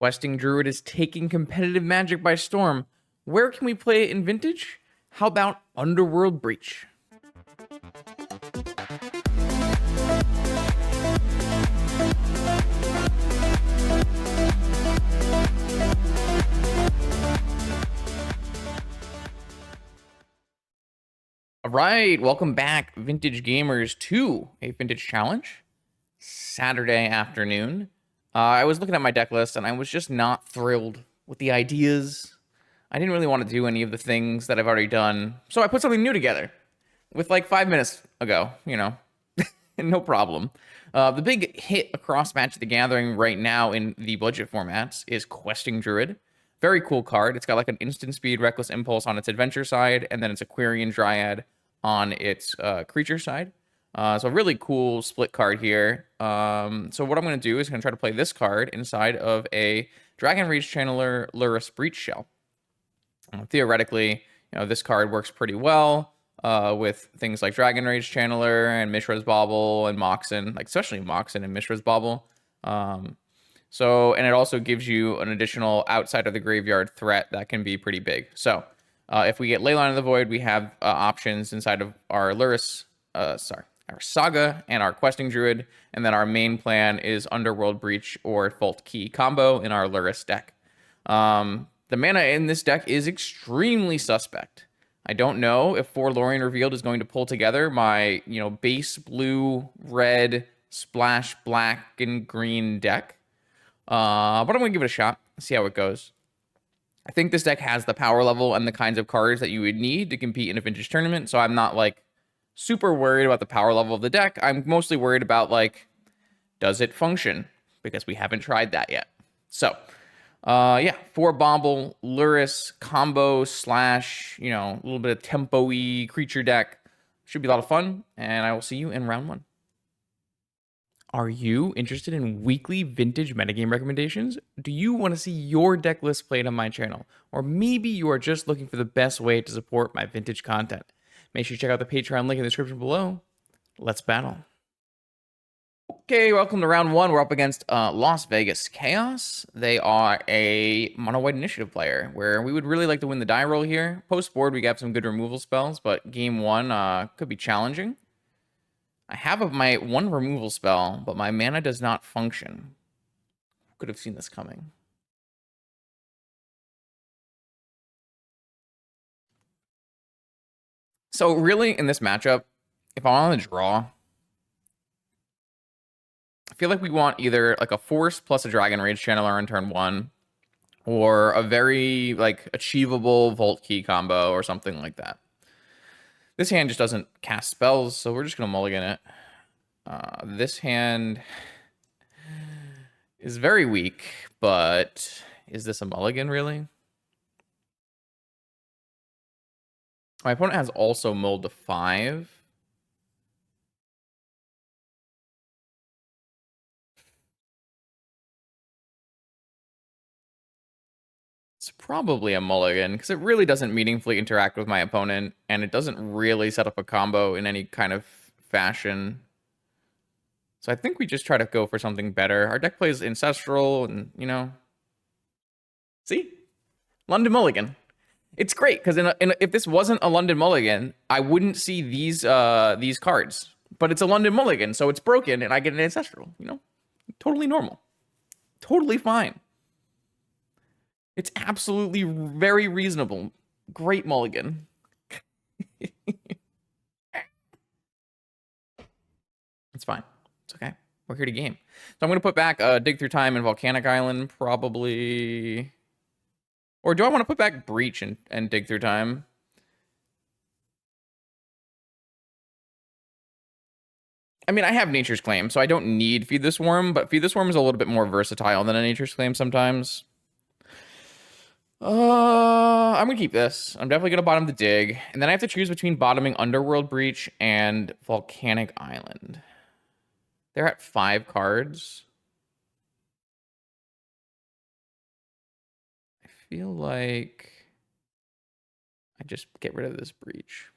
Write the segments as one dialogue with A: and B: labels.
A: Questing Druid is taking competitive Magic by storm. Where can we play it in Vintage? How about Underworld Breach? All right, welcome back, Vintage Gamers, to a Vintage Challenge. Saturday afternoon. I was looking at my deck list, and I was just not thrilled with the ideas. I didn't really want to do any of the things that I've already done, so I put something new together with like 5 minutes ago, no problem. The big hit across Magic the Gathering right now in the budget formats is Questing Druid. Very cool card. It's got like an instant speed, reckless impulse on its adventure side, and then it's Aquarian Dryad on its creature side. So a really cool split card here. So what I'm going to do is going to try to play this card inside of a Dragon Rage Channeler Lurrus Breach Shell. Theoretically, this card works pretty well with things like Dragon Rage Channeler and Mishra's Bauble and Moxen, like especially Moxen and Mishra's Bauble. And it also gives you an additional outside of the graveyard threat that can be pretty big. So if we get Leyline of the Void, we have options inside of our our Saga and our Questing Druid, and then our main plan is Underworld Breach or Vault Key combo in our Lurrus deck. The mana in this deck is extremely suspect. I don't know if Forlorn Revealed is going to pull together my, base blue, red, splash black, and green deck. But I'm going to give it a shot, see how it goes. I think this deck has the power level and the kinds of cards that you would need to compete in a Vintage tournament, so I'm not, super worried about the power level of the deck. I'm mostly worried about, does it function? Because we haven't tried that yet. So, 4 Bauble, Lurrus, combo / a little bit of tempo-y creature deck. Should be a lot of fun, and I will see you in round 1. Are you interested in weekly Vintage metagame recommendations? Do you want to see your deck list played on my channel? Or maybe you are just looking for the best way to support my Vintage content? Make sure you check out the Patreon link in the description below. Let's battle. Okay, welcome to round 1. We're up against Las Vegas Chaos. They are a mono-white initiative player, where we would really like to win the die roll here. Post-board, we got some good removal spells, but game 1 could be challenging. I have my 1 removal spell, but my mana does not function. Could have seen this coming. So really, in this matchup, if I want to draw, I feel like we want either a Force plus a Dragon Rage Channeler on turn 1, or a very achievable Vault Key combo or something like that. This hand just doesn't cast spells, so we're just gonna mulligan it. This hand is very weak, but is this a mulligan really? My opponent has also mulled to 5. It's probably a mulligan, because it really doesn't meaningfully interact with my opponent, and it doesn't really set up a combo in any kind of fashion. So I think we just try to go for something better. Our deck plays Ancestral, and, See? London Mulligan. It's great, because if this wasn't a London Mulligan, I wouldn't see these cards. But it's a London Mulligan, so it's broken, and I get an Ancestral, Totally normal. Totally fine. It's absolutely very reasonable. Great mulligan. It's fine. It's okay. We're here to game. So I'm going to put back Dig Through Time and Volcanic Island, probably. Or do I want to put back Breach and Dig Through Time? I mean, I have Nature's Claim, so I don't need Feed the Swarm, but Feed the Swarm is a little bit more versatile than a Nature's Claim sometimes. I'm gonna keep this. I'm definitely gonna bottom the Dig, and then I have to choose between bottoming Underworld Breach and Volcanic Island. They're at 5 cards. I feel like I just get rid of this Breach.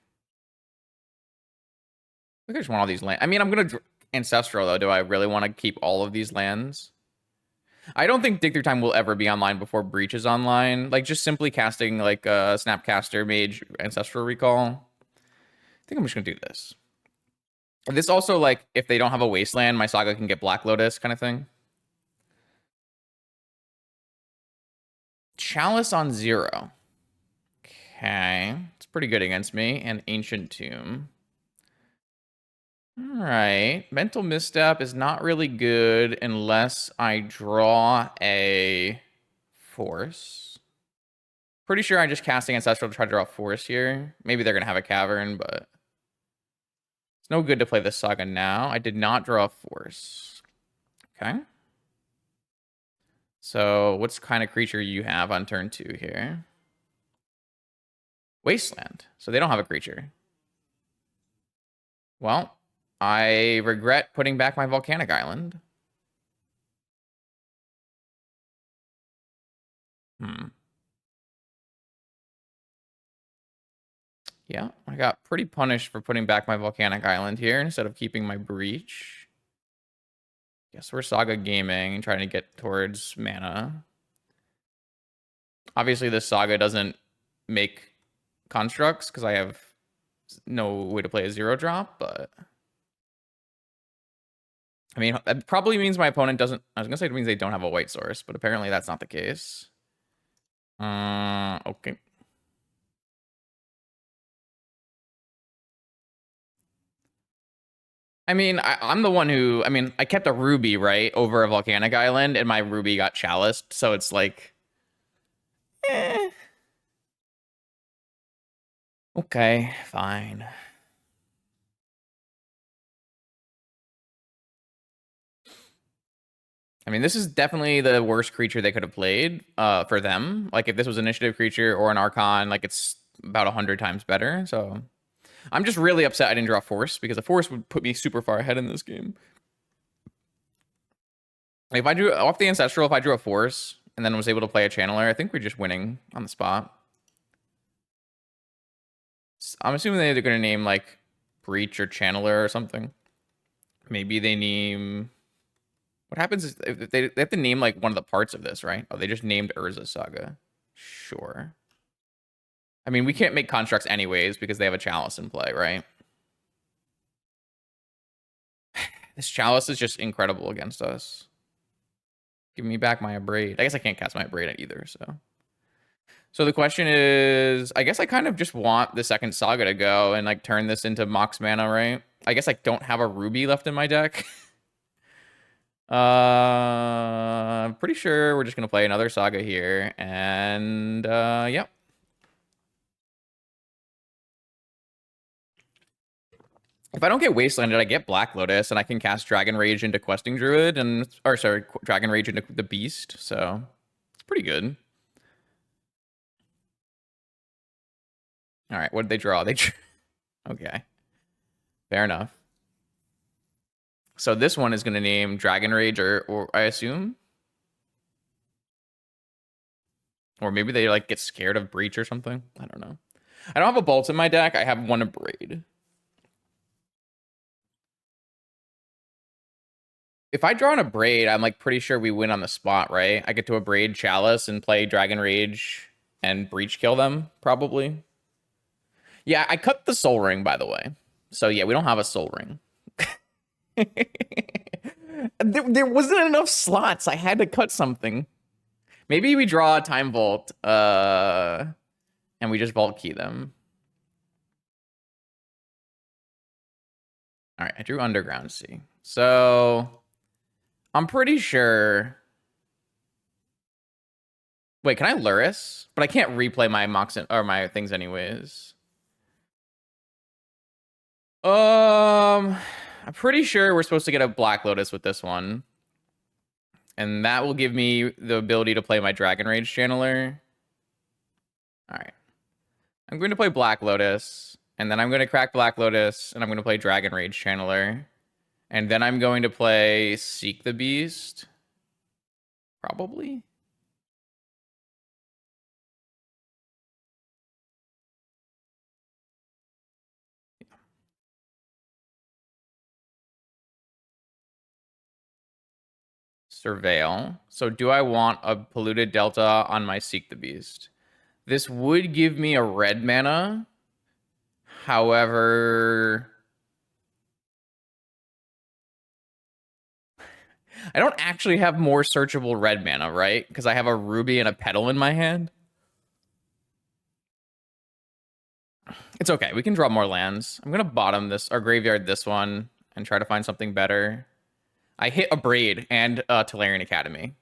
A: I think I just want all these lands. I mean, I'm gonna Ancestral though. Do I really want to keep all of these lands? I don't think Dig Through Time will ever be online before Breach is online. Like, just simply casting, like, Snapcaster, Mage, Ancestral Recall. I think I'm just gonna do this. This also, like, if they don't have a Wasteland, my Saga can get Black Lotus kind of thing. Chalice on 0. Okay. It's pretty good against me. And Ancient Tomb. All right. Mental Misstep is not really good unless I draw a Force. Pretty sure I'm just casting Ancestral to try to draw a Force here. Maybe they're going to have a Cavern, but it's no good to play this Saga now. I did not draw a Force. Okay. So what's kind of creature you have on turn 2 here? Wasteland. So they don't have a creature. Well, I regret putting back my Volcanic Island. Yeah, I got pretty punished for putting back my Volcanic Island here instead of keeping my Breach. Guess we're Saga Gaming and trying to get towards mana. Obviously, this Saga doesn't make constructs because I have no way to play a 0-drop, but... I mean, that probably means my opponent doesn't... I was going to say it means they don't have a white source, but apparently that's not the case. Okay. I mean, I'm the one who... I mean, I kept a Ruby, right, over a Volcanic Island, and my Ruby got chaliced, so it's like... Eh. Okay, fine. I mean, this is definitely the worst creature they could have played for them. Like, if this was an initiative creature or an Archon, like, it's about 100 times better. So I'm just really upset I didn't draw Force, because a Force would put me super far ahead in this game. Like, if I drew off the Ancestral, if I drew a Force and then was able to play a Channeler, I think we're just winning on the spot. I'm assuming they're going to name, like, Breach or Channeler or something. Maybe they name... What happens is if they have to name, like, one of the parts of this, right? Oh, they just named Urza Saga. Sure. I mean, we can't make constructs anyways because they have a Chalice in play, right? This Chalice is just incredible against us. Give me back my Abrade. I guess I can't cast my Abrade either, so... So the question is, I guess I kind of just want the second Saga to go and, like, turn this into Mox mana, right? I guess I don't have a Ruby left in my deck. I'm pretty sure we're just going to play another Saga here, and, yep. If I don't get Wastelanded, I get Black Lotus, and I can cast Dragon Rage into Questing Druid, and... Or, sorry, Dragon Rage into the Beast, so... It's pretty good. Alright, what did they draw? They Okay. Fair enough. So this one is going to name Dragon Rage, or I assume? Or maybe they, like, get scared of Breach or something? I don't know. I don't have a Bolt in my deck. I have one Abrade. If I draw an Abrade, I'm, like, pretty sure we win on the spot, right? I get to Abrade Chalice and play Dragon Rage and Breach kill them, probably. Yeah, I cut the Soul Ring, by the way. So, yeah, we don't have a Soul Ring. There wasn't enough slots. I had to cut something. Maybe we draw a Time Vault, and we just Vault Key them. All right, I drew Underground Sea. So I'm pretty sure... Wait, can I Luris? But I can't replay my Mox or my things anyways. I'm pretty sure we're supposed to get a Black Lotus with this one. And that will give me the ability to play my Dragon Rage Channeler. All right. I'm going to play Black Lotus, and then I'm going to crack Black Lotus, and I'm going to play Dragon Rage Channeler. And then I'm going to play Seek the Beast. Probably. Surveil. So do I want a polluted delta on my Seek the Beast? This would give me a red mana. However, I don't actually have more searchable red mana, right? Because I have a ruby and a petal in my hand. It's okay. We can draw more lands. I'm going to bottom this, or graveyard this one, and try to find something better. I hit a Braid and Tolarian Academy.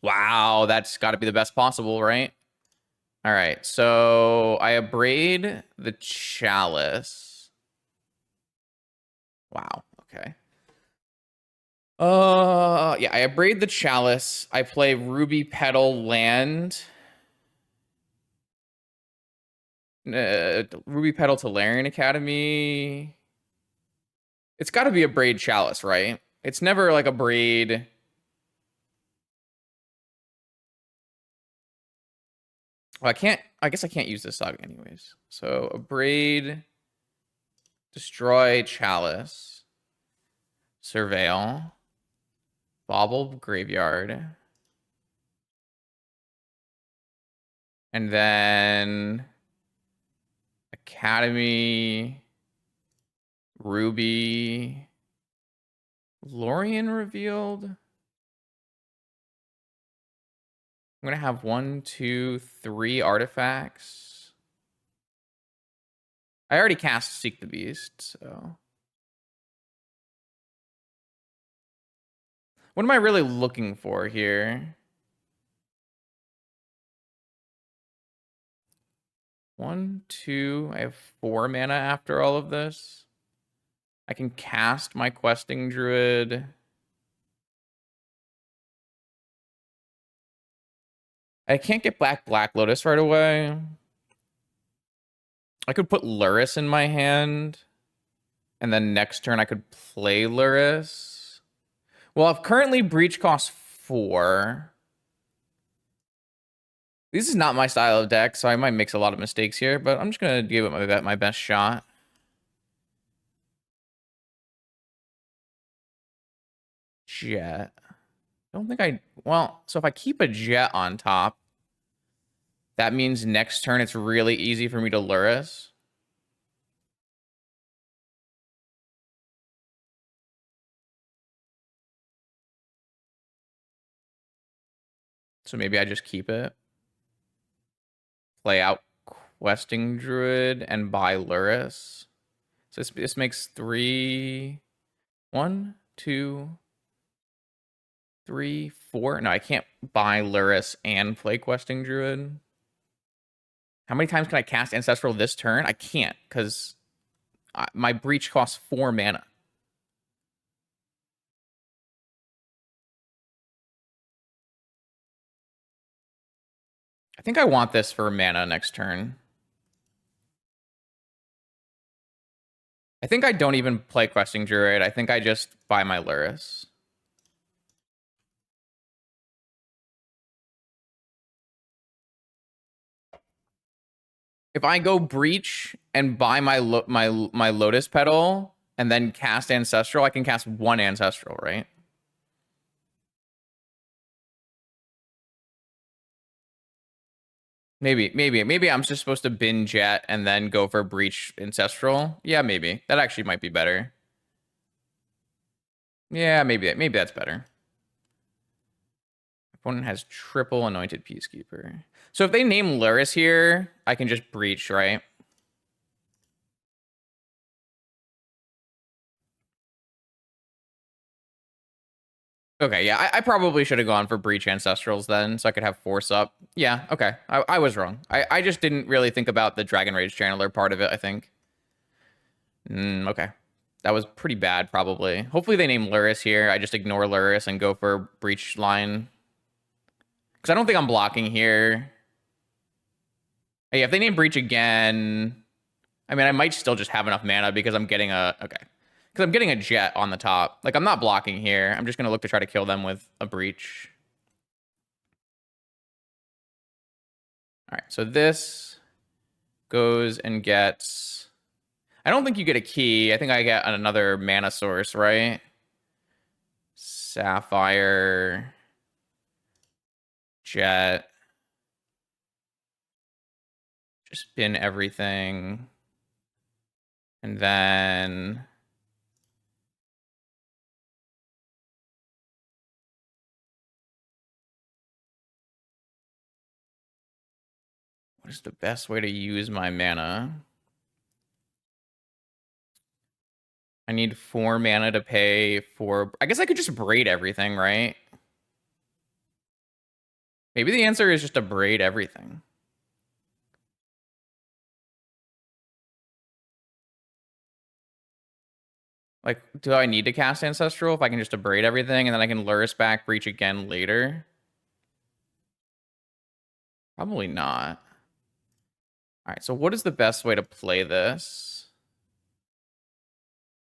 A: Wow, that's got to be the best possible, right? All right, so I abrade the Chalice. Wow, okay. Yeah, I abrade the Chalice. I play Ruby Petal land. Ruby Petal to Larian Academy. It's got to be a braid Chalice, right? It's never like a braid. Well, I guess I can't use this saga anyways. So a braid, destroy Chalice, Surveil, Bauble Graveyard, and then Academy, Ruby, Lorien revealed. I'm gonna have 1, 2, 3 artifacts. I already cast Seek the Beast, so. What am I really looking for here? 1, 2. I have 4 mana after all of this. I can cast my Questing Druid. I can't get Black Lotus right away. I could put Luris in my hand. And then next turn I could play Luris. Well, if currently Breach costs 4. This is not my style of deck, so I might mix a lot of mistakes here, but I'm just going to give it my best shot. Jet. Don't think I... Well, so if I keep a Jet on top, that means next turn it's really easy for me to Luris. So maybe I just keep it. Play out Questing Druid and buy Luris. So this makes 3... 1, 2, 3, 4. No, I can't buy Luris and play Questing Druid. How many times can I cast Ancestral this turn? I can't, because my Breach costs 4 mana. I think I want this for mana next turn. I think I don't even play Questing Druid. I think I just buy my Luris. If I go Breach and buy my Lotus Petal and then cast Ancestral, I can cast 1 Ancestral, right? Maybe I'm just supposed to bin Jet and then go for Breach Ancestral. Yeah, maybe. That actually might be better. Yeah, maybe that's better. Opponent has triple Anointed Peacekeeper. So if they name Luris here, I can just Breach, right? Okay, yeah, I probably should have gone for Breach Ancestrals then, so I could have Force up. Yeah, okay, I was wrong. I just didn't really think about the Dragon Rage Channeler part of it, I think. Okay. That was pretty bad, probably. Hopefully they name Luris here. I just ignore Luris and go for Breach line. Because I don't think I'm blocking here. Yeah, if they name Breach again... I mean, I might still just have enough mana because I'm getting a... Okay. Because I'm getting a Jet on the top. Like, I'm not blocking here. I'm just going to look to try to kill them with a Breach. All right, so this goes and gets... I don't think you get a key. I think I get another mana source, right? Sapphire, Jet, just spin everything, and then what is the best way to use my mana? I need 4 mana to pay for... I guess I could just braid everything, right? Maybe the answer is just to braid everything. Like, do I need to cast Ancestral if I can just abrade everything and then I can Lurrus back, Breach again later? Probably not. All right, so what is the best way to play this?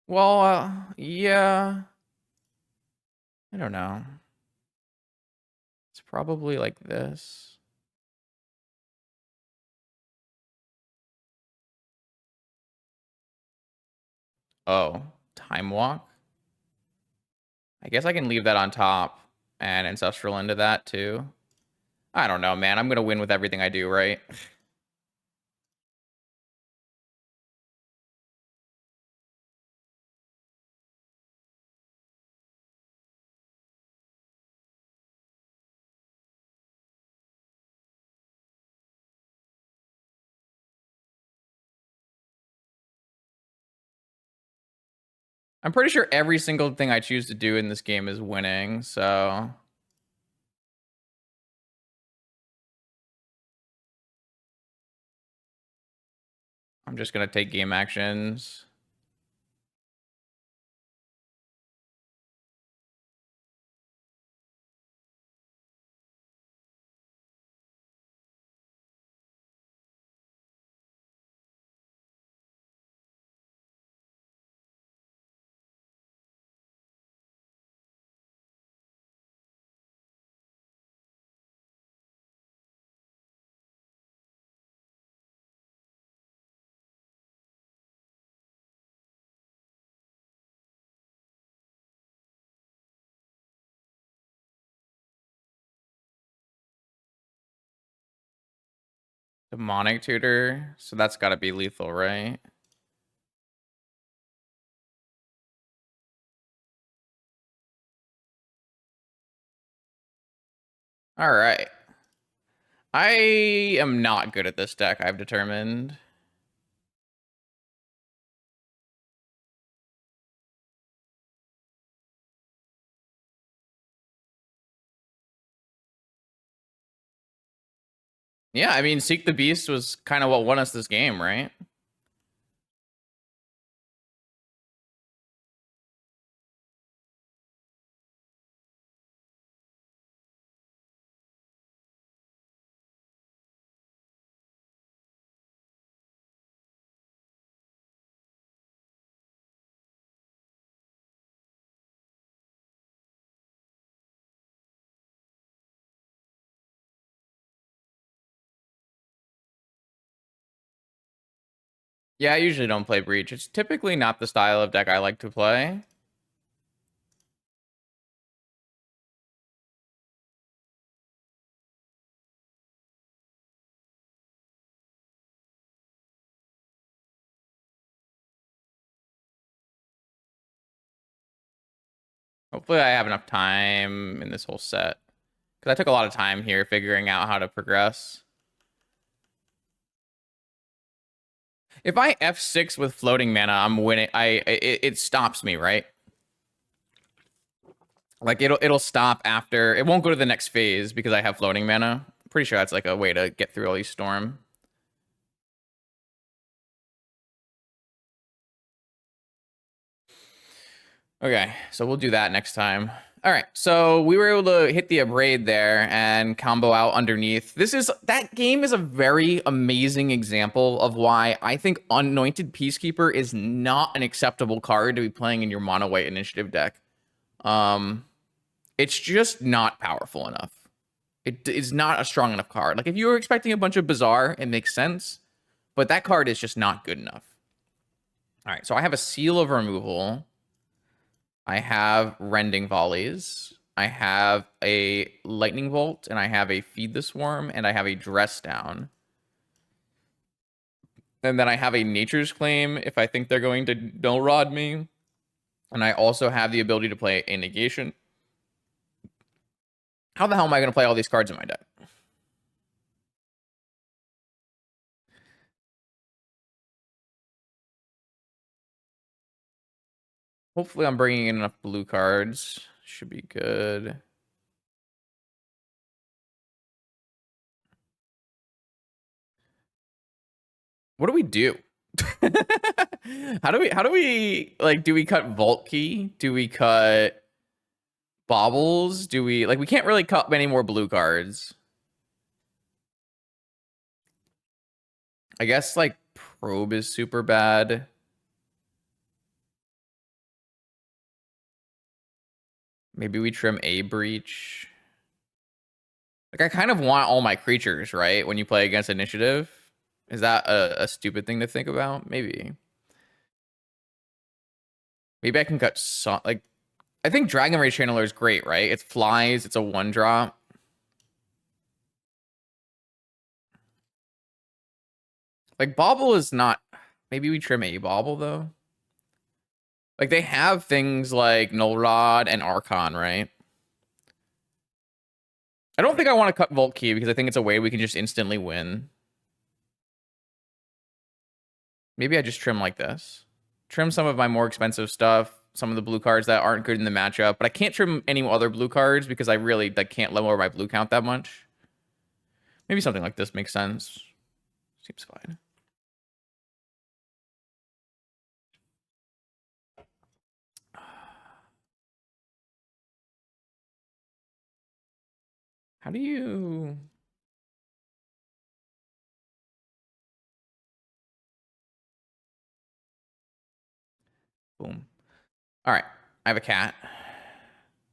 A: Well, yeah. I don't know. It's probably like this. Oh, Time Walk? I guess I can leave that on top and Ancestral into that too. I don't know, man. I'm going to win with everything I do, right? I'm pretty sure every single thing I choose to do in this game is winning, so... I'm just going to take game actions. Demonic Tutor. So that's got to be lethal, right? All right. I am not good at this deck, I've determined. Yeah, I mean, Seek the Beast was kind of what won us this game, right? Yeah, I usually don't play Breach. It's typically not the style of deck I like to play. Hopefully I have enough time in this whole set. Because I took a lot of time here figuring out how to progress. If I F6 with floating mana, I'm winning. It stops me, right? Like it'll stop after. It won't go to the next phase because I have floating mana. Pretty sure that's like a way to get through all these storm. Okay, so we'll do that next time. All right, so we were able to hit the abrade there and combo out underneath. That game is a very amazing example of why I think Anointed Peacekeeper is not an acceptable card to be playing in your mono white initiative deck. It's just not powerful enough. It is not a strong enough card. Like if you were expecting a bunch of Bazaar, it makes sense, but that card is just not good enough. All right, so I have a Seal of Removal. I have Rending Volleys. I have a Lightning Bolt, and I have a Feed the Swarm, and I have a Dress Down. And then I have a Nature's Claim if I think they're going to No Rod me. And I also have the ability to play a Negation. How the hell am I going to play all these cards in my deck? Hopefully I'm bringing in enough blue cards. Should be good. What do we do? How do we like, do we cut Vault Key? Do we cut Baubles? Do we, like, we can't really cut many more blue cards. I guess like Probe is super bad. Maybe we trim a Breach. Like, I kind of want all my creatures, right? When you play against Initiative. Is that a stupid thing to think about? Maybe. Maybe I can cut some, like, I think Dragon Rage Channeler is great, right? It flies, it's a 1-drop. Like, Bauble is not, maybe we trim a Bauble though. Like, they have things like Null Rod and Archon, right? I don't think I want to cut Vault Key because I think it's a way we can just instantly win. Maybe I just trim like this. Trim some of my more expensive stuff, some of the blue cards that aren't good in the matchup, but I can't trim any other blue cards because I really can't lower my blue count that much. Maybe something like this makes sense. Seems fine. How do you... Boom. All right. I have a cat.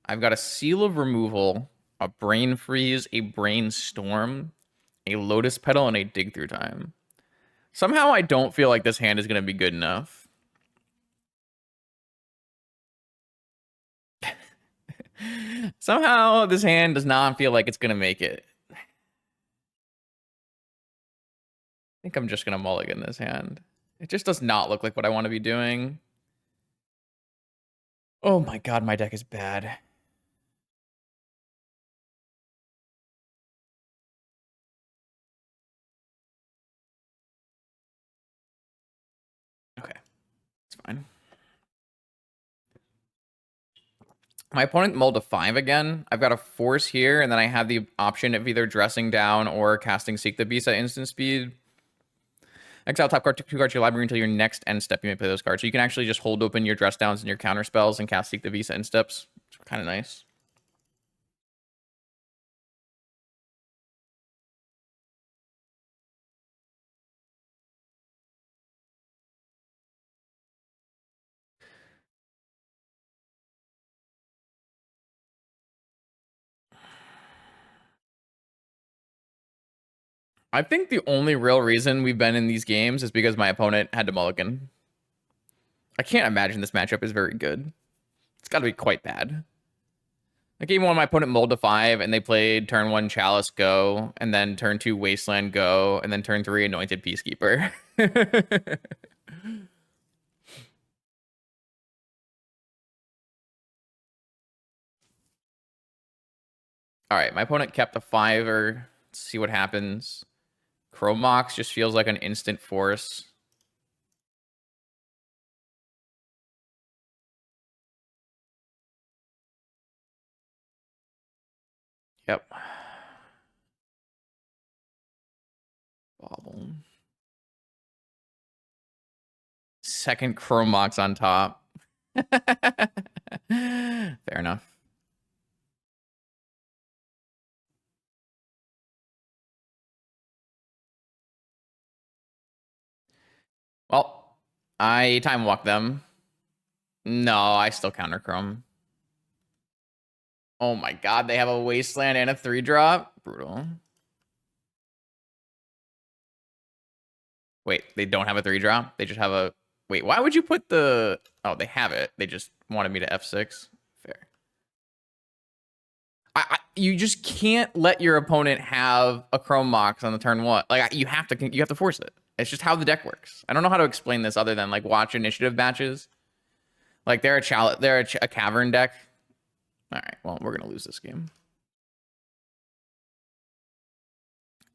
A: I've got a Seal of Removal, a Brain Freeze, a Brainstorm, a Lotus Petal, and a Dig Through Time. Somehow I don't feel like this hand is going to be good enough. Somehow this hand does not feel like it's going to make it. I think I'm just going to mulligan this hand. It just does not look like what I want to be doing. Oh my god, my deck is bad. Okay, it's fine. My opponent mulled a 5 again. I've got a Force here, and then I have the option of either dressing down or casting Seek the Beast at instant speed. Exile top card, 2 cards to your library until your next end step. You may play those cards. So you can actually just hold open your dress downs and your counter spells and cast Seek the Beast at end steps. It's kind of nice. I think the only real reason we've been in these games is because my opponent had to mulligan. I can't imagine this matchup is very good. It's got to be quite bad. Like, game 1, my opponent mulled a 5, and they played turn 1 Chalice Go, and then turn 2 Wasteland Go, and then turn 3 Anointed Peacekeeper. All right, my opponent kept a 5-er. Let's see what happens. Chromox just feels like an instant force. Yep. Bobble. Second Chromox on top. Fair enough. Well, I time walk them. No, I still counter Chrome. Oh my god, they have a Wasteland and a 3-drop? Brutal. Wait, they don't have a 3-drop? They just have a... Wait, why would you put the... Oh, they have it. They just wanted me to F6. Fair. You just can't let your opponent have a Chrome Mox on the turn one. Like you have to force it. It's just how the deck works. I don't know how to explain this other than like watch initiative matches. Like they're a cavern deck. All right, well, we're gonna lose this game.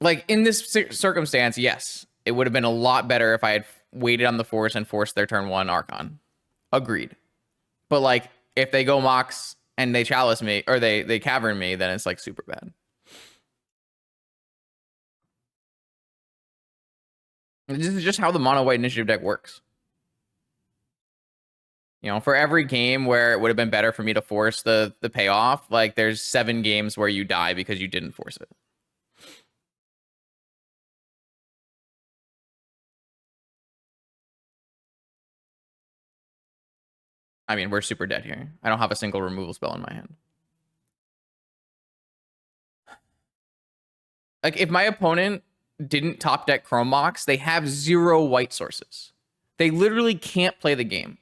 A: Like in this circumstance, yes, it would have been a lot better if I had waited on the force and forced their turn one Archon. Agreed. But like if they go Mox and they chalice me or they cavern me, then it's like super bad. This is just how the mono white initiative deck works. You know, for every game where it would have been better for me to force the payoff, like there's 7 games where you die because you didn't force it. I mean, we're super dead here. I don't have a single removal spell in my hand. Like if my opponent didn't top deck Chrome Mox, they have 0 white sources. They literally can't play the game.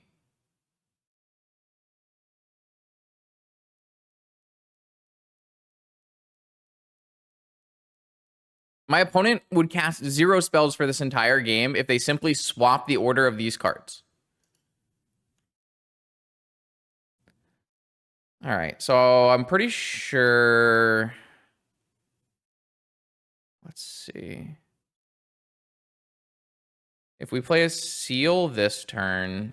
A: My opponent would cast 0 spells for this entire game if they simply swap the order of these cards. All right, so I'm pretty sure. Let's see. If we play a seal this turn,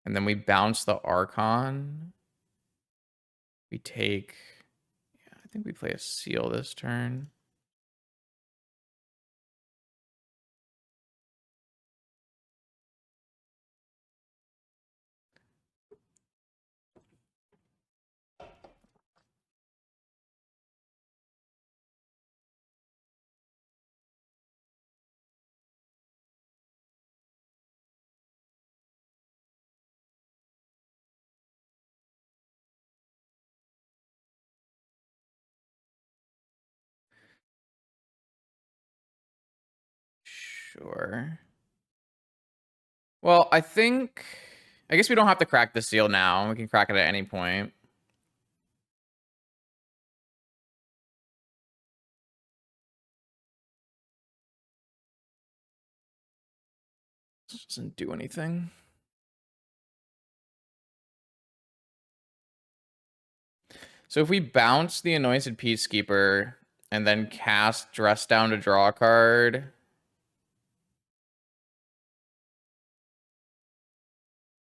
A: and then we bounce the Archon, we take. Yeah, I think we play a seal this turn. Sure. Well, I guess we don't have to crack the seal now. We can crack it at any point. This doesn't do anything. So if we bounce the Anointed Peacekeeper and then cast Dress Down to draw a card.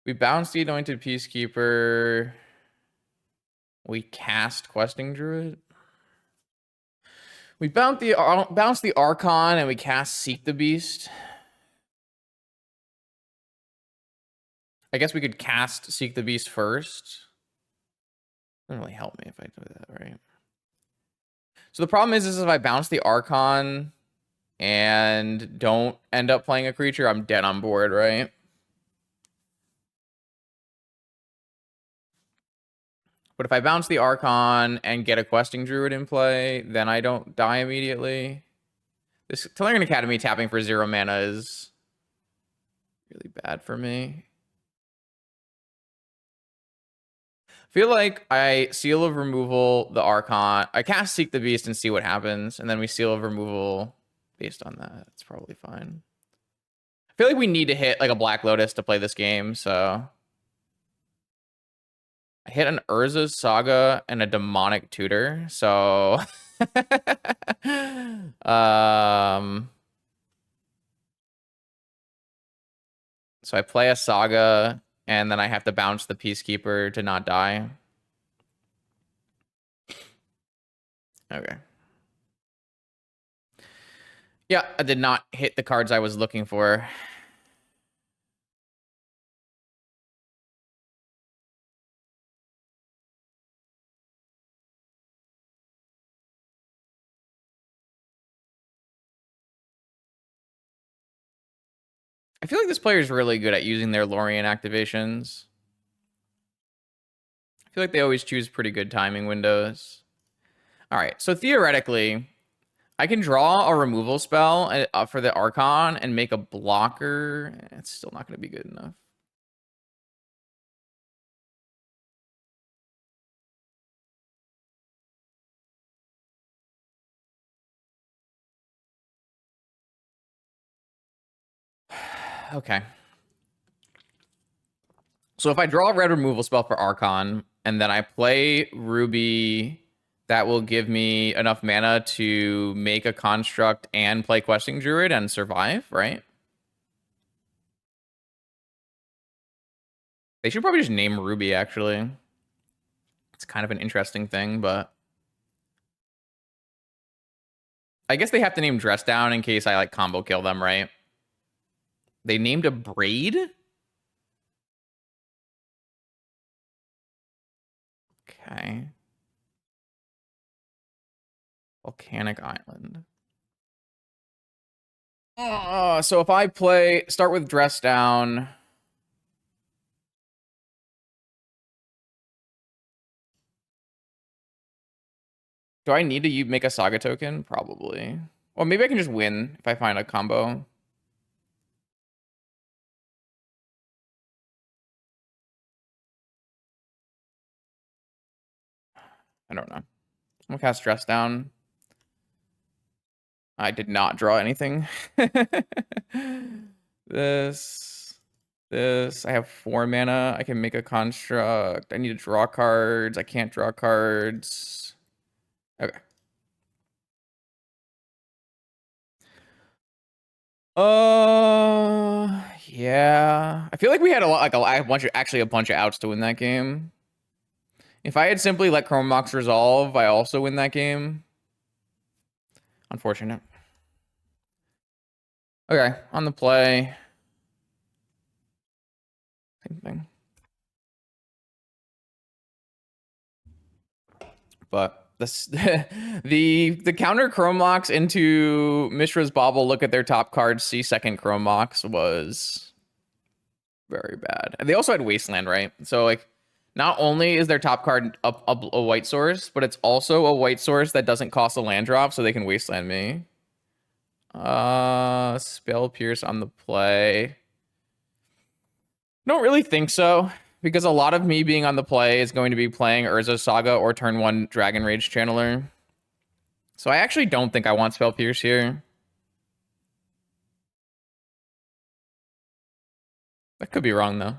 A: We bounce the Anointed Peacekeeper. We cast Questing Druid. We bounce the Archon and we cast Seek the Beast. I guess we could cast Seek the Beast first. Doesn't really help me if I do that, right? So the problem is if I bounce the Archon and don't end up playing a creature, I'm dead on board, right? But if I bounce the Archon and get a Questing Druid in play, then I don't die immediately. This Tellurian Academy tapping for 0 mana is really bad for me. I feel like I Seal of Removal the Archon. I cast Seek the Beast and see what happens, and then we Seal of Removal based on that. It's probably fine. I feel like we need to hit like a Black Lotus to play this game, so I hit an Urza's Saga and a Demonic Tutor, so so I play a Saga, and then I have to bounce the Peacekeeper to not die. Okay. Yeah, I did not hit the cards I was looking for. I feel like this player is really good at using their Lorien activations. I feel like they always choose pretty good timing windows. All right, so theoretically, I can draw a removal spell for the Archon and make a blocker. It's still not going to be good enough. Okay. So if I draw a red removal spell for Archon, and then I play Ruby, that will give me enough mana to make a construct and play Questing Druid and survive, right? They should probably just name Ruby, actually. It's kind of an interesting thing, but I guess they have to name Dress Down in case I like combo kill them, right? They named a Braid? Okay. Volcanic Island. So if I start with Dress Down. Do I need to make a Saga token? Probably. Or maybe I can just win if I find a combo. I don't know. I'm gonna cast Dress Down. I did not draw anything. This. I have 4 mana. I can make a construct. I need to draw cards. I can't draw cards. Okay. Yeah. I feel like we had a bunch of outs to win that game. If I had simply let Chrome Mox resolve, I also win that game. Unfortunate. Okay, on the play. Same thing. But this, the counter Chrome Mox into Mishra's Bauble, look at their top card, see second Chrome Mox was very bad. And they also had Wasteland, right? So like, not only is their top card a white source, but it's also a white source that doesn't cost a land drop, so they can Wasteland me. Spell Pierce on the play. Don't really think so, because a lot of me being on the play is going to be playing Urza Saga or turn 1 Dragon Rage Channeler. So I actually don't think I want Spell Pierce here. That could be wrong, though.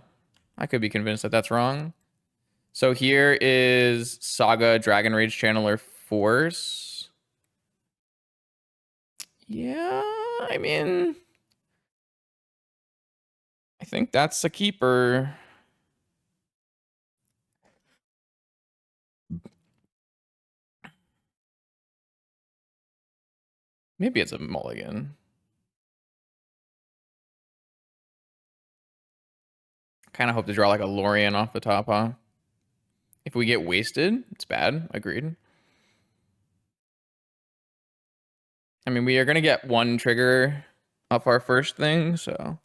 A: I could be convinced that that's wrong. So here is Saga Dragon Rage Channeler Force. Yeah, I mean, I think that's a keeper. Maybe it's a mulligan. Kind of hope to draw like a Lorien off the top, huh? If we get wasted, it's bad. Agreed. I mean, we are going to get 1 trigger off our first thing, so.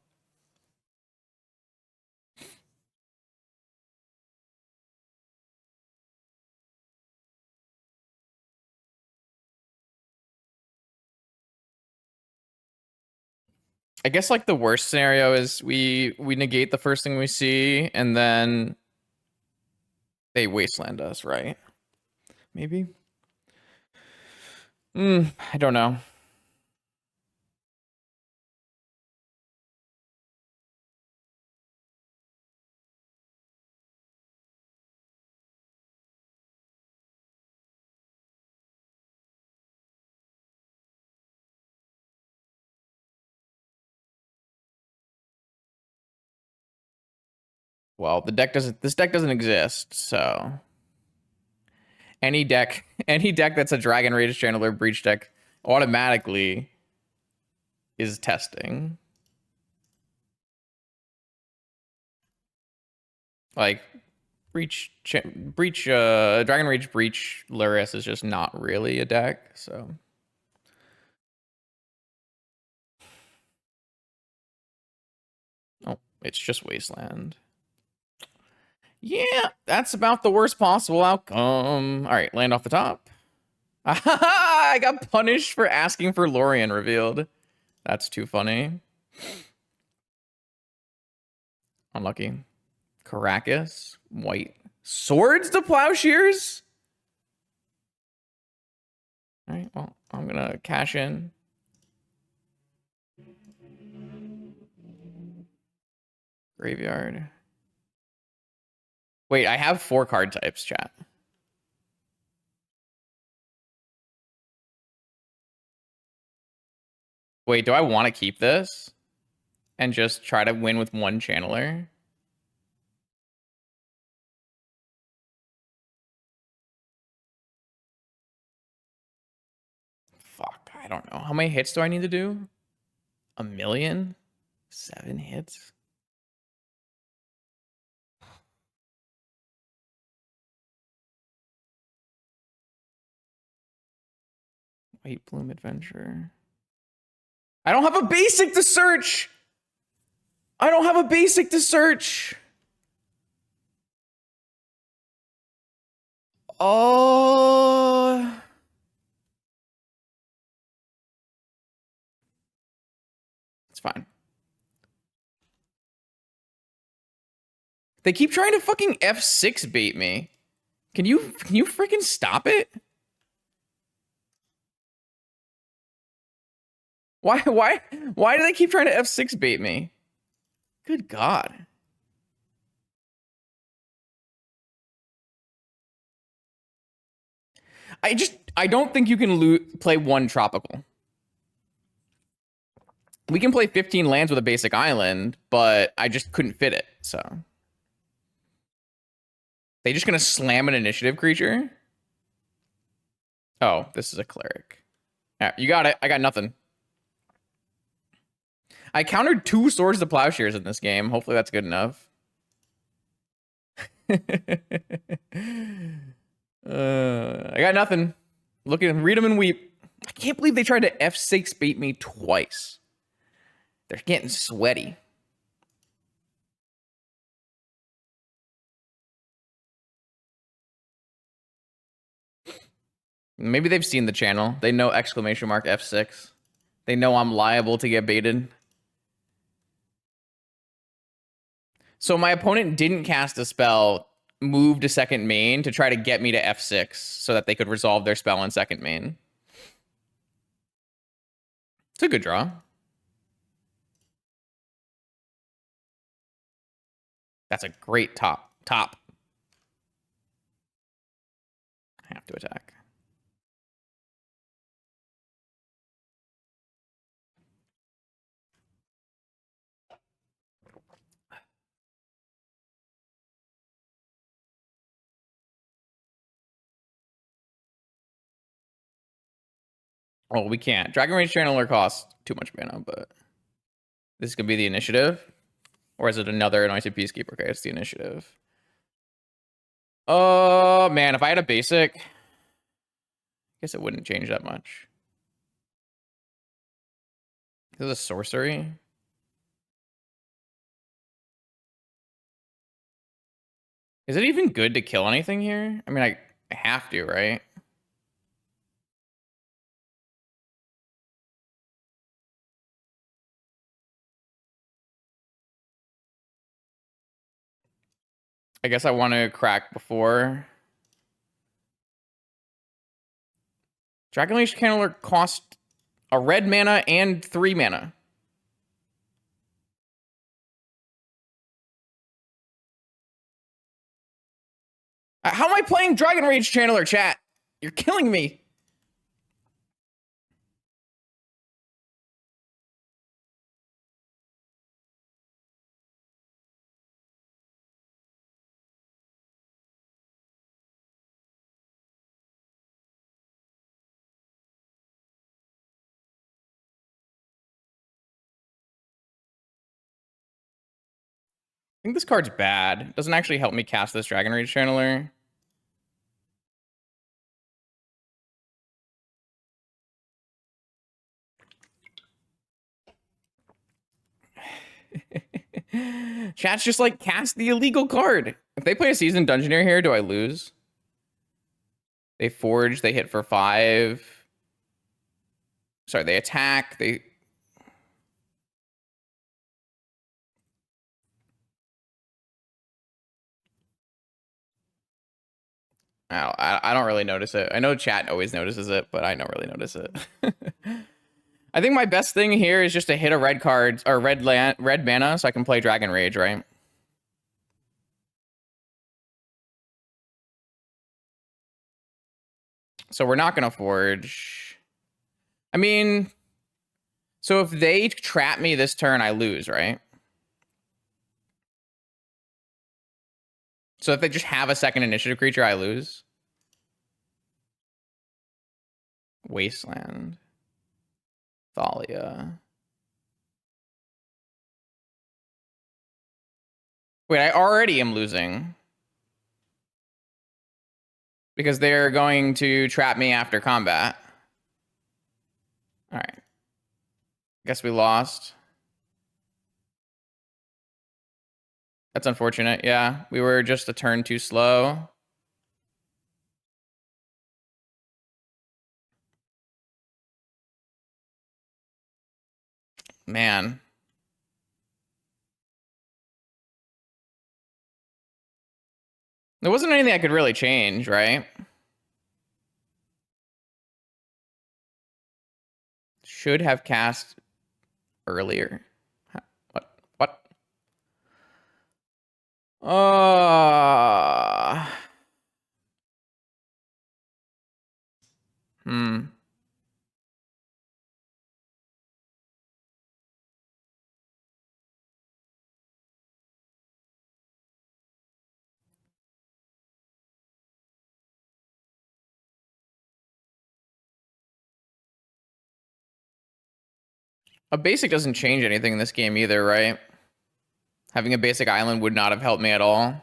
A: I guess like the worst scenario is we negate the first thing we see and then they wasteland us, right? Maybe. I don't know. Well, this deck doesn't exist, so any deck that's a Dragon Rage Channeler Breach deck automatically is testing. Like Dragon Rage Breach Luris is just not really a deck, so. Oh, it's just Wasteland. Yeah, that's about the worst possible outcome. All right, land off the top. I got punished for asking for Lorien revealed. That's too funny. Unlucky. Caracas. White. Swords to plowshares? All right, well, I'm gonna cash in. Graveyard. Wait, I have 4 card types, chat. Wait, do I want to keep this and just try to win with 1 channeler? Fuck, I don't know. How many hits do I need to do? 1,000,000? 7 hits? White Bloom Adventure. I don't have a basic to search! I don't have a basic to search! Oh... It's fine. They keep trying to fucking F6 bait me. Can you freaking stop it? Why do they keep trying to F6 bait me? Good God. I don't think you can play 1 tropical. We can play 15 lands with a basic island, but I just couldn't fit it, so. They just gonna slam an initiative creature? Oh, this is a cleric. Yeah, you got it. I got nothing. I countered 2 swords to plowshares in this game. Hopefully that's good enough. I got nothing. Look at him, read him and weep. I can't believe they tried to F6 bait me twice. They're getting sweaty. Maybe they've seen the channel. They know exclamation mark F6. They know I'm liable to get baited. So my opponent didn't cast a spell, move to second main to try to get me to F6 so that they could resolve their spell on second main. It's a good draw. That's a great top. I have to attack. Oh, we can't. Dragon Rage Channeler costs too much mana, but this is going to be the initiative. Or is it another Anointed Peacekeeper? Okay, it's the initiative. Oh, man. If I had a basic, I guess it wouldn't change that much. This is a sorcery. Is it even good to kill anything here? I mean, I have to, right? I guess I want to crack before. Dragon Leash Channeler cost a red mana and 3 mana. How am I playing Dragon Rage Channeler, chat? You're killing me. I think this card's bad. It doesn't actually help me cast this Dragon Rage Channeler. Chat's just like, cast the illegal card. If they play a Seasoned Dungeoneer here, do I lose? They forge, they hit for 5. Sorry, they attack. I don't really notice it. I know chat always notices it, but I don't really notice it. I think my best thing here is just to hit a red card or red mana so I can play Dragon Rage, right? So we're not gonna forge. I mean, so if they trap me this turn, I lose, right? So if they just have a second initiative creature, I lose. Wasteland. Thalia. Wait, I already am losing. Because they're going to trap me after combat. All right. Guess we lost. That's unfortunate. Yeah, we were just a turn too slow. Man. There wasn't anything I could really change, right? Should have cast earlier. What? Hmm. A basic doesn't change anything in this game either, right? Having a basic island would not have helped me at all.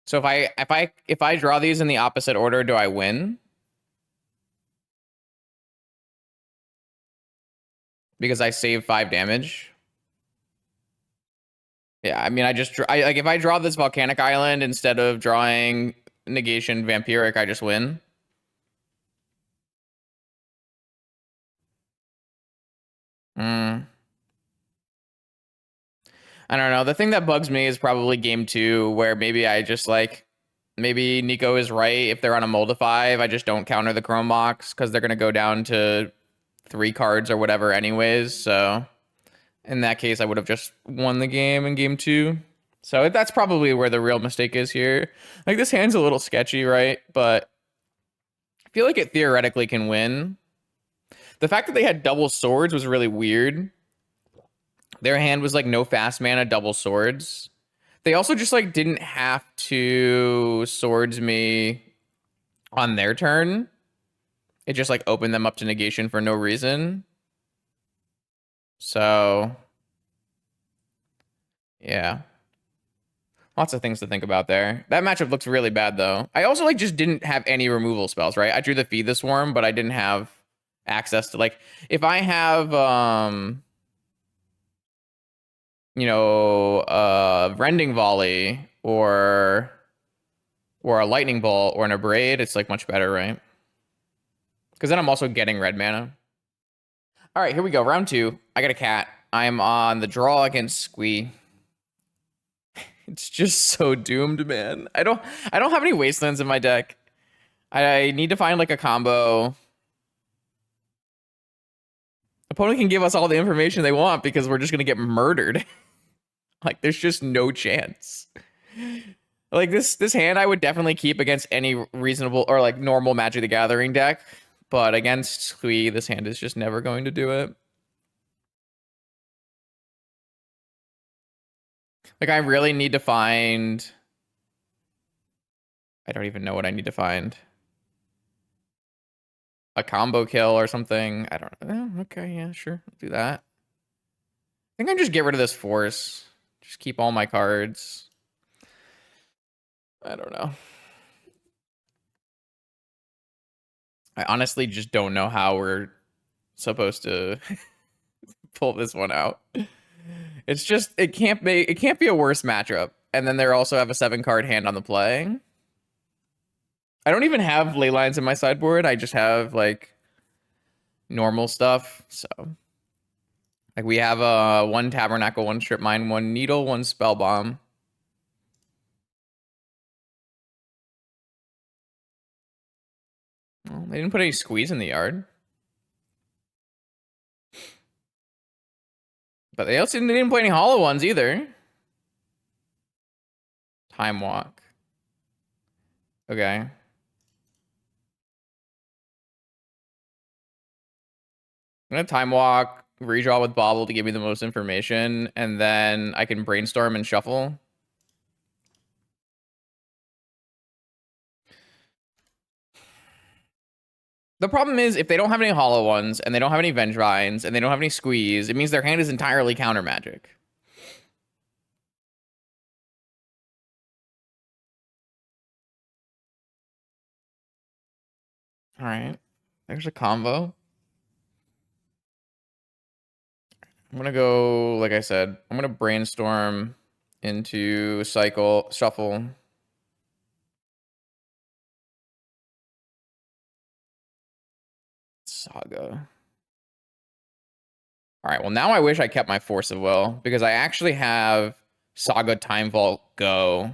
A: So if I draw these in the opposite order, do I win? Because I save 5 damage. Yeah, I mean, like if I draw this volcanic island instead of drawing negation vampiric, I just win. Hmm. I don't know. The thing that bugs me is probably game 2, where maybe I just like, maybe Nico is right. If they're on a mold of 5, I just don't counter the Chrome Box because they're gonna go down to 3 cards or whatever anyways. So in that case, I would have just won the game in game 2. So that's probably where the real mistake is here. Like, this hand's a little sketchy, right? But I feel like it theoretically can win. The fact that they had double swords was really weird. Their hand was like no fast mana, double swords. They also just like didn't have to swords me on their turn. It just like opened them up to negation for no reason. So yeah. Lots of things to think about there. That matchup looks really bad though. I also like just didn't have any removal spells, right? I drew the Feed the Swarm, but I didn't have access to like, if I have you know, Rending Volley or a Lightning Bolt or an Abrade, it's like much better, right? Because then I'm also getting red mana. All right, here we go. Round 2. I got a cat. I'm on the draw against Squee. It's just so doomed, man. I don't have any Wastelands in my deck. I need to find like a combo. Opponent can give us all the information they want because we're just gonna get murdered. Like, there's just no chance. Like, this hand I would definitely keep against any reasonable or like normal Magic the Gathering deck, but against Squee, this hand is just never going to do it. Like, I really need to find... I don't even know what I need to find. A combo kill or something. I don't know. Okay, yeah, sure. I'll do that. I think I just get rid of this force. Just keep all my cards. I don't know. I honestly just don't know how we're supposed to pull this one out. It's just it can't be a worse matchup. And then they also have a 7-card hand on the play. I don't even have ley lines in my sideboard. I just have like normal stuff. So like we have one Tabernacle, one Strip Mine, one Needle, one Spell Bomb. Well, they didn't put any Squeeze in the yard. But they didn't play any hollow ones either. Time Walk. Okay. I'm gonna Time Walk, redraw with Bobble to give me the most information, and then I can Brainstorm and Shuffle. The problem is, if they don't have any hollow ones, and they don't have any Vengevines, and they don't have any Squeeze, it means their hand is entirely counter magic. All right. There's a combo. I'm gonna go, like I said, I'm gonna Brainstorm into Shuffle. Saga. All right, well, now I wish I kept my Force of Will, because I actually have Saga Time Vault go.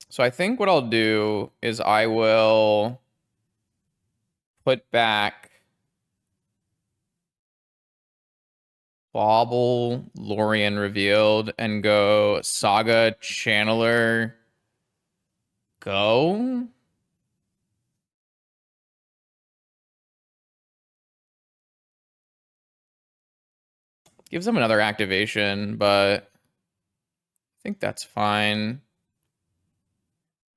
A: So I think what I'll do is I will put back Bauble, Lorien Revealed, and go Saga Channeler go. Gives them another activation, but I think that's fine.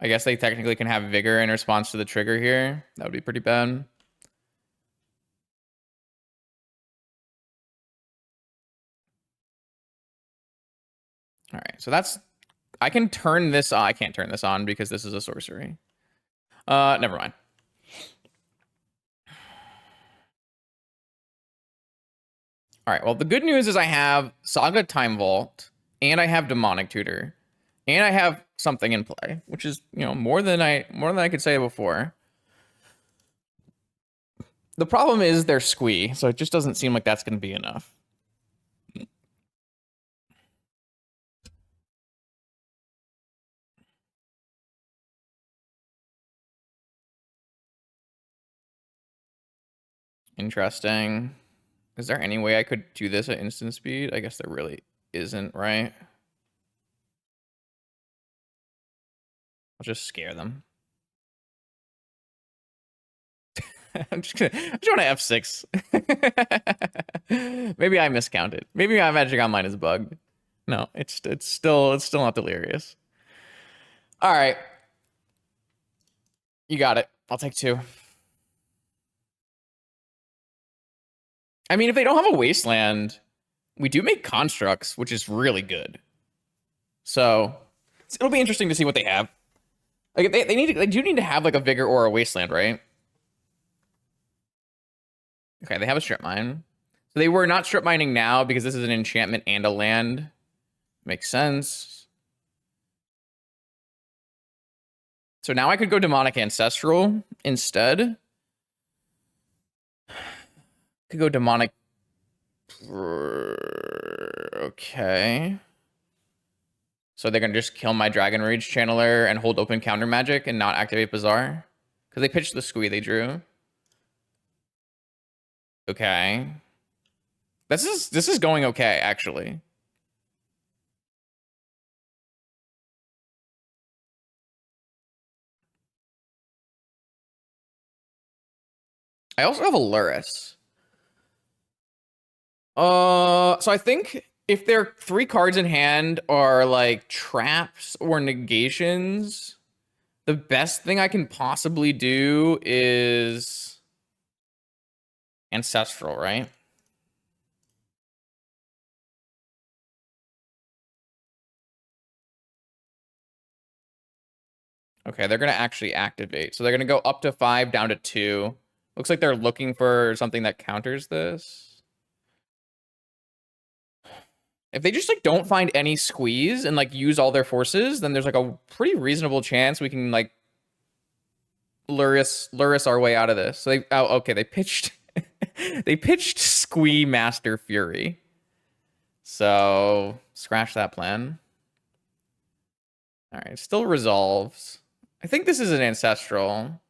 A: I guess they technically can have Vigor in response to the trigger here. That would be pretty bad. All right, so that's... I can turn this on. I can't turn this on because this is a sorcery. Never mind. All right, well, the good news is I have Saga Time Vault, and I have Demonic Tutor, and I have something in play, which is, you know, more than I could say before. The problem is they're Squee, so it just doesn't seem like that's going to be enough. Interesting. Is there any way I could do this at instant speed? I guess there really isn't, right? I'll just scare them. I'm just want to F6. Maybe I miscounted. Maybe my Magic Online is bugged. No, it's still not delirious. All right. You got it. I'll take 2. I mean, if they don't have a Wasteland, we do make Constructs, which is really good. So it'll be interesting to see what they have. Like they do need to have like a Vigor or a Wasteland, right? Okay, they have a Strip Mine. So they were not Strip Mining now because this is an enchantment and a land. Makes sense. So now I could go Demonic Ancestral instead. Could go Demonic. Okay. So they're gonna just kill my Dragon Rage Channeler and hold open Counter Magic and not activate Bazaar? Because they pitched the Squee they drew. Okay. This is going okay, actually. I also have a Luris. So I think if their 3 cards in hand are like traps or negations, the best thing I can possibly do is Ancestral, right? Okay, they're gonna actually activate. So they're gonna go up to 5, down to 2. Looks like they're looking for something that counters this. If they just like don't find any squeeze and like use all their forces, then there's like a pretty reasonable chance we can like lure us our way out of this. So they pitched they pitched Squee Master Fury. So scratch that plan. All right, still resolves. I think this is an ancestral.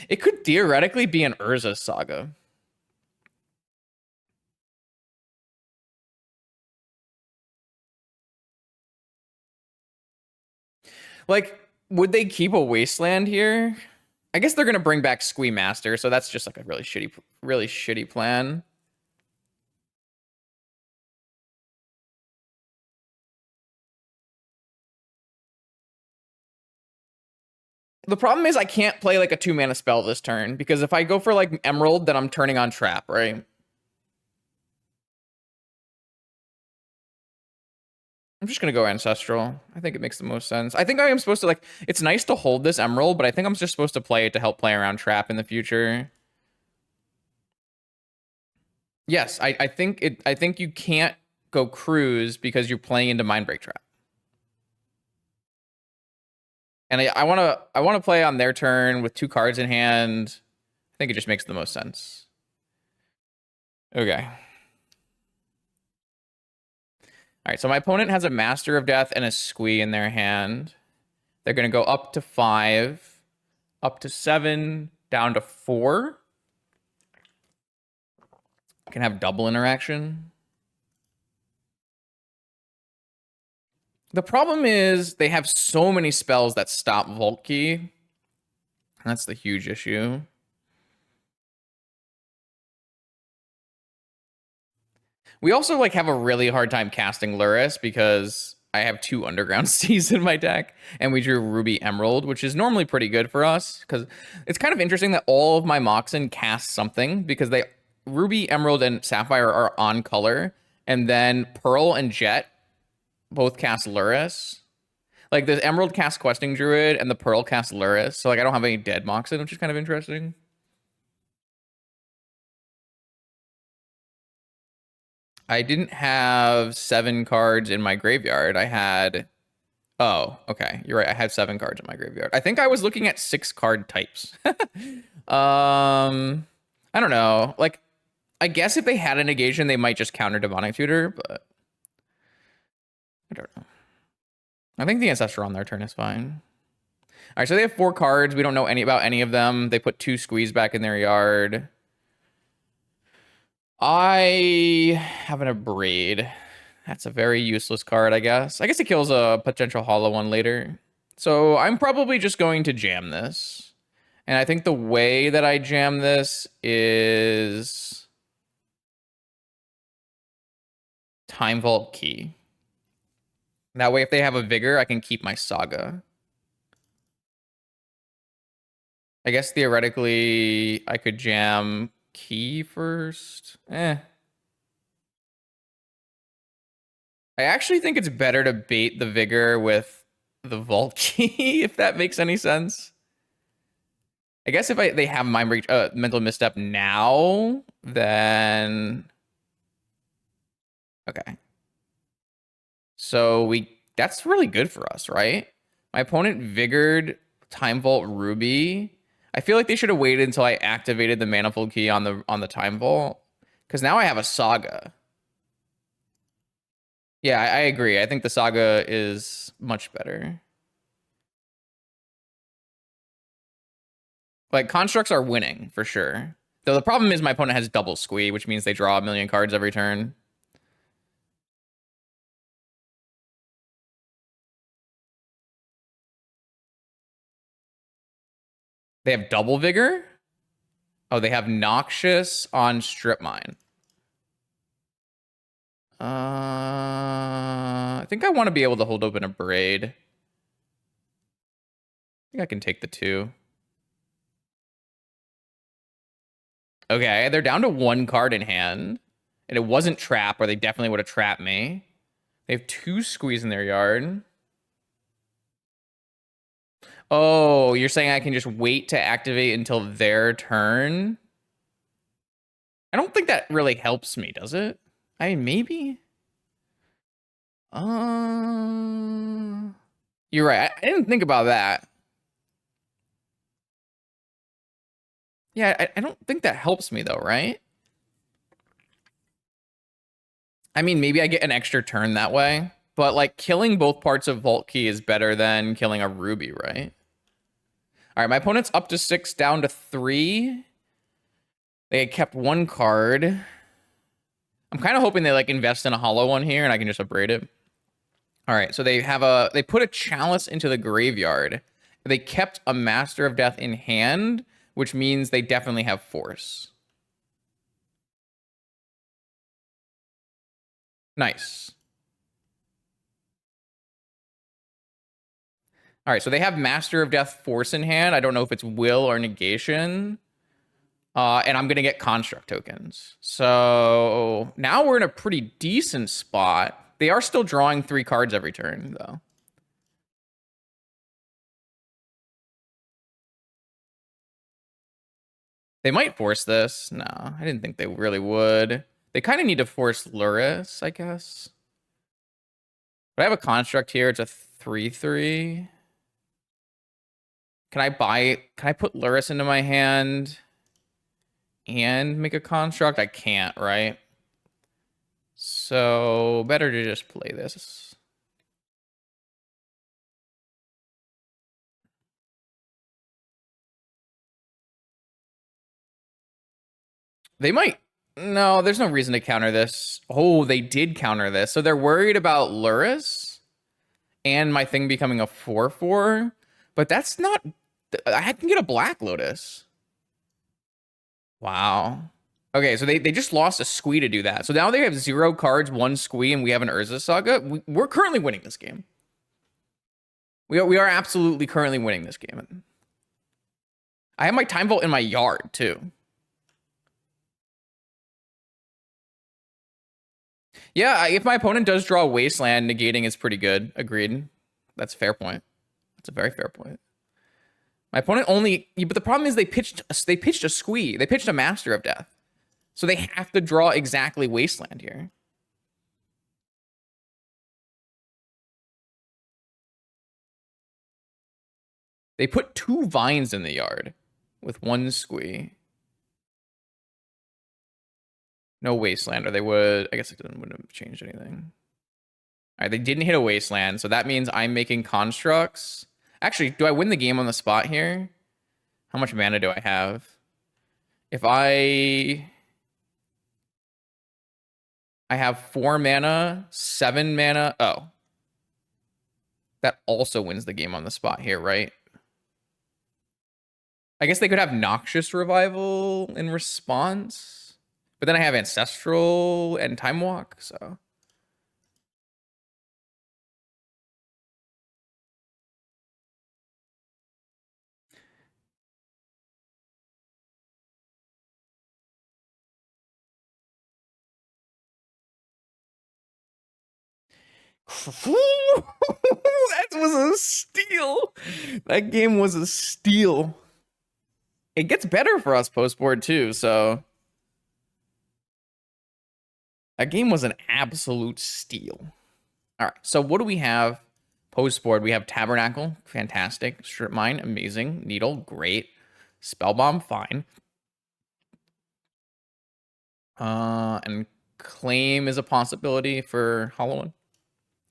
A: It could theoretically be an Urza Saga. Like, would they keep a Wasteland here? I guess they're gonna bring back Squee Master, so that's just like a really shitty plan. The problem is I can't play like a 2-mana spell this turn, because if I go for like Emerald, then I'm turning on Trap, right? I'm just gonna go Ancestral. I think it makes the most sense. I think I am supposed to like, it's nice to hold this Emerald, but I think I'm just supposed to play it to help play around Trap in the future. Yes, I think you can't go Cruise because you're playing into Mindbreak Trap. And I wanna play on their turn with 2 cards in hand. I think it just makes the most sense. Okay. All right, so my opponent has a Master of Death and a Squee in their hand. They're gonna go up to 5, up to 7, down to 4. Can have double interaction. The problem is they have so many spells that stop Vault Key. That's the huge issue. We also like have a really hard time casting Lurrus because I have 2 Underground Seas in my deck, and we drew Ruby Emerald, which is normally pretty good for us, because it's kind of interesting that all of my Moxen cast something, because they Ruby, Emerald, and Sapphire are on color, and then Pearl and Jet both cast Lurrus. Like, the Emerald casts Questing Druid, and the Pearl casts Lurrus, so like I don't have any dead Moxen, which is kind of interesting. I didn't have 7 cards in my graveyard. I had... Oh, okay. You're right. I had 7 cards in my graveyard. I think I was looking at 6 card types. I don't know. Like, I guess if they had a negation, they might just counter Demonic Tutor, but I don't know. I think the Ancestor on their turn is fine. All right, so they have 4 cards. We don't know about any of them. They put 2 Squeeze back in their yard. I have an Abrade. That's a very useless card, I guess. I guess it kills a potential hollow one later. So I'm probably just going to jam this. And I think the way that I jam this is Time Vault Key. That way, if they have a Vigor, I can keep my Saga. I guess theoretically, I could jam Key first. I actually think it's better to bait the Vigor with the Vault Key, if that makes any sense. I guess if they have Mental Misstep now, then... Okay. So that's really good for us, right? My opponent Vigored Time Vault Ruby. I feel like they should have waited until I activated the Manifold Key on the Time Vault, because now I have a Saga. Yeah, I agree. I think the Saga is much better. Like, constructs are winning for sure. Though the problem is my opponent has double Squee, which means they draw a million cards every turn. They have double Vigor? Oh, they have Noxious on Strip Mine. I think I want to be able to hold open a Braid. I think I can take the 2. Okay, they're down to 1 card in hand. And it wasn't Trap, or they definitely would have trapped me. They have 2 Squeeze in their yard. Oh, you're saying I can just wait to activate until their turn? I don't think that really helps me, does it? I mean, maybe? You're right. I didn't think about that. Yeah, I don't think that helps me though, right? I mean, maybe I get an extra turn that way, but like killing both parts of Vault Key is better than killing a Ruby, right? All right, my opponent's up to 6, down to 3. They kept 1 card. I'm kind of hoping they like invest in a hollow one here and I can just upgrade it. All right, so they put a chalice into the graveyard. They kept a Master of Death in hand, which means they definitely have force. Nice. All right, so they have Master of Death force in hand. I don't know if it's will or negation. And I'm going to get construct tokens. So now we're in a pretty decent spot. They are still drawing 3 cards every turn, though. They might force this. No, I didn't think they really would. They kind of need to force Luris, I guess. But I have a construct here. It's a 3/3. Can I put Luris into my hand and make a construct? I can't, right? So better to just play this. They might. No, there's no reason to counter this. Oh, they did counter this. So they're worried about Luris and my thing becoming a 4/4. But that's not... I can get a Black Lotus. Wow. Okay, so they just lost a Squee to do that. So now they have 0 cards, 1 Squee, and we have an Urza Saga. We're currently winning this game. We are absolutely currently winning this game. I have my Time Vault in my yard, too. Yeah, if my opponent does draw Wasteland, negating is pretty good. Agreed. That's a fair point. That's a very fair point. My opponent only... But the problem is they pitched a Squee. They pitched a Master of Death. So they have to draw exactly Wasteland here. They put 2 Vines in the yard with 1 Squee. No Wasteland, or they would... I guess it wouldn't have changed anything. All right, they didn't hit a Wasteland, so that means I'm making constructs. Actually, do I win the game on the spot here? How much mana do I have? If I have 4 mana, 7 mana. Oh. That also wins the game on the spot here, right? I guess they could have Noxious Revival in response. But then I have Ancestral and Time Walk, so... That was a steal. That game was a steal. It gets better for us post-board too, so... That game was an absolute steal. All right, so what do we have post-board? We have Tabernacle, fantastic. Strip Mine, amazing. Needle, great. Spellbomb, fine. And Claim is a possibility for Hollow One.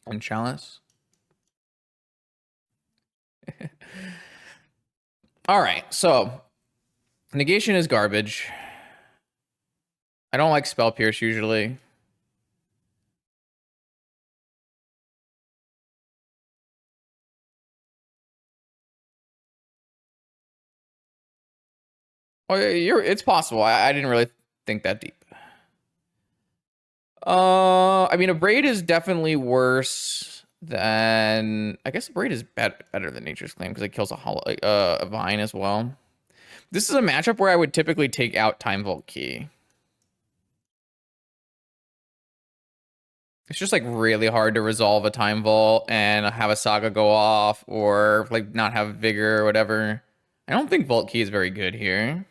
A: And Chalice. All right, so negation is garbage. I don't like Spell Pierce usually. Oh, it's possible. I didn't really think that deep. I mean, a Braid is definitely worse than... I guess a Braid is better than Nature's Claim because it kills a Vine as well. This is a matchup where I would typically take out Time Vault Key. It's just like really hard to resolve a time vault and have a saga go off or like not have vigor or whatever. I don't think vault key is very good here.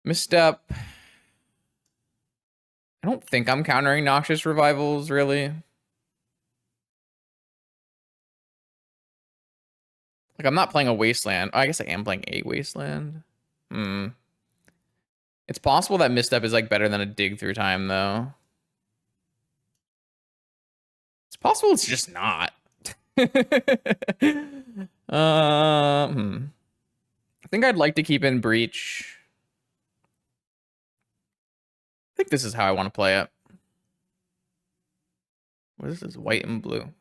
A: Misstep. I don't think I'm countering Noxious Revivals, really. Like, I'm not playing a Wasteland. Oh, I guess I am playing a Wasteland. Hmm. It's possible that Misstep is, like, better than a Dig Through Time, though. It's possible it's just not. I think I'd like to keep in Breach. I think this is how I want to play it. What is this? White and blue. Okay.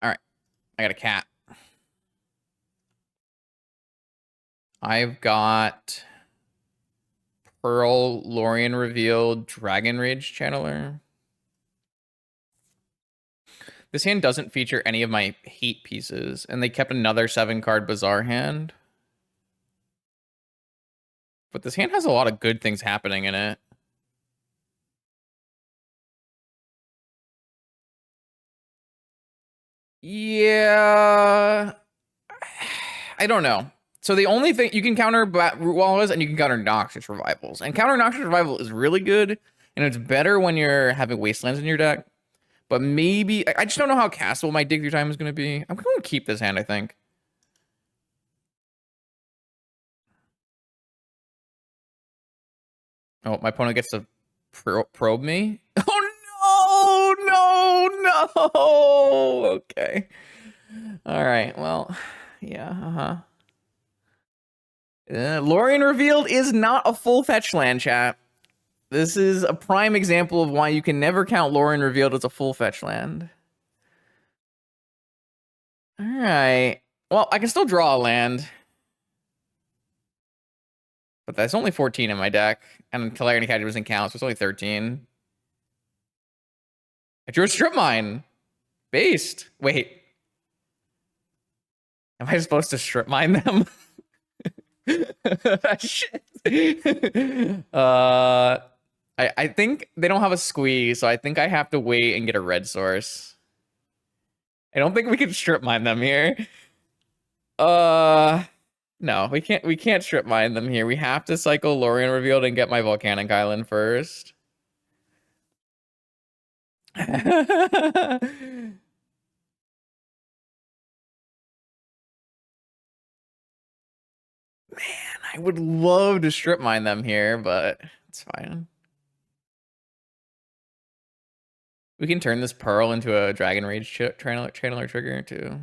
A: All right. I got a cat. I've got Pearl, Lorien Revealed, Dragon Rage Channeler. This hand doesn't feature any of my hate pieces, and they kept another 7-card Bazaar hand. But this hand has a lot of good things happening in it. Yeah. I don't know. So the only thing you can counter Root Wallas and you can counter Noxious Revivals. And counter Noxious Revival is really good, and it's better when you're having Wastelands in your deck. But maybe I just don't know how castable my Dig Through Time is going to be. I'm going to keep this hand, I think. Oh, my opponent gets to probe me. Oh no! Okay. All right. Well, yeah. Lorien Revealed is not a full fetch land, chat. This is a prime example of why you can never count Lorien Revealed as a full fetch land. All right. Well, I can still draw a land. But that's only 14 in my deck. And Telerity Cadger doesn't count, so it's only 13. I drew a Strip Mine. Based. Wait. Am I supposed to Strip Mine them? Shit. I think they don't have a squeeze, so I think I have to wait and get a red source. I don't think we can Strip Mine them here. No, we can't Strip Mine them here. We have to cycle Lorien Revealed and get my Volcanic Island first. Man, I would love to Strip Mine them here, but it's fine. We can turn this Pearl into a Dragon Rage channeler trigger too.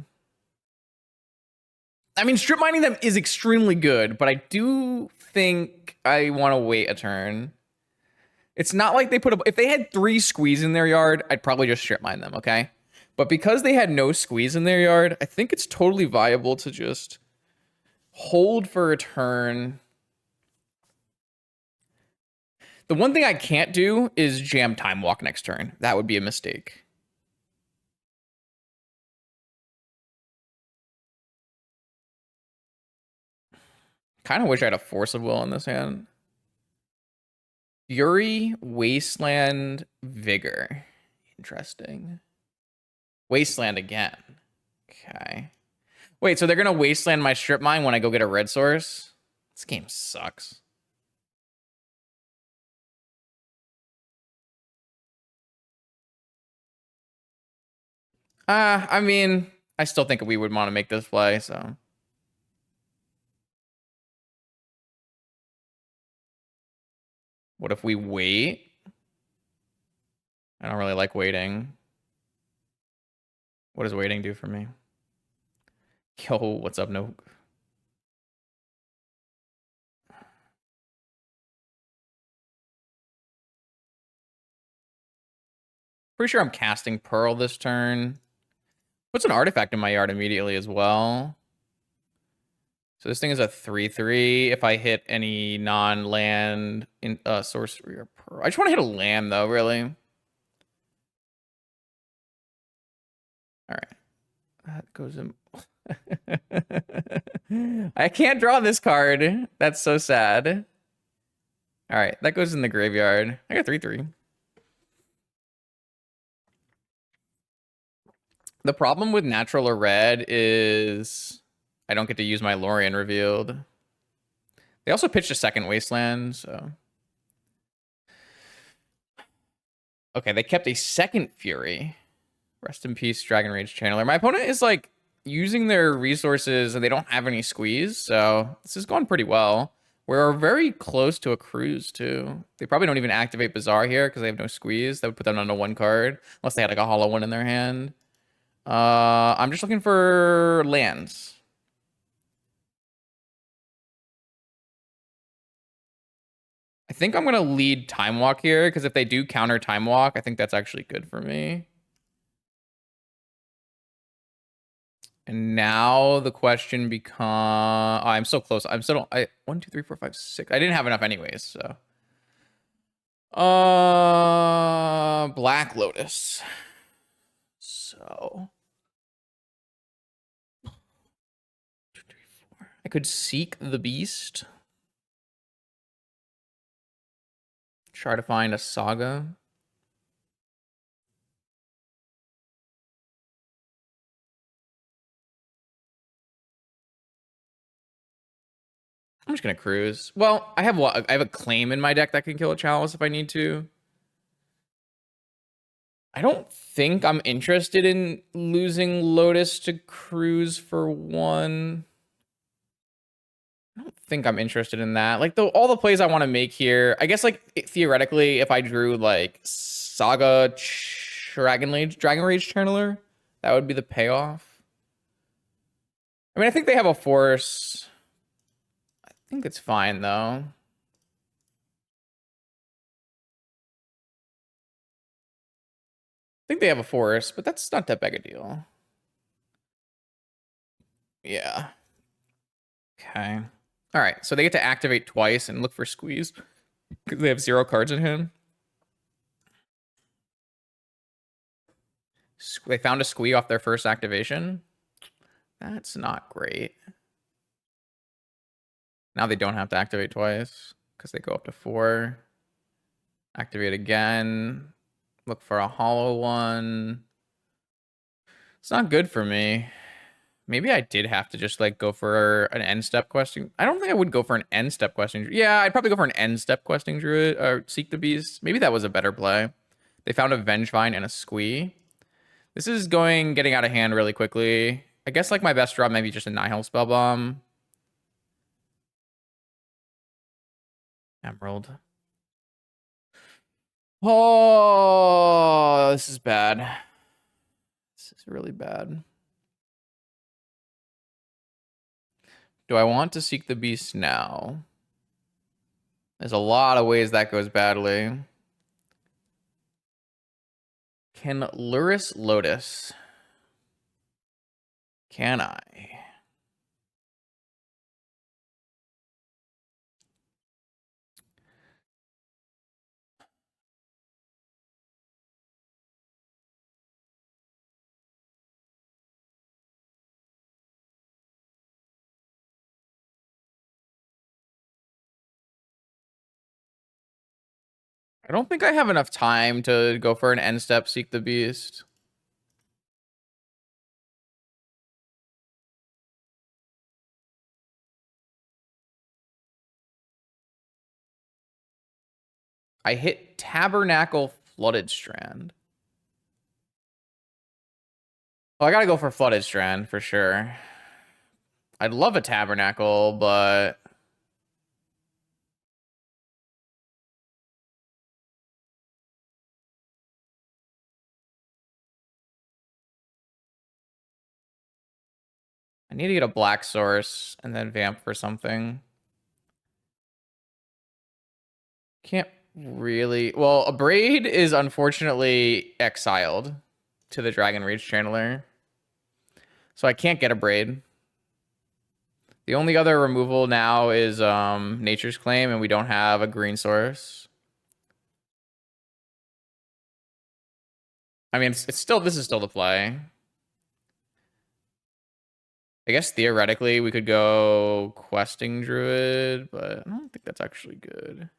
A: I mean, Strip Mining them is extremely good, but I do think I want to wait a turn. It's not like they put a... If they had 3 squeeze in their yard, I'd probably just Strip Mine them, okay? But because they had no squeeze in their yard, I think it's totally viable to just hold for a turn. The one thing I can't do is jam Time Walk next turn. That would be a mistake. Kind of wish I had a Force of Will in this hand. Fury, Wasteland, Vigor. Interesting. Wasteland again. Okay. Wait, so they're going to Wasteland my Strip Mine when I go get a red source? This game sucks. I mean, I still think we would want to make this play, so. What if we wait? I don't really like waiting. What does waiting do for me? Yo, what's up, Nook? Pretty sure I'm casting Pearl this turn. Puts an artifact in my yard immediately as well. So this thing is a 3/3. If I hit any non-land in sorcery or Pearl. I just want to hit a land though, really. All right. That goes in. I can't draw this card. That's so sad. All right, that goes in the graveyard. I got 3/3. The problem with natural or red is I don't get to use my Lorien revealed. They also pitched a second wasteland, so. Okay, they kept a second Fury. Rest in peace, Dragon Rage Channeler. My opponent is like using their resources and they don't have any squeeze, so this has gone pretty well. We're very close to a cruise too. They probably don't even activate Bazaar here because they have no squeeze. That would put them on a 1 card unless they had like a hollow one in their hand. I'm just looking for lands. I think I'm gonna lead Time Walk here because if they do counter Time Walk, I think that's actually good for me. And now the question becomes, oh, I'm so close. I'm still, 1, 2, 3, 4, 5, 6. I didn't have enough anyways, so. Black Lotus. So. 2, 3, 4. I could seek the beast. Try to find a saga. I'm just gonna cruise. Well, I have a claim in my deck that can kill a chalice if I need to. I don't think I'm interested in losing Lotus to cruise for 1. I don't think I'm interested in that. Like all the plays I want to make here, I guess like theoretically, if I drew like Saga Dragon Rage Channeler, that would be the payoff. I mean, I think they have a force. I think it's fine though. I think they have a force, but that's not that big a deal. Yeah. Okay. All right. So they get to activate twice and look for squeeze because they have 0 cards in hand. They found a squee off their first activation. That's not great. Now they don't have to activate twice because they go up to 4. Activate again. Look for a hollow one. It's not good for me. Maybe I did have to just like go for an end step questing. I don't think I would go for an end step questing. Yeah, I'd probably go for an end step questing Druid or Seek the Beast. Maybe that was a better play. They found a Vengevine and a Squee. This is getting out of hand really quickly. I guess like my best draw maybe just a Nihil Spellbomb. Emerald. Oh, this is bad. This is really bad. Do I want to Seek the Beast now? There's a lot of ways that goes badly. Can Luris Lotus? Can I? I don't think I have enough time to go for an end step Seek the Beast. I hit Tabernacle Flooded Strand. Oh, I gotta go for Flooded Strand for sure. I'd love a Tabernacle, but I need to get a black source and then vamp for something. Can't really. Well, a Braid is unfortunately exiled to the Dragon Rage Channeler. So I can't get a Braid. The only other removal now is Nature's Claim, and we don't have a green source. I mean, it's still, this is still the play. I guess theoretically we could go questing Druid, but I don't think that's actually good.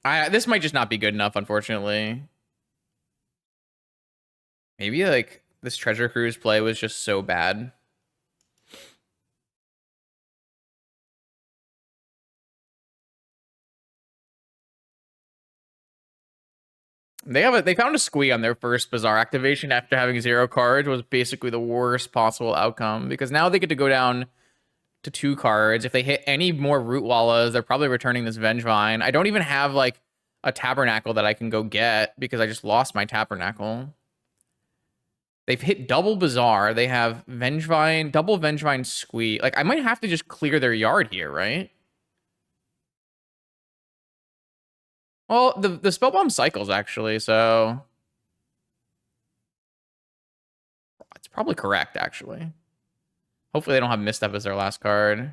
A: This might just not be good enough, unfortunately. Maybe like this Treasure Cruise play was just so bad. They found a squee on their first Bazaar activation after having 0 cards was basically the worst possible outcome because now they get to go down to 2 cards. If they hit any more Root Wallas, they're probably returning this Vengevine. I don't even have like a Tabernacle that I can go get because I just lost my Tabernacle. They've hit double Bazaar. They have Vengevine, double Vengevine squee. Like I might have to just clear their yard here, right? Well, the Spellbomb cycles actually, so it's probably correct actually. Hopefully they don't have Misstep as their last card.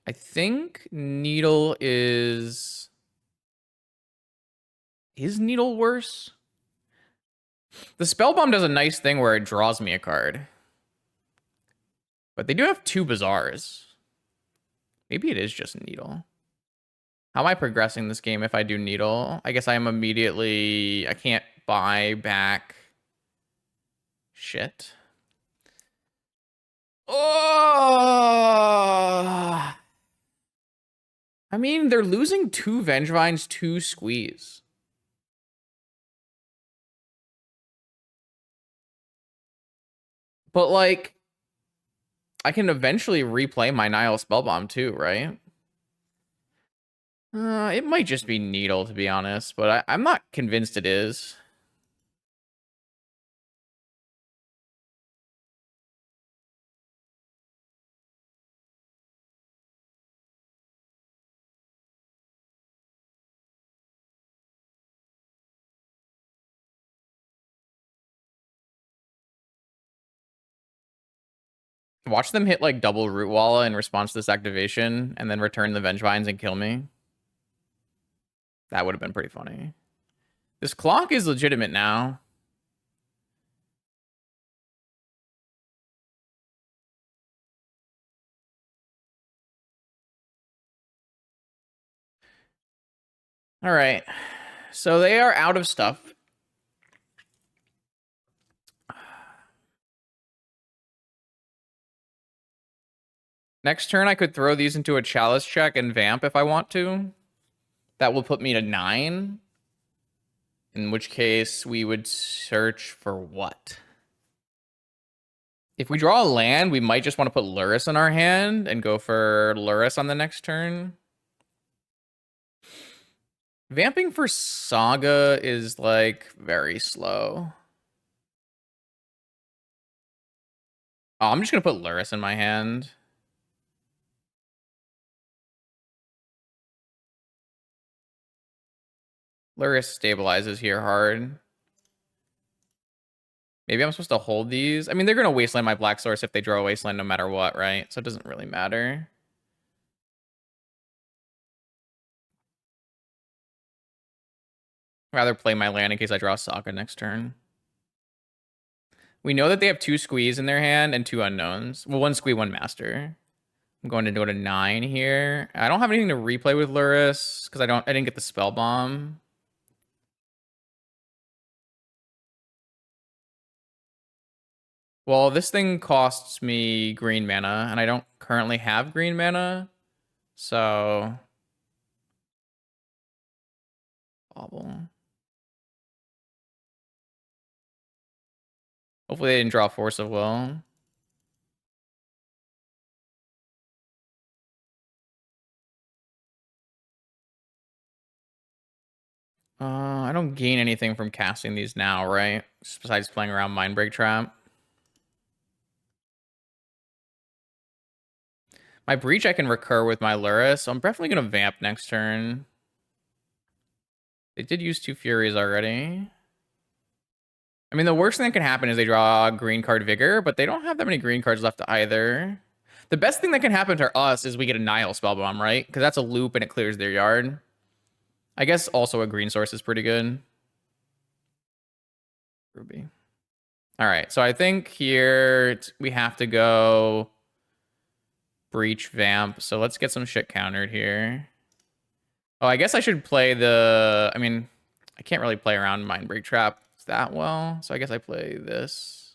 A: I think Needle is Needle worse? The Spellbomb does a nice thing where it draws me a card. But they do have 2 Bazaars. Maybe it is just Needle. How am I progressing this game if I do Needle? I guess I am immediately... I can't buy back... Shit. Oh! I mean, they're losing 2 Vengevines, 2 Squeeze. But, like... I can eventually replay my Nihil Spellbomb too, right? It might just be Needle, to be honest, but I'm not convinced it is. Watch them hit like double Root Walla in response to this activation and then return the Vengevines and kill me. That would have been pretty funny. This clock is legitimate now. All right. So they are out of stuff. Next turn, I could throw these into a Chalice check and Vamp if I want to. That will put me to 9. In which case, we would search for what? If we draw a land, we might just want to put Lurrus in our hand and go for Lurrus on the next turn. Vamping for Saga is, like, very slow. Oh, I'm just going to put Lurrus in my hand. Lurrus stabilizes here hard. Maybe I'm supposed to hold these. I mean, they're going to wasteland my Black Source if they draw a wasteland no matter what, right? So it doesn't really matter. Rather play my land in case I draw Saga next turn. We know that they have 2 Squeeze in their hand and 2 Unknowns. Well, 1 Squee, 1 Master. I'm going to go to 9 here. I don't have anything to replay with Lurrus because I didn't get the Spell Bomb. Well, this thing costs me green mana, and I don't currently have green mana, so... Bobble. Hopefully they didn't draw Force of Will. I don't gain anything from casting these now, right? Just besides playing around Mindbreak Trap. My Breach I can recur with my Lurrus, so I'm definitely going to Vamp next turn. They did use 2 Furies already. I mean, the worst thing that can happen is they draw a green card Vigor, but they don't have that many green cards left either. The best thing that can happen to us is we get a Nile Spellbomb, right? Because that's a loop and it clears their yard. I guess also a green source is pretty good. Ruby. All right, so I think here we have to go Breach Vamp. So let's get some shit countered here. Oh, I guess I should play the... I mean, I can't really play around Mindbreak Trap that well. So I guess I play this.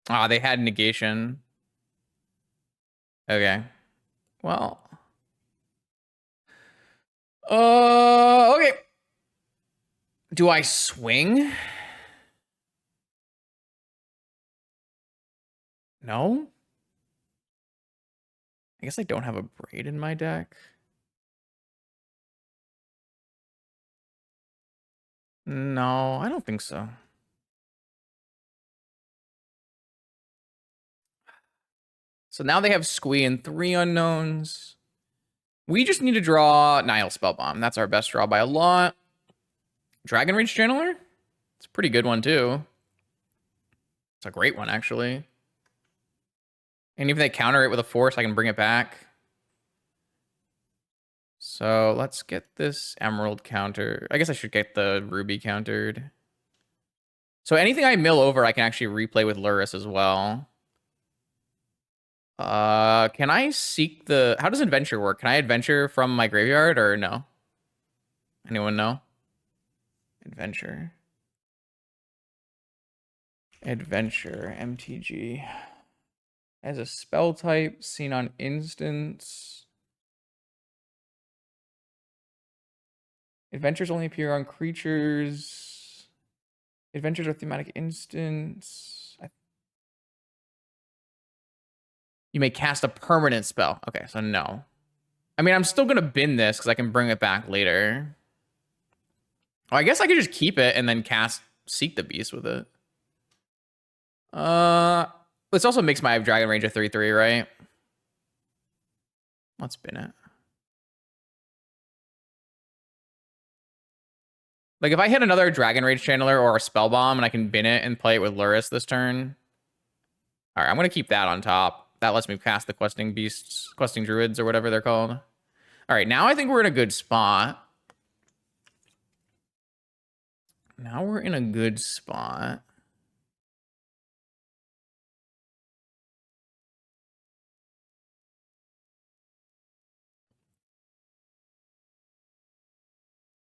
A: Ah, they had negation. Okay. Well. Okay. Do I swing? No? I guess I don't have a Braid in my deck. No, I don't think so. So now they have Squee and 3 unknowns. We just need to draw Nile Spellbomb. That's our best draw by a lot. Dragon Rage Channeler? It's a pretty good one, too. It's a great one, actually. And if they counter it with a force, I can bring it back. So let's get this Emerald counter. I guess I should get the Ruby countered. So anything I mill over, I can actually replay with Luris as well. Can I seek the... How does Adventure work? Can I Adventure from my graveyard or no? Anyone know? Adventure. Adventure, MTG. As a spell type, seen on instance. Adventures only appear on creatures. Adventures are thematic instance. You may cast a permanent spell. Okay, so no. I mean, I'm still going to bin this because I can bring it back later. Oh, I guess I could just keep it and then cast Seek the Beast with it. This also makes my Dragon Range a 3/3, right? Let's bin it. Like, if I hit another Dragon Rage Channeler or a Spell Bomb and I can bin it and play it with Luris this turn. All right, I'm going to keep that on top. That lets me cast the Questing Beasts, Questing Druids, or whatever they're called. All right, now I think we're in a good spot. Now we're in a good spot.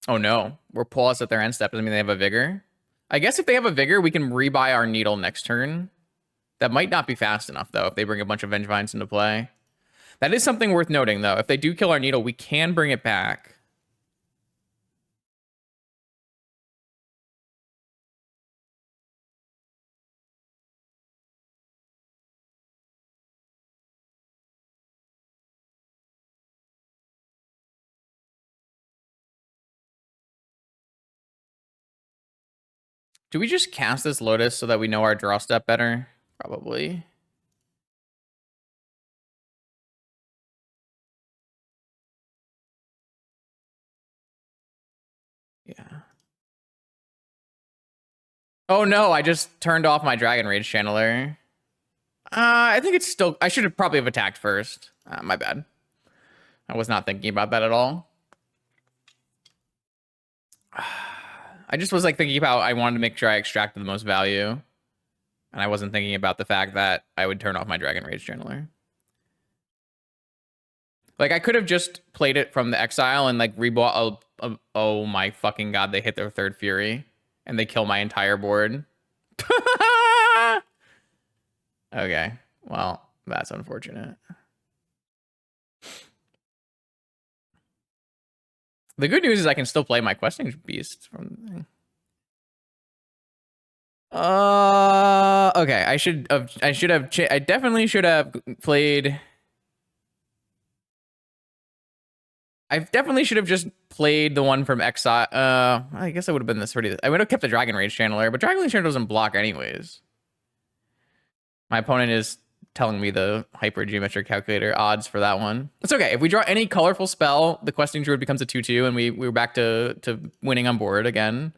A: Oh no, we're pause at their end step. Doesn't mean they have a Vigor. I guess if they have a Vigor, we can rebuy our Needle next turn. That might not be fast enough, though, if they bring a bunch of Vengevines into play. That is something worth noting, though. If they do kill our Needle, we can bring it back. Do we just cast this Lotus so that we know our draw step better? Probably. Yeah. Oh no, I just turned off my Dragon Rage Channeler. I think it's still... I should have probably have attacked first. My bad. I was not thinking about that at all. I just was like thinking about I wanted to make sure I extracted the most value. And I wasn't thinking about the fact that I would turn off my Dragon Rage Channeler. Like, I could have just played it from the exile and, like, rebought oh my fucking god, they hit their third Fury. And they kill my entire board. Okay. Well, that's unfortunate. The good news is I can still play my Questing Beast from the thing. Okay. I definitely should have played... I definitely should have just played the one from Exile. I guess I would have been this pretty... I would have kept the Dragon Rage Channeler, but Dragon Rage Channeler doesn't block anyways. My opponent is telling me the hypergeometric calculator odds for that one. It's okay. If we draw any colorful spell, the Questing Druid becomes a 2/2, and we're back to winning on board again.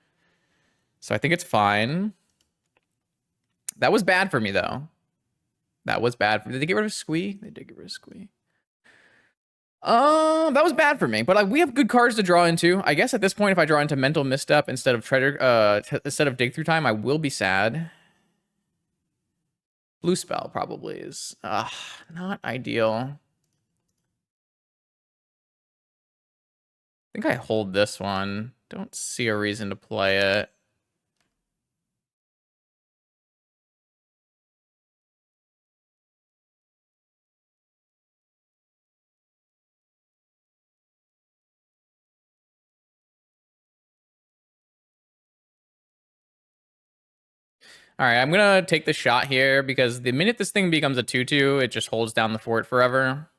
A: So I think it's fine. That was bad for me, though. That was bad. Did they get rid of Squee? They did get rid of Squee. That was bad for me, but like we have good cards to draw into. I guess at this point, if I draw into Mental Misstep instead of instead of Dig Through Time, I will be sad. Blue Spell probably is not ideal. I think I hold this one. Don't see a reason to play it. All right, I'm gonna take the shot here because the minute this thing becomes a 2/2, it just holds down the fort forever.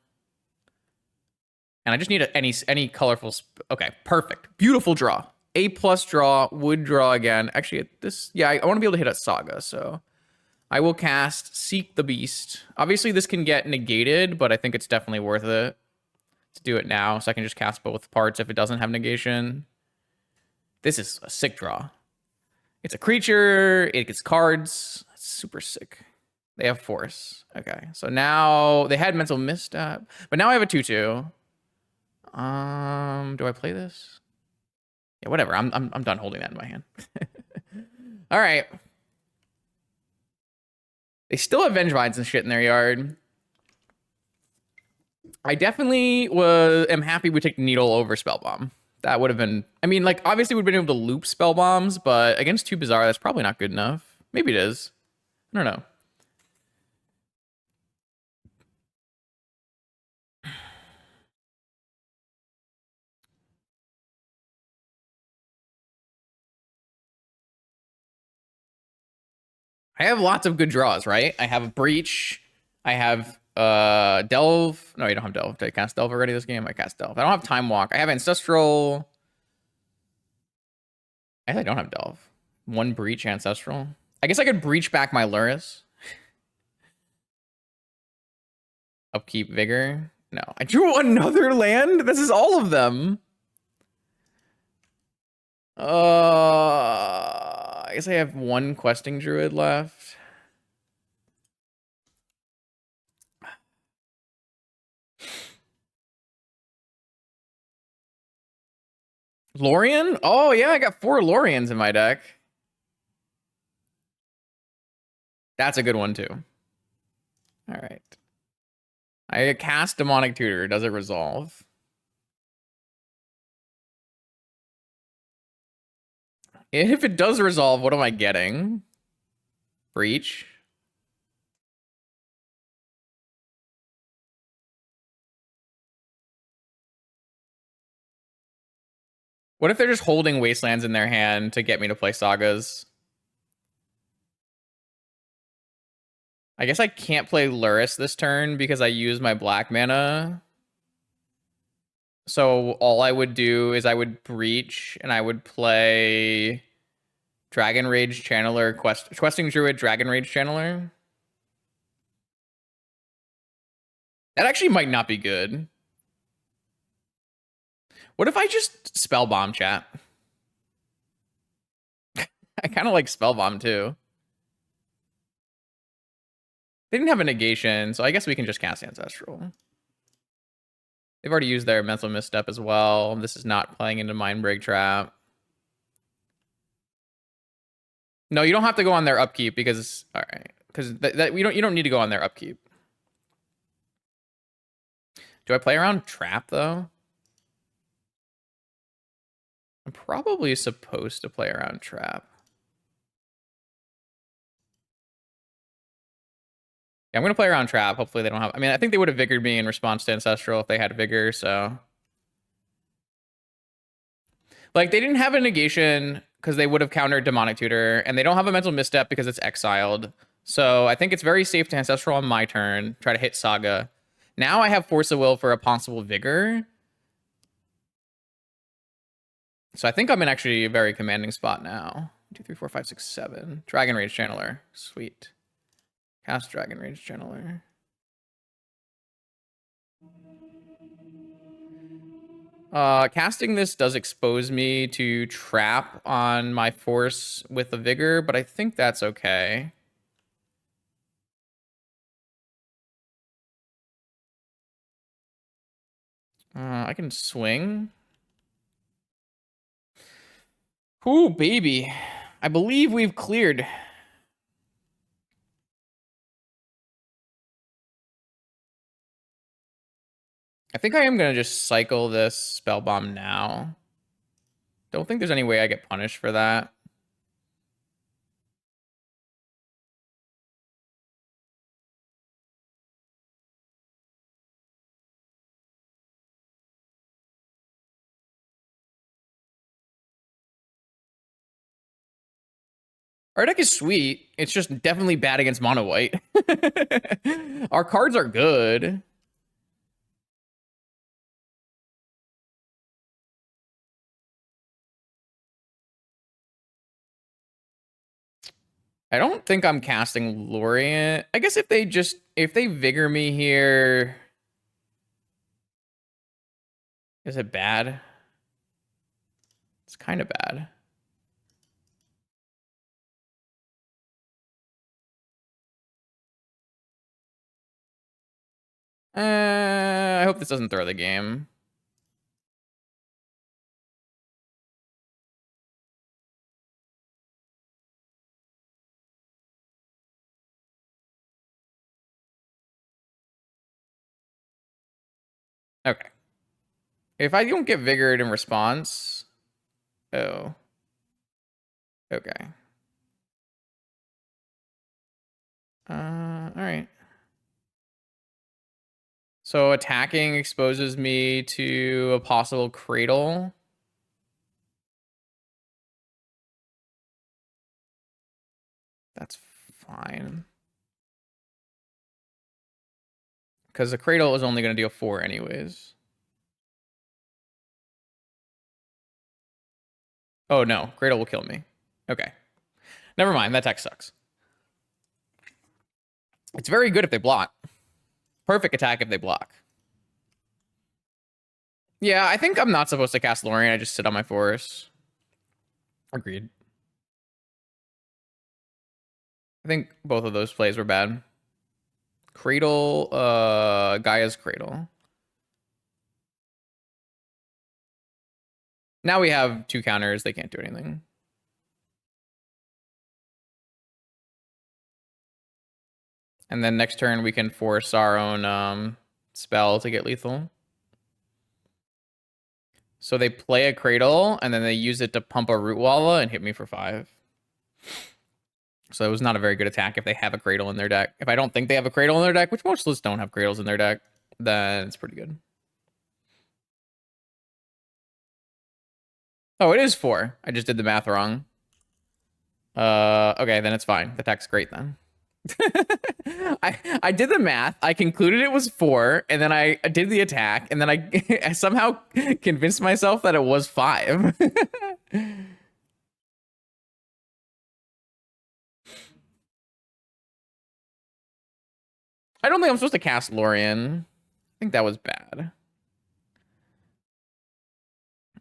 A: And I just need any colorful. Okay, perfect, beautiful draw. A+ draw, would draw again. Actually, yeah, I want to be able to hit a Saga, so I will cast Seek the Beast. Obviously, this can get negated, but I think it's definitely worth it to do it now, so I can just cast both parts if it doesn't have negation. This is a sick draw. It's a creature. It gets cards. It's super sick. They have force. Okay, so now they had Mental Misstep, but now I have a 2/2. Do I play this? Yeah, whatever. I'm done holding that in my hand. All right. They still have Vengevines and shit in their yard. I definitely am happy we took Needle over Spellbomb. That would have been, I mean, like, obviously we've been able to loop spell bombs, but against 2 Bizarre, that's probably not good enough. Maybe it is. I don't know. I have lots of good draws, right? I have a Breach. I have Delve. No, you don't have Delve. Did I cast Delve already this game? I cast Delve. I don't have Time Walk. I have Ancestral. I guess I don't have Delve. 1 Breach, Ancestral. I guess I could Breach back my Luris. Upkeep Vigor. No. I drew another land? This is all of them. I guess I have 1 Questing Druid left. Lorien? Oh, yeah, I got 4 Loriens in my deck. That's a good one, too. All right. I cast Demonic Tutor. Does it resolve? If it does resolve, what am I getting? Breach. What if they're just holding Wastelands in their hand to get me to play Sagas? I guess I can't play Luris this turn because I use my black mana. So all I would do is I would Breach and I would play Dragon Rage Channeler, Questing Druid, Dragon Rage Channeler. That actually might not be good. What if I just Spellbomb, chat? I kind of like Spellbomb too. They didn't have a negation, so I guess we can just cast Ancestral. They've already used their Mental Misstep as well. This is not playing into Mindbreak Trap. No, you don't have to go on their upkeep because, all right, because you don't need to go on their upkeep. Do I play around Trap though? I'm probably supposed to play around Trap. Yeah, I'm gonna play around Trap. Hopefully they don't have. I mean, I think they would have Vigored me in response to Ancestral if they had Vigor. So, like, they didn't have a negation because they would have countered Demonic Tutor, and they don't have a Mental Misstep because it's exiled. So I think it's very safe to Ancestral on my turn. Try to hit Saga. Now I have Force of Will for a possible Vigor. So I think I'm in actually a very commanding spot now. 1, 2, 3, 4, 5, 6, 7. Dragon Rage Channeler. Sweet. Cast Dragon Rage Channeler. Casting this does expose me to trap on my force with the vigor, but I think that's okay. I can swing. Ooh, baby. I believe we've cleared. I think I am going to just cycle this spell bomb now. Don't think there's any way I get punished for that. Our deck is sweet. It's just definitely bad against mono white. Our cards are good. I don't think I'm casting Lorient. I guess if they vigor me here, is it bad? It's kind of bad. I hope this doesn't throw the game. Okay. If I don't get vigored in response, oh, okay. All right. So attacking exposes me to a possible cradle. That's fine. Because the cradle is only going to deal 4 anyways. Oh, no. Cradle will kill me. Okay. Never mind. That tech sucks. It's very good if they block. Perfect attack if they block. Yeah, I think I'm not supposed to cast Lorien. I just sit on my force. Agreed. I think both of those plays were bad. Cradle, Gaia's Cradle. Now we have 2 counters. They can't do anything. And then next turn we can force our own spell to get lethal. So they play a Cradle, and then they use it to pump a Root Walla and hit me for 5. So it was not a very good attack if they have a Cradle in their deck. If I don't think they have a Cradle in their deck, which most lists don't have Cradles in their deck, then it's pretty good. Oh, it is 4. I just did the math wrong. Okay, then it's fine. The attack's great then. I did the math. I concluded it was 4, and then I did the attack, and then I somehow convinced myself that it was 5. I don't think I'm supposed to cast Lorien. I think that was bad.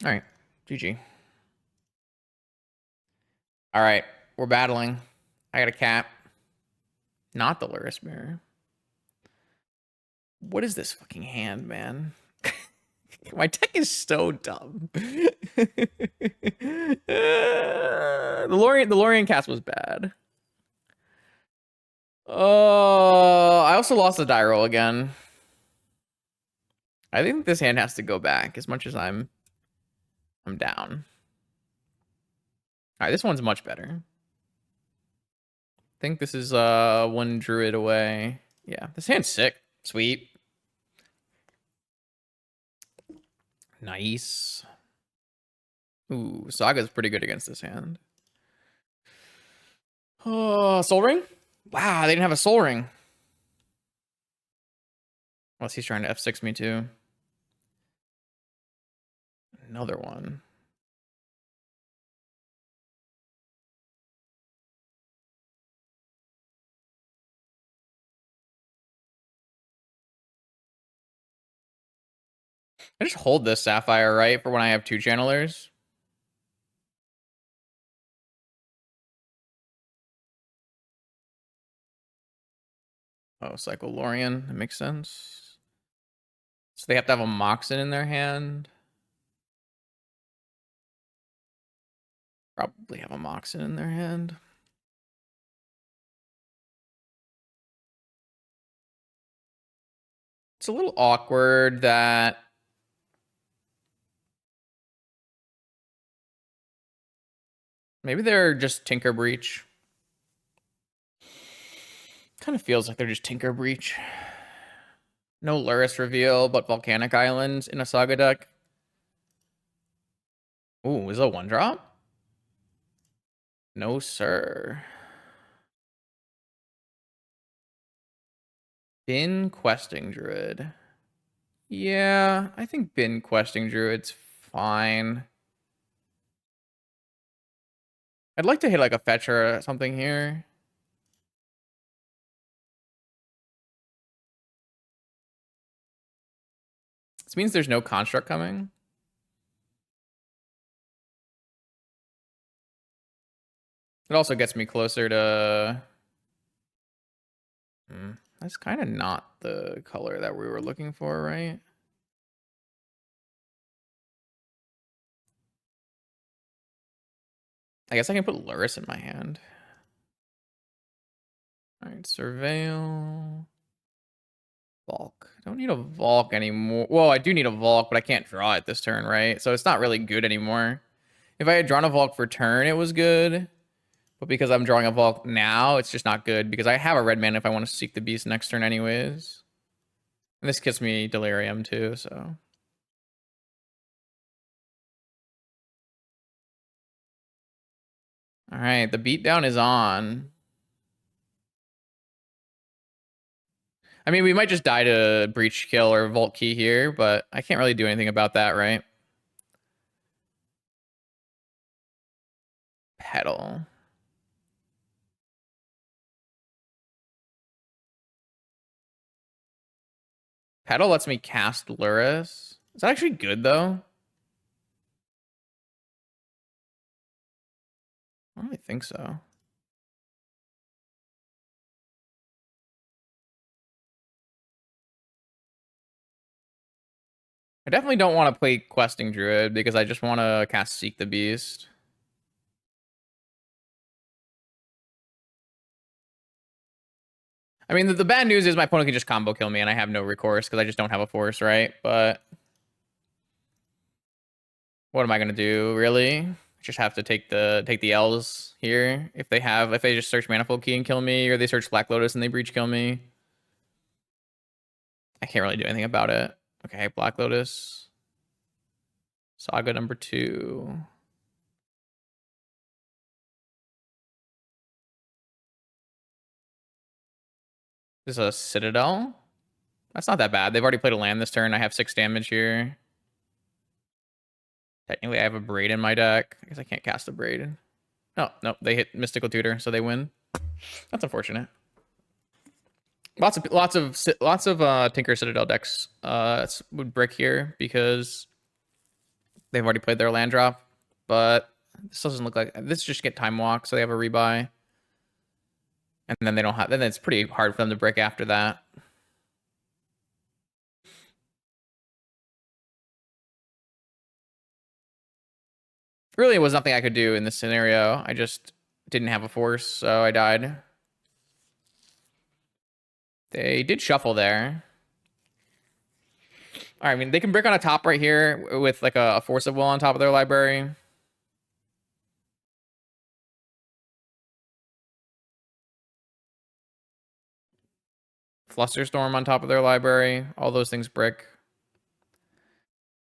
A: All right, GG. All right, we're battling. I got a cat. Not the Luris Mirror. What is this fucking hand, man? My deck is so dumb. The Lorien cast was bad. Oh, I also lost the die roll again. I think this hand has to go back as much as I'm down. All right, this one's much better. I think this is 1 Druid away. Yeah, this hand's sick. Sweet. Nice. Ooh, Saga's pretty good against this hand. Oh, Soul Ring? Wow, they didn't have a Soul Ring. Unless he's trying to F6 me too. Another one. I just hold this Sapphire, right, for when I have 2 channelers. Oh, Cyclorian. That makes sense. So they have to have a Moxen in their hand. Probably have a Moxen in their hand. It's a little awkward that maybe they're just Tinker Breach. Kind of feels like they're just Tinker Breach. No Luris reveal, but Volcanic Islands in a Saga deck. Ooh, is it a 1-drop? No, sir. Bin Questing Druid. Yeah, I think Bin Questing Druid's fine. I'd like to hit like a fetcher or something here. This means there's no construct coming. It also gets me closer to... That's kind of not the color that we were looking for, right? I guess I can put Luris in my hand. All right, Surveil. Valk. I don't need a Valk anymore. Well, I do need a Valk, but I can't draw it this turn, right? So it's not really good anymore. If I had drawn a Valk for turn, it was good. But because I'm drawing a Valk now, it's just not good because I have a red mana if I want to Seek the Beast next turn anyways. And this gets me Delirium too, so. All right, the beatdown is on. I mean, we might just die to Breach Kill or Vault Key here, but I can't really do anything about that, right? Petal. Petal lets me cast Luris. Is that actually good, though? I don't really think so. I definitely don't want to play Questing Druid because I just want to cast Seek the Beast. I mean, the bad news is my opponent can just combo kill me and I have no recourse because I just don't have a force, right? But what am I gonna do, really? Just have to take the L's here. If they just search Manifold Key and kill me, or they search Black Lotus and they breach kill me. I can't really do anything about it. Okay, Black Lotus. Saga number 2. This is a Citadel. That's not that bad. They've already played a land this turn. I have 6 damage here. Technically, I have a Braid in my deck. I guess I can't cast a Braid. Oh, no, they hit Mystical Tutor, so they win. That's unfortunate. Lots of Tinker Citadel decks would brick here because they've already played their land drop. But this doesn't look like this. Just get Time Walk, so they have a rebuy, and then they don't have. Then it's pretty hard for them to brick after that. Really, it was nothing I could do in this scenario. I just didn't have a force, so I died. They did shuffle there. All right, I mean, they can brick on a top right here with like a Force of Will on top of their library. Flusterstorm on top of their library. All those things brick.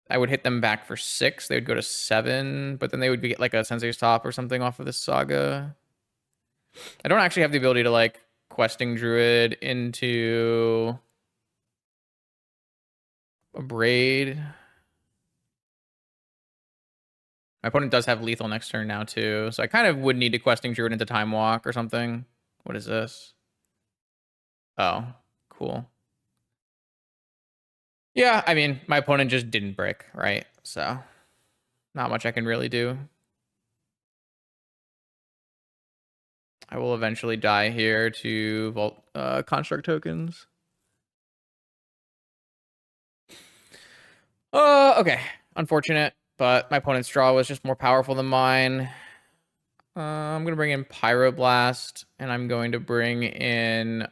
A: I would hit them back for 6. They would go to 7, but then they would get like a Sensei's Top or something off of this Saga. I don't actually have the ability to like Questing Druid into a Braid. My opponent does have lethal next turn now too, so I kind of would need to Questing Druid into Time Walk or something. What is this? Oh, cool. Yeah, I mean, my opponent just didn't brick, right? So not much I can really do. I will eventually die here to vault construct tokens. Okay. Unfortunate, but my opponent's draw was just more powerful than mine. I'm gonna bring in Pyroblast, and I'm going to bring in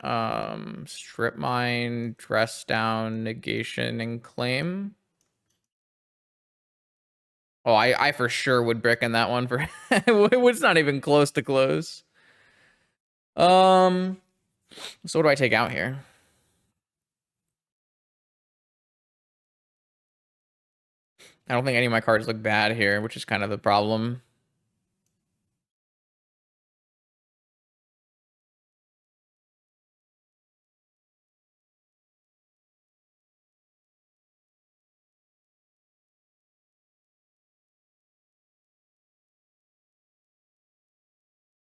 A: Strip Mine, Dress Down, Negation, and Claim. Oh, I for sure would brick in that one for it's not even close to close. So what do I take out here? I don't think any of my cards look bad here, which is kind of the problem.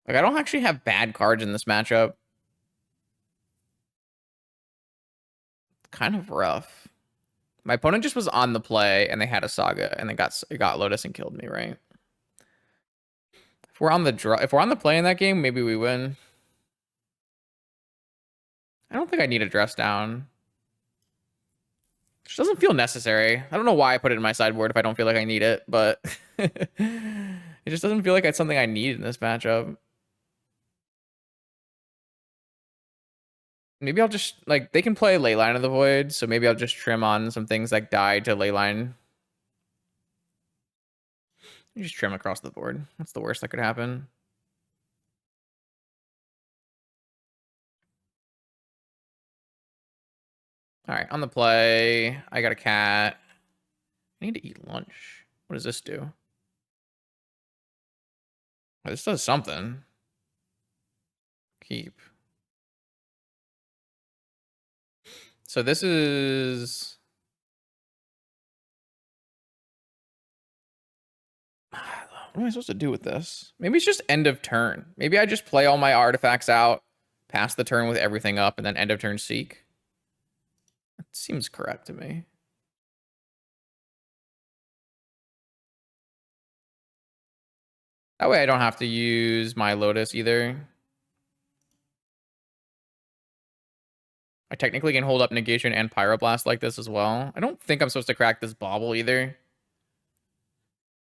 A: Like, I don't actually have bad cards in this matchup. Kind of rough. My opponent just was on the play, and they had a Saga, and they got Lotus and killed me, right? If we're on the play in that game, maybe we win. I don't think I need a dress down. Which doesn't feel necessary. I don't know why I put it in my sideboard if I don't feel like I need it, but it just doesn't feel like it's something I need in this matchup. Maybe I'll just, like, they can play Leyline of the Void, so maybe I'll just trim on some things that die to Leyline. You just trim across the board. That's the worst that could happen. All right, on the play, I got a cat. I need to eat lunch. What does this do? Oh, this does something. Keep. So this is... What am I supposed to do with this? Maybe it's just end of turn. Maybe I just play all my artifacts out, pass the turn with everything up, and then end of turn seek. That seems correct to me. That way I don't have to use my Lotus either. I technically can hold up Negation and Pyroblast like this as well. I don't think I'm supposed to crack this Bauble either.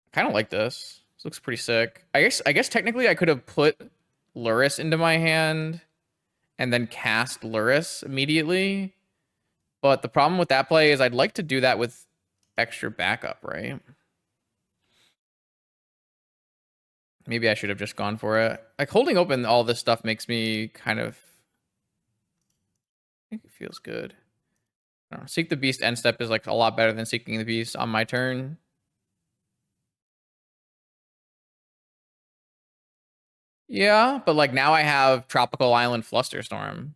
A: I kind of like this. This looks pretty sick. I guess technically I could have put Luris into my hand and then cast Luris immediately. But the problem with that play is I'd like to do that with extra backup, right? Maybe I should have just gone for it. Like, holding open all this stuff makes me kind of... I think it feels good. I don't know. Seek the Beast end step is like a lot better than Seeking the Beast on my turn. Yeah, but like now I have Tropical Island Flusterstorm.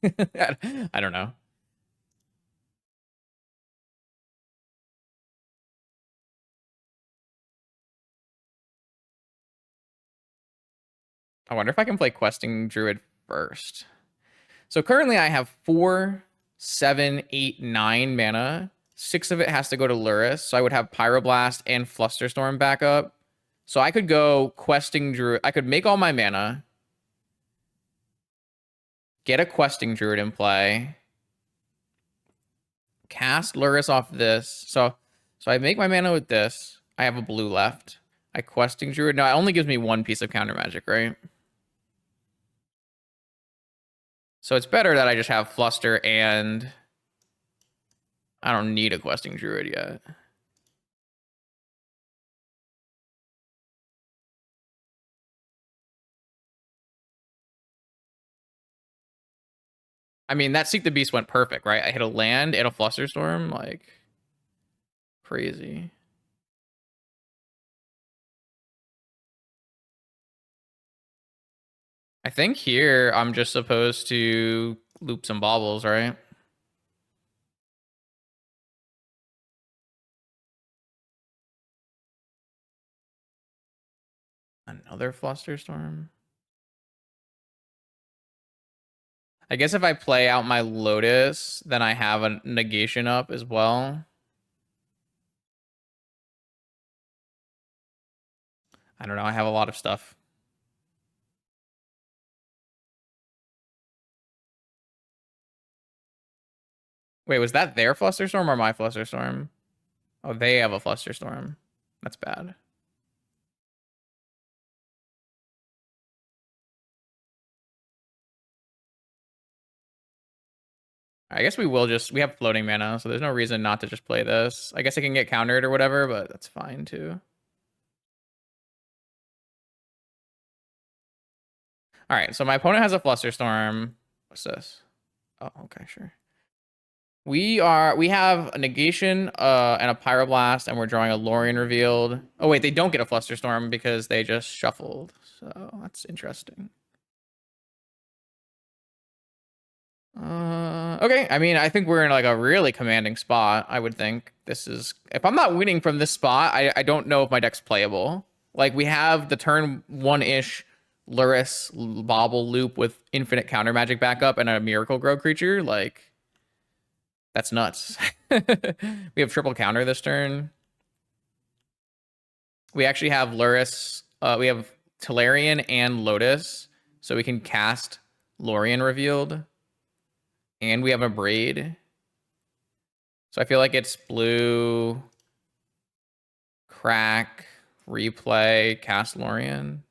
A: I don't know. I wonder if I can play Questing Druid first. So currently I have 4, 7, 8, 9 mana. 6 of it has to go to Luris. So I would have Pyroblast and Flusterstorm back up. So I could go Questing Druid. I could make all my mana. Get a Questing Druid in play. Cast Luris off this. So I make my mana with this. I have a blue left. I Questing Druid. No, it only gives me one piece of counter magic, right? So it's better that I just have Fluster and I don't need a Questing Druid yet. I mean, that Seek the Beast went perfect, right? I hit a land and a Flusterstorm, like crazy. I think here I'm just supposed to loop some baubles, right? Another Flusterstorm. I guess if I play out my Lotus, then I have a negation up as well. I don't know. I have a lot of stuff. Wait, was that their Flusterstorm or my Flusterstorm? Oh, they have a Flusterstorm. That's bad. I guess we have floating mana, so there's no reason not to just play this. I guess it can get countered or whatever, but that's fine too. All right, so my opponent has a Flusterstorm. What's this? Oh, okay, sure. We have a negation and a pyroblast, and we're drawing a Lorien revealed. Oh wait, they don't get a Flusterstorm because they just shuffled. So that's interesting. Okay. I mean, I think we're in like a really commanding spot. I would think this is if I'm not winning from this spot, I don't know if my deck's playable. Like we have the turn one-ish Luris Bobble loop with infinite counter magic backup and a Miracle Grow creature. Like that's nuts. We have triple counter this turn. We actually have Luris. We have Tolarian and Lotus, so we can cast Lorien revealed, and we have a Braid. So I feel like it's blue, crack, replay, cast Lorien.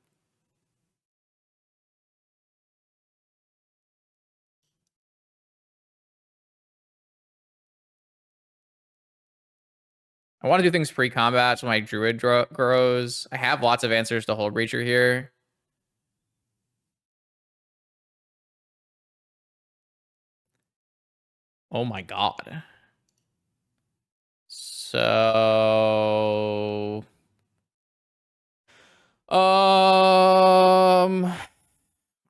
A: I want to do things pre-combat so my Druid grows. I have lots of answers to Hull Breacher here. Oh my god. So... What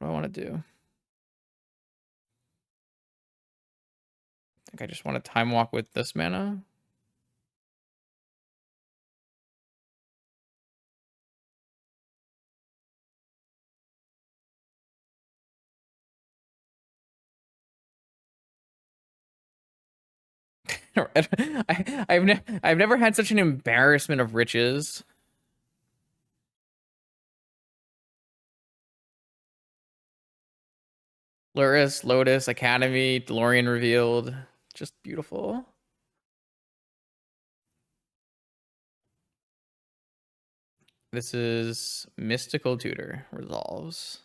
A: do I want to do? I think I just want to time walk with this mana. I've never had such an embarrassment of riches. Luris, Lotus, Academy, DeLorean revealed. Just beautiful. This is Mystical Tutor resolves.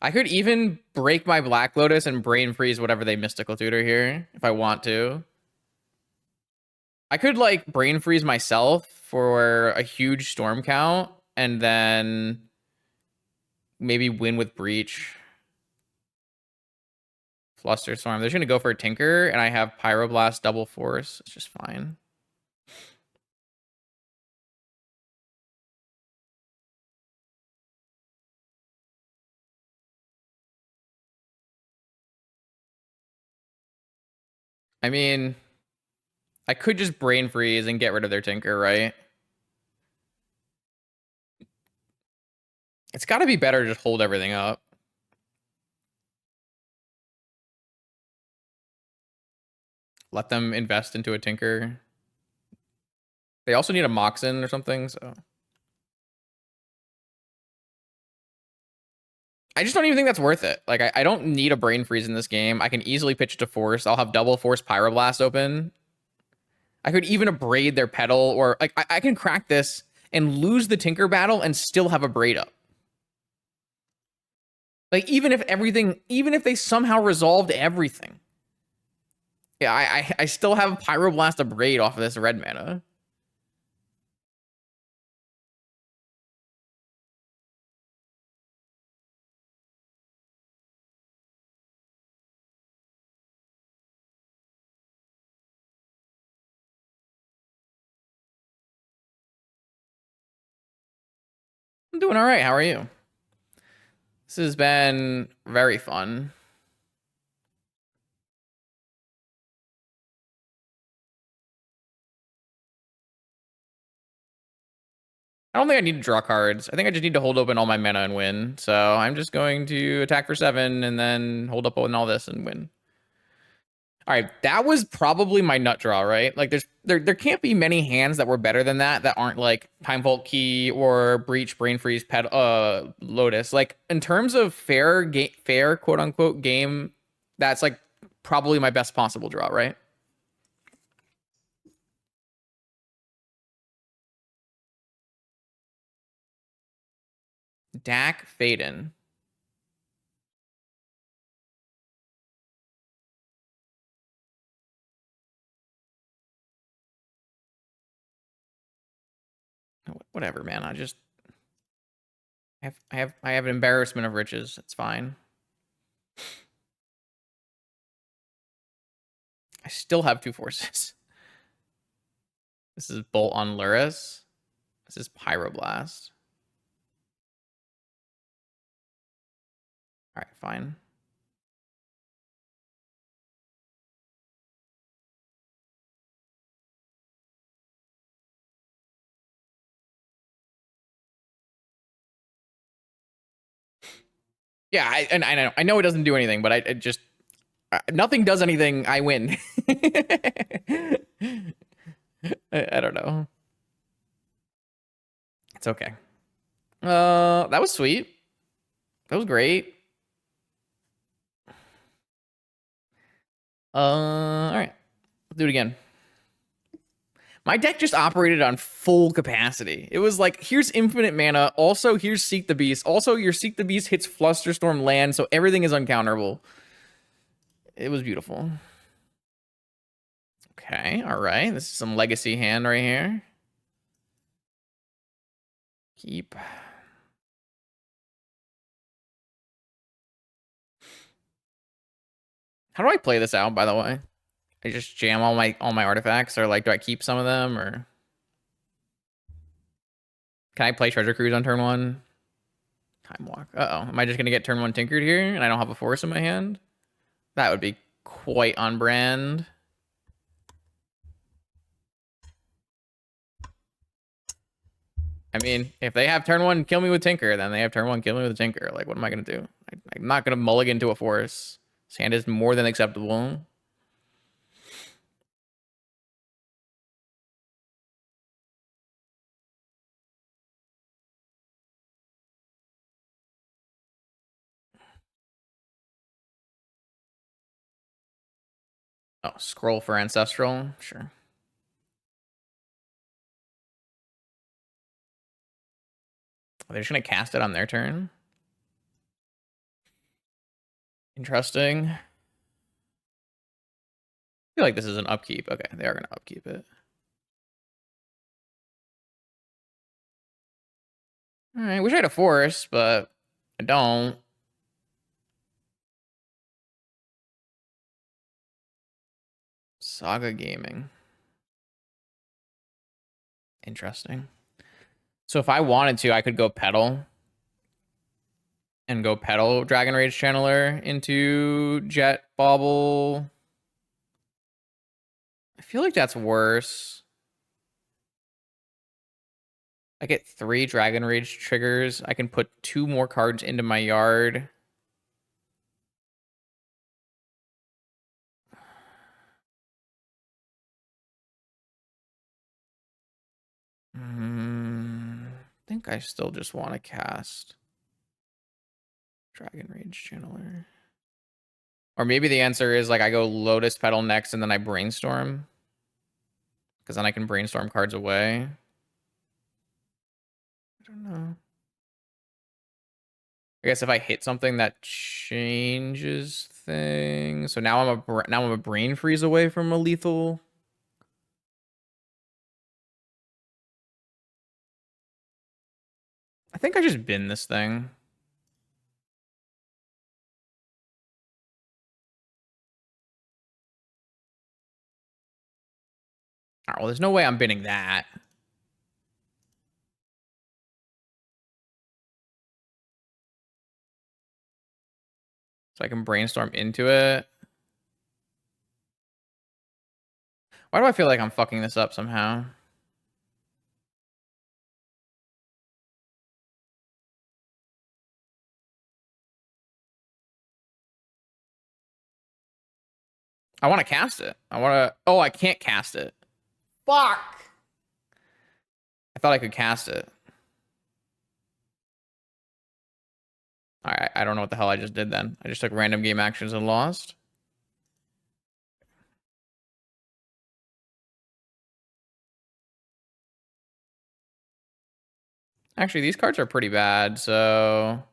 A: I could even break my Black Lotus and brain freeze whatever they Mystical Tutor here if I want to. I could like brain freeze myself for a huge storm count and then maybe win with Breach. Flusterstorm. They're just gonna go for a Tinker, and I have Pyroblast double force. It's just fine. I mean, I could just brain freeze and get rid of their Tinker, right? It's got to be better to just hold everything up. Let them invest into a Tinker. They also need a Moxen or something, so. I just don't even think that's worth it. Like, I don't need a brain freeze in this game. I can easily pitch it to force. I'll have double force Pyroblast open. I could even abrade their pedal, or like I can crack this and lose the Tinker battle and still have a braid up. Like even if they somehow resolved everything, yeah, I still have Pyroblast a braid off of this red mana. I'm doing all right. How are you? This has been very fun. I don't think I need to draw cards. I think I just need to hold open all my mana and win. So I'm just going to attack for 7 and then hold up on all this and win. All right, that was probably my nut draw, right? Like there can't be many hands that were better than that aren't like Time Vault Key or Breach, Brain Freeze, Lotus. Like in terms of fair quote unquote game, that's like probably my best possible draw, right? Dak Faden. Whatever, man. I have an embarrassment of riches. It's fine. I still have 2 forces. This is Bolt on Luris. This is Pyroblast. All right, fine. Yeah, I know it doesn't do anything, but I just nothing does anything. I win. I don't know. It's okay. That was sweet. That was great. All right, let's do it again. My deck just operated on full capacity. It was like, here's infinite mana. Also, here's Seek the Beast. Also, your Seek the Beast hits Flusterstorm land, so everything is uncounterable. It was beautiful. Okay, all right. This is some legacy hand right here. Keep. How do I play this out, by the way? I just jam all my artifacts, or like do I keep some of them, or can I play Treasure Cruise on turn 1? Time Walk. Uh-oh. Am I just gonna get turn 1 tinkered here and I don't have a force in my hand? That would be quite on brand. I mean, if they have turn 1 kill me with Tinker, then they have turn 1 kill me with a Tinker. Like, what am I gonna do? I'm not gonna mulligan to a force. This hand is more than acceptable. Oh, scroll for Ancestral? Sure. They're just gonna cast it on their turn. Interesting. I feel like this is an upkeep. Okay, they are gonna upkeep it. All right, wish I had a force, but I don't. Saga Gaming. Interesting. So if I wanted to, I could go pedal and go pedal Dragon Rage Channeler into Jet Bauble. I feel like that's worse. I get 3 Dragon Rage triggers. I can put 2 more cards into my yard. I think I still just want to cast Dragon Rage Channeler. Or maybe the answer is like I go Lotus Petal next and then I Brainstorm. Because then I can Brainstorm cards away. I don't know. I guess if I hit something that changes things. So now I'm a Brain Freeze away from a lethal. I think I just bin this thing. All right, well, there's no way I'm binning that. So I can Brainstorm into it. Why do I feel like I'm fucking this up somehow? I want to cast it. I want to. Oh, I can't cast it. Fuck. I thought I could cast it. All right. I don't know what the hell I just did then. I just took random game actions and lost. Actually, these cards are pretty bad, so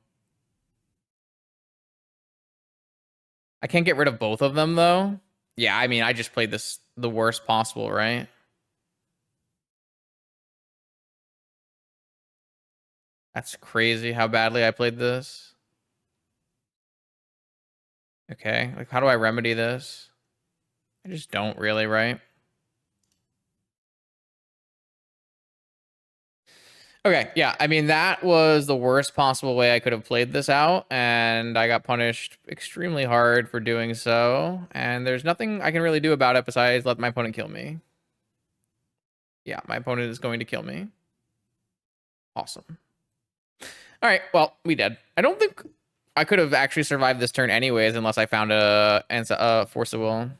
A: I can't get rid of both of them, though. Yeah, I mean, I just played this the worst possible, right? That's crazy how badly I played this. Okay, like, how do I remedy this? I just don't really, right? Okay, yeah, I mean, that was the worst possible way I could have played this out, and I got punished extremely hard for doing so, and there's nothing I can really do about it besides let my opponent kill me. Yeah, my opponent is going to kill me. Awesome. All right, well, we dead. I don't think I could have actually survived this turn anyways unless I found a Force of Will.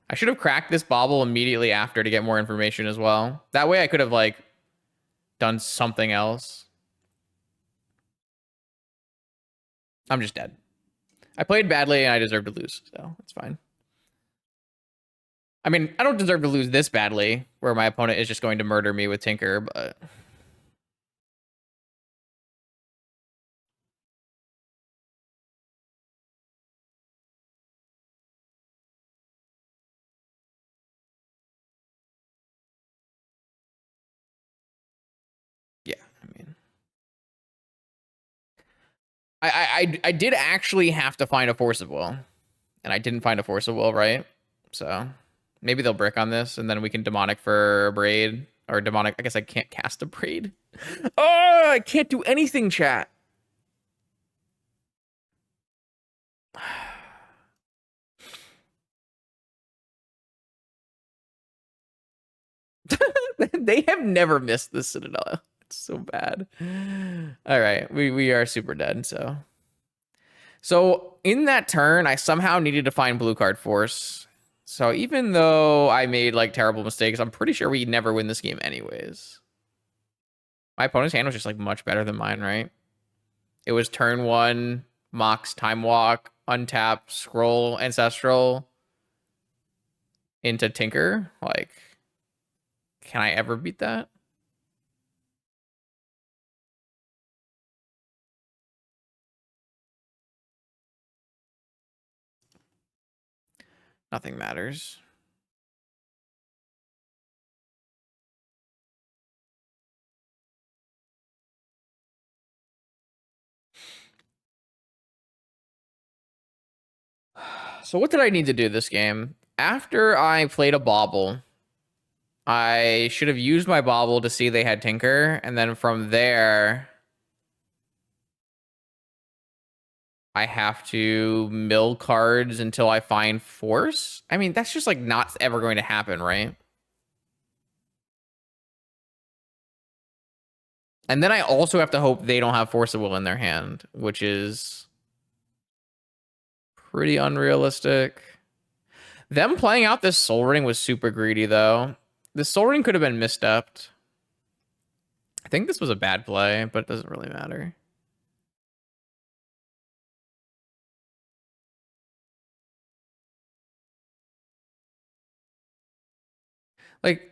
A: I should have cracked this bauble immediately after to get more information as well. That way I could have, like, done something else. I'm just dead. I played badly and I deserve to lose, so it's fine. I mean, I don't deserve to lose this badly, where my opponent is just going to murder me with Tinker, but... yeah, I mean... I did actually have to find a Force of Will, and I didn't find a Force of Will, right? So maybe they'll brick on this, and then we can demonic for a Braid, or demonic. I guess I can't cast a Braid. Oh, I can't do anything, chat. They have never missed the Citadel. It's so bad. All right, we are super dead. So in that turn, I somehow needed to find blue card force. So even though I made like terrible mistakes, I'm pretty sure we never win this game anyways. My opponent's hand was just like much better than mine, right? It was turn one, Mox, Time Walk, untap, scroll, Ancestral into Tinker. Like, can I ever beat that? Nothing matters. So what did I need to do this game? After I played a bauble, I should have used my bauble to see they had Tinker, and then from there, I have to mill cards until I find Force. I mean, that's just like not ever going to happen, right? And then I also have to hope they don't have Force of Will in their hand, which is pretty unrealistic. Them playing out this Soul Ring was super greedy, though. The Soul Ring could have been misstepped. I think this was a bad play, but it doesn't really matter. Like,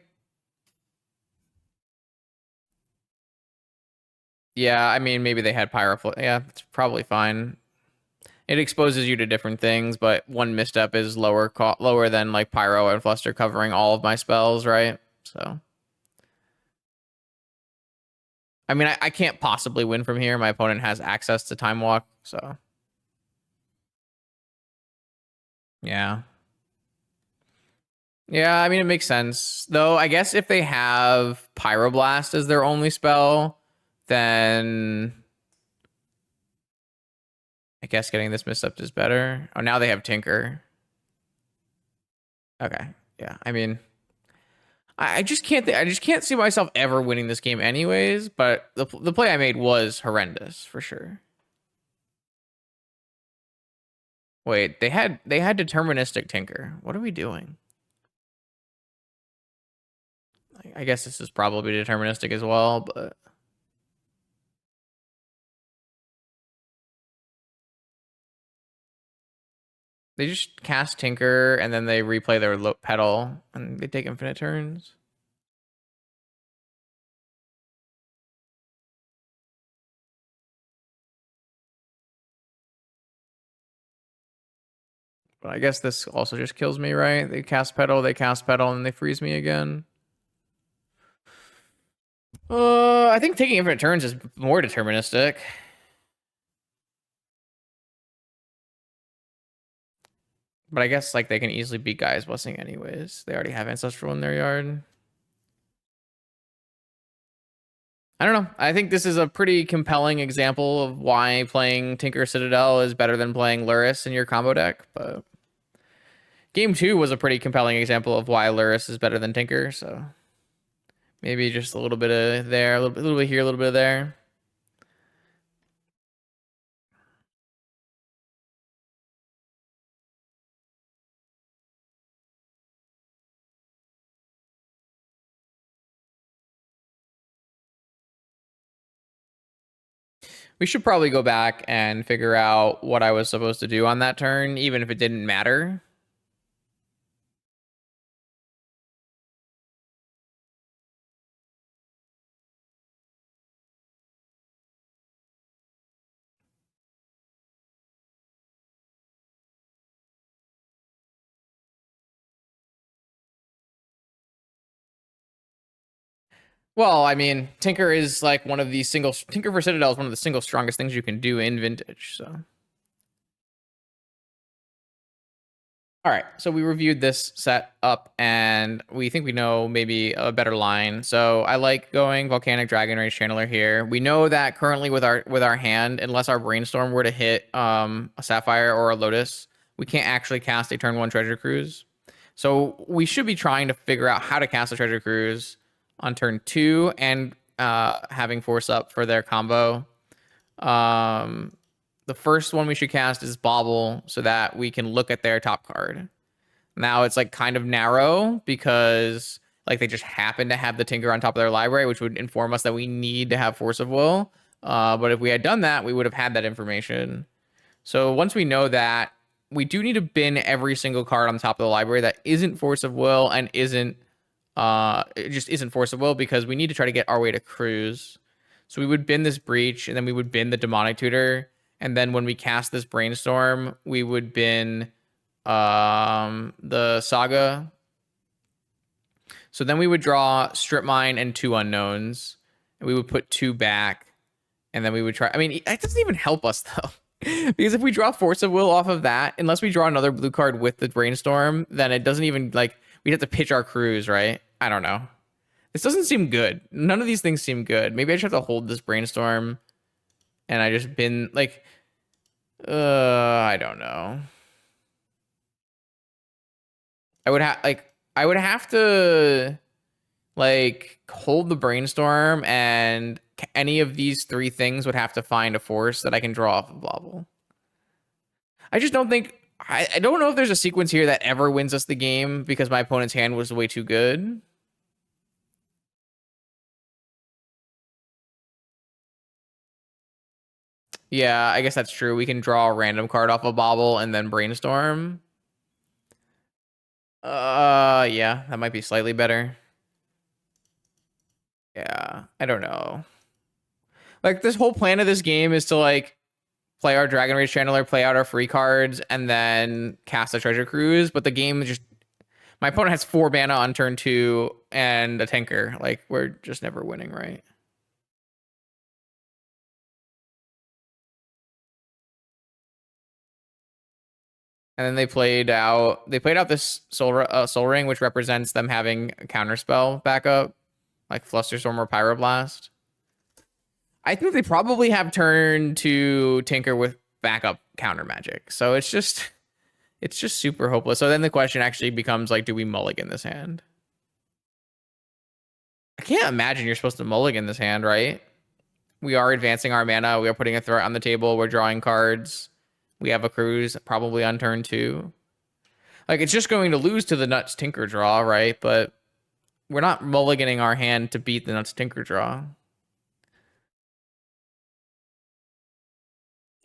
A: yeah, I mean, maybe they had Pyro. Yeah, it's probably fine. It exposes you to different things, but one misstep is lower than like Pyro and Fluster covering all of my spells, right? So, I mean, I can't possibly win from here. My opponent has access to Time Walk, so yeah. Yeah, I mean, it makes sense. Though, I guess if they have Pyroblast as their only spell, then I guess getting this misstep is better. Oh, now they have Tinker. Okay. Yeah, I mean, I just can't. I just can't see myself ever winning this game, anyways. But the play I made was horrendous for sure. Wait, they had deterministic tinker. What are we doing? I guess this is probably deterministic as well, but they just cast tinker and then they replay their pedal and they take infinite turns. But I guess this also just kills me, right? They cast pedal, and they freeze me again. I think taking infinite turns is more deterministic. But I guess like they can easily beat Gaia's Blessing anyways. They already have Ancestral in their yard. I don't know. I think this is a pretty compelling example of why playing Tinker Citadel is better than playing Luris in your combo deck. But game 2 was a pretty compelling example of why Luris is better than Tinker. So maybe just a little bit of there, a little bit here, a little bit of there. We should probably go back and figure out what I was supposed to do on that turn, even if it didn't matter. Well, I mean, Tinker is like one of the single Tinker for Citadel is one of the single strongest things you can do in Vintage. So, all right. So we reviewed this set up, and we think we know maybe a better line. So I like going Volcanic Dragon Rage Channeler here. We know that currently with our hand, unless our Brainstorm were to hit a Sapphire or a Lotus, we can't actually cast a turn 1 Treasure Cruise. So we should be trying to figure out how to cast a Treasure Cruise on turn 2 and having Force Up for their combo. The first one we should cast is Bauble so that we can look at their top card. Now it's like kind of narrow because like they just happen to have the Tinker on top of their library, which would inform us that we need to have Force of Will. But if we had done that, we would have had that information. So once we know that, we do need to bin every single card on top of the library that isn't Force of Will and isn't it just isn't Force of Will, because we need to try to get our way to Cruise. So we would bin this Breach, and then we would bin the Demonic Tutor, and then when we cast this Brainstorm, we would bin the Saga. So then we would draw Strip Mine and 2 Unknowns, and we would put 2 back, and then we would try. I mean, it doesn't even help us though. Because if we draw Force of Will off of that, unless we draw another blue card with the Brainstorm, then it doesn't even, like, we'd have to pitch our Cruise, right? I don't know. This doesn't seem good. None of these things seem good. Maybe I just have to hold this Brainstorm and I just bin, like, I don't know. I would have to, like, hold the Brainstorm, and any of these 3 things would have to find a force that I can draw off of Bobble. I just don't think, I don't know if there's a sequence here that ever wins us the game because my opponent's hand was way too good. Yeah, I guess that's true. We can draw a random card off a Bobble and then Brainstorm. Yeah, that might be slightly better. Yeah, I don't know. Like, this whole plan of this game is to, like, play our Dragon Rage Channeler, play out our free cards, and then cast a Treasure Cruise, but the game just... My opponent has 4 mana on turn 2 and a Tinker. Like, we're just never winning, right? And then they played out this soul ring, which represents them having a counterspell backup, like Flusterstorm or Pyroblast. I think they probably have turn to Tinker with backup counter magic. So it's just super hopeless. So then the question actually becomes, like, do we mulligan this hand? I can't imagine you're supposed to mulligan this hand, right? We are advancing our mana. We are putting a threat on the table. We're drawing cards. We have a cruise probably on turn 2. Like, it's just going to lose to the Nuts Tinker draw, right? But we're not mulliganing our hand to beat the Nuts Tinker draw.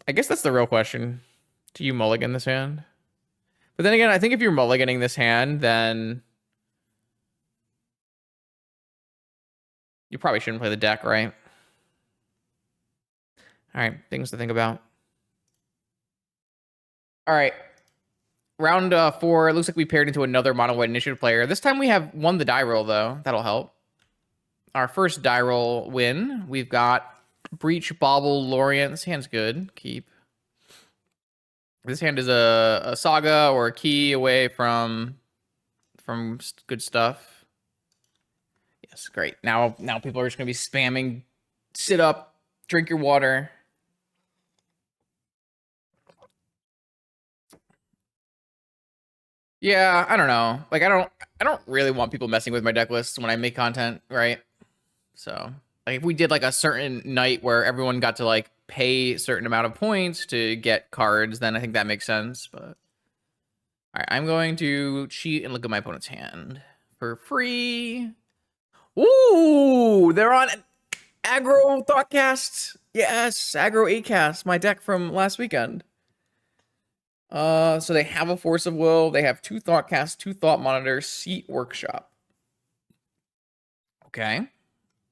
A: I guess that's the real question. Do you mulligan this hand? But then again, I think if you're mulliganing this hand, then you probably shouldn't play the deck, right? All right, things to think about. All right. Round 4, it looks like we paired into another mono white initiative player. This time we have won the die roll, though. That'll help. Our first die roll win. We've got Breach, Bauble, Lorient. This hand's good. Keep. This hand is a Saga or a key away from good stuff. Yes, great. Now people are just going to be spamming sit up, drink your water. Yeah, I don't know. Like I don't really want people messing with my deck lists when I make content, right? So, like if we did like a certain night where everyone got to like pay a certain amount of points to get cards, then I think that makes sense, but all right, I'm going to cheat and look at my opponent's hand for free. Ooh, they're on Aggro Thoughtcast. Yes, Aggro 8cast, my deck from last weekend. So they have a Force of Will, they have 2 Thoughtcasts, 2 Thought Monitors, Seat Workshop. Okay.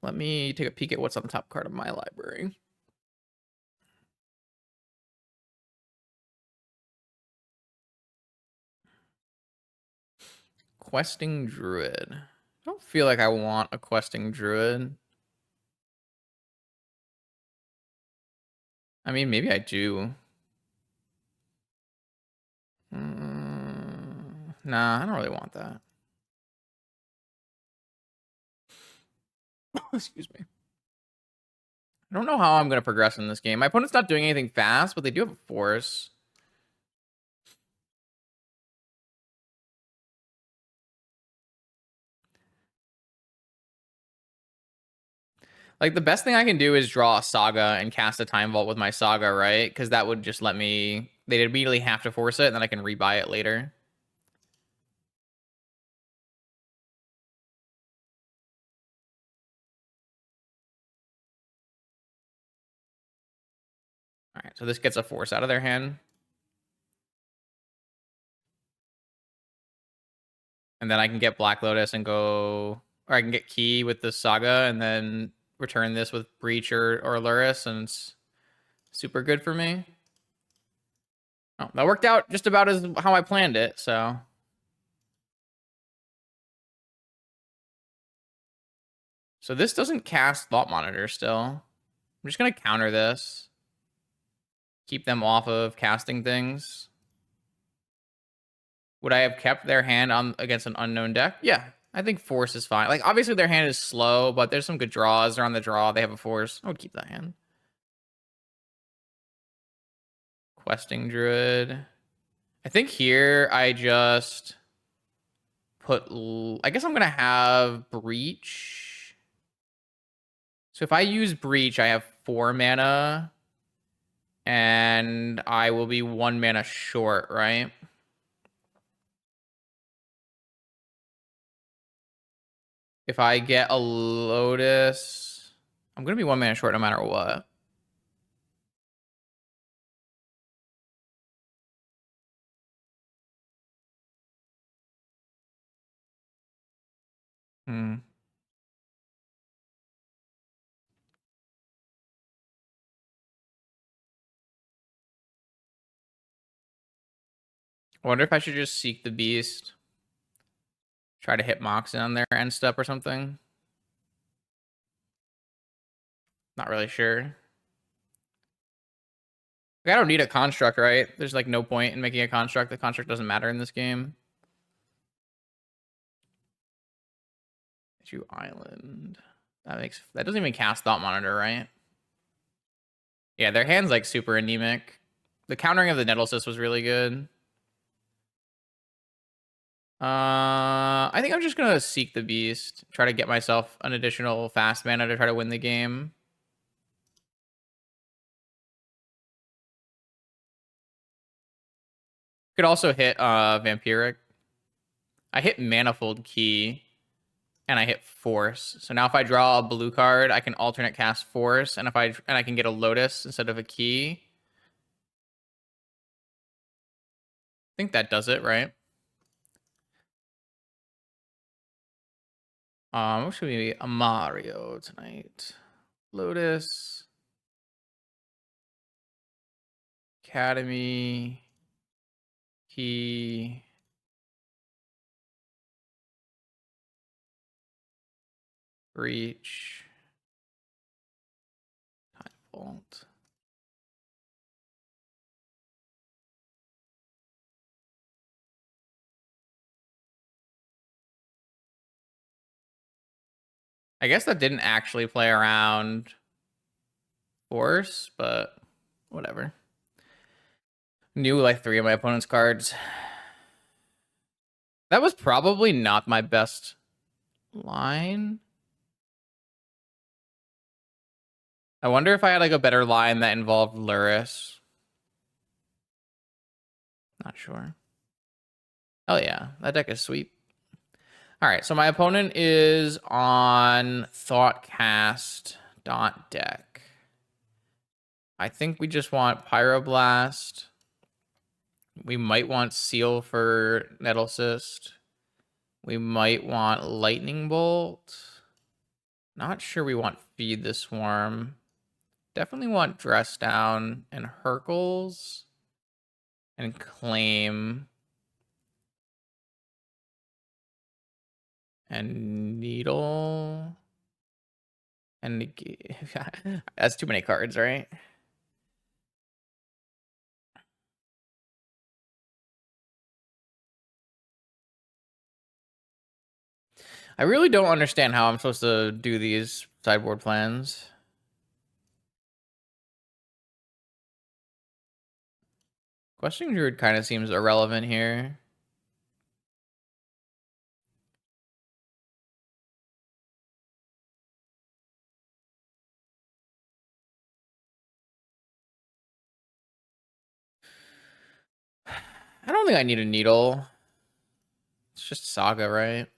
A: Let me take a peek at what's on the top card of my library. Questing Druid. I don't feel like I want a Questing Druid. I mean, maybe I do. Nah, I don't really want that. Excuse me. I don't know how I'm going to progress in this game. My opponent's not doing anything fast, but they do have a Force. Like, the best thing I can do is draw a Saga and cast a Time Vault with my Saga, right? Because that would just let me... They'd immediately have to force it, and then I can rebuy it later. All right, so this gets a Force out of their hand. And then I can get Black Lotus and go... Or I can get Key with the Saga, and then return this with Breach or Luris, and it's super good for me. Oh, that worked out just about as how I planned it, so... So this doesn't cast Thought Monitor still. I'm just going to counter this. Keep them off of casting things. Would I have kept their hand on against an unknown deck? Yeah, I think Force is fine. Like, obviously their hand is slow, but there's some good draws. They're on the draw. They have a Force. I would keep that hand. Questing Druid. I think here I just put... I guess I'm going to have Breach. So if I use Breach, I have 4 mana. And I will be 1 mana short, right? If I get a Lotus, I'm going to be 1 mana short no matter what. I wonder if I should just Seek the Beast. Try to hit Mox on their end step or something. Not really sure. I don't need a construct, right? There's like no point in making a construct. The construct doesn't matter in this game. Issue Island. That doesn't even cast Thought Monitor, right? Yeah, their hand's like super anemic. The countering of the Nettlecyst was really good. I think I'm just gonna Seek the Beast. Try to get myself an additional fast mana to try to win the game. Could also hit Vampiric. I hit Manifold Key, and I hit Force. So now if I draw a blue card, I can alternate cast Force, and I can get a Lotus instead of a Key. I think that does it, right? What should we be? A Mario tonight. Lotus. Academy. Key. Reach. Time Vault. I guess that didn't actually play around Force, but whatever. Knew like 3 of my opponent's cards. That was probably not my best line. I wonder if I had like a better line that involved Luris. Not sure. Oh yeah, that deck is sweet. All right, so my opponent is on Thoughtcast.deck. I think we just want Pyroblast. We might want Seal for Nettlecyst. We might want Lightning Bolt. Not sure we want Feed the Swarm. Definitely want Dress Down and Hercules and Claim and Needle and that's too many cards, right? I really don't understand how I'm supposed to do these sideboard plans. Questing Druid kind of seems irrelevant here. I don't think I need a Needle. It's just Saga, right?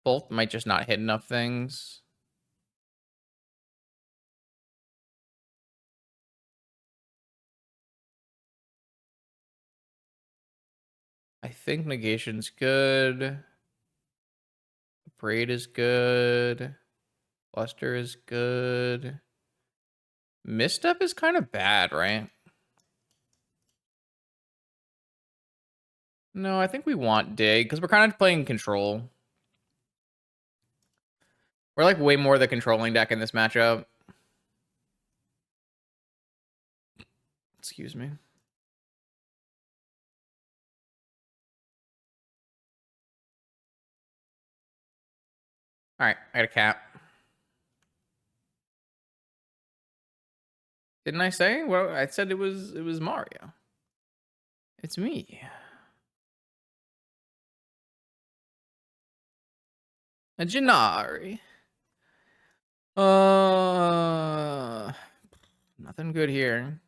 A: Bolt might just not hit enough things. I think Negation's good. Braid is good. Bluster is good. Misstep is kind of bad, right? No, I think we want Dig, because we're kind of playing Control. We're like way more the controlling deck in this matchup. Excuse me. All right, I got a cap. Didn't I say? Well, I said it was Mario. It's me. A Janari. Nothing good here.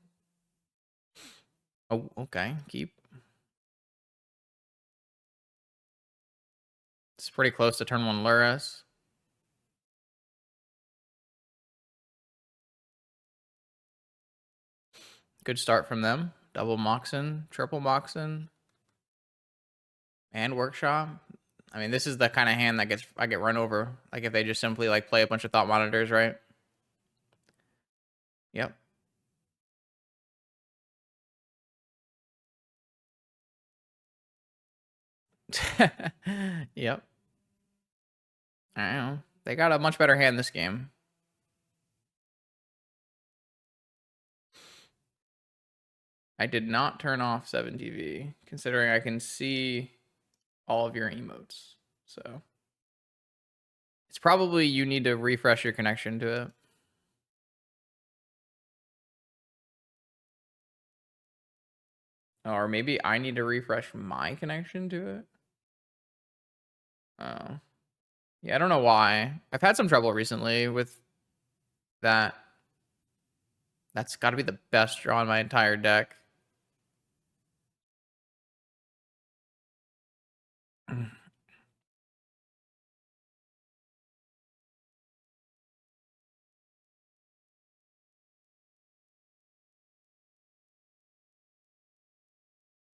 A: Oh, okay. Keep. It's pretty close to turn 1 Luris. Good start from them. Double Moxen, triple Moxen, and Workshop. I mean, this is the kind of hand that I get run over. Like if they just simply like play a bunch of Thought Monitors, right? Yep. Yep. I don't know. They got a much better hand this game. I did not turn off 7TV, considering I can see all of your emotes. So it's probably you need to refresh your connection to it. Or maybe I need to refresh my connection to it. Oh. Yeah, I don't know why. I've had some trouble recently with that. That's got to be the best draw in my entire deck.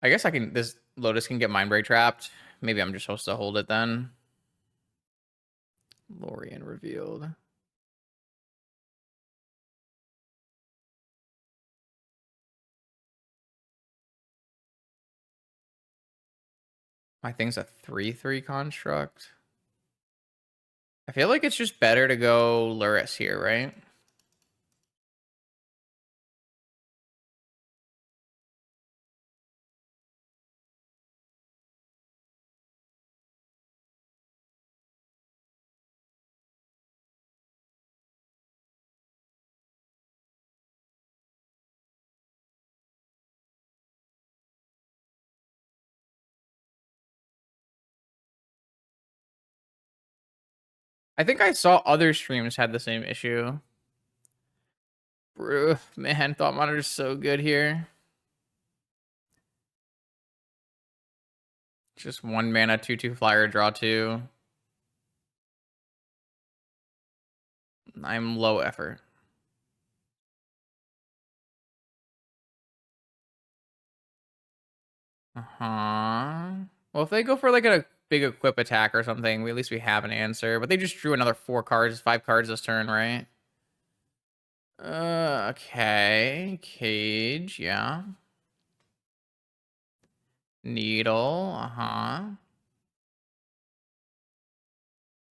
A: I guess I can. This Lotus can get Mindbreak trapped. Maybe I'm just supposed to hold it then. Lorien revealed. My thing's a 3/3 construct. I feel like it's just better to go Luris here, right? I think I saw other streams had the same issue. Bro, man, Thought Monitor's so good here. Just 1 mana, 2/2 flyer, draw 2. I'm low effort. Well, if they go for like a big equip attack or something, at least we have an answer. But they just drew another 4 cards, 5 cards this turn, right? Okay. Cage, yeah. Needle, I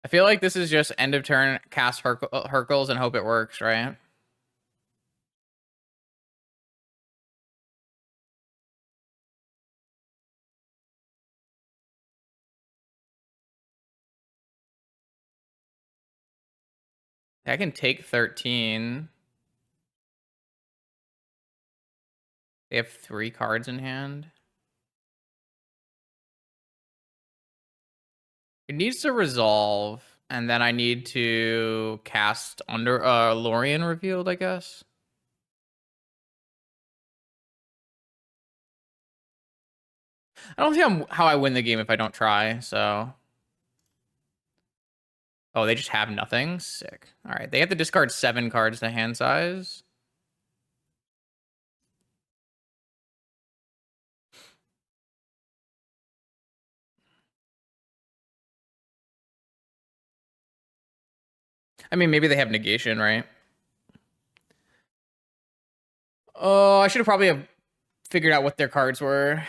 A: feel like this is just end of turn, cast Hercules and hope it works, right? I can take 13. They have 3 cards in hand. It needs to resolve, and then I need to cast under Lorien revealed, I guess. I don't see how I win the game if I don't try, so. Oh, they just have nothing? Sick. All right, they have to discard 7 cards to hand size. I mean, maybe they have negation, right? Oh, I should have probably have figured out what their cards were.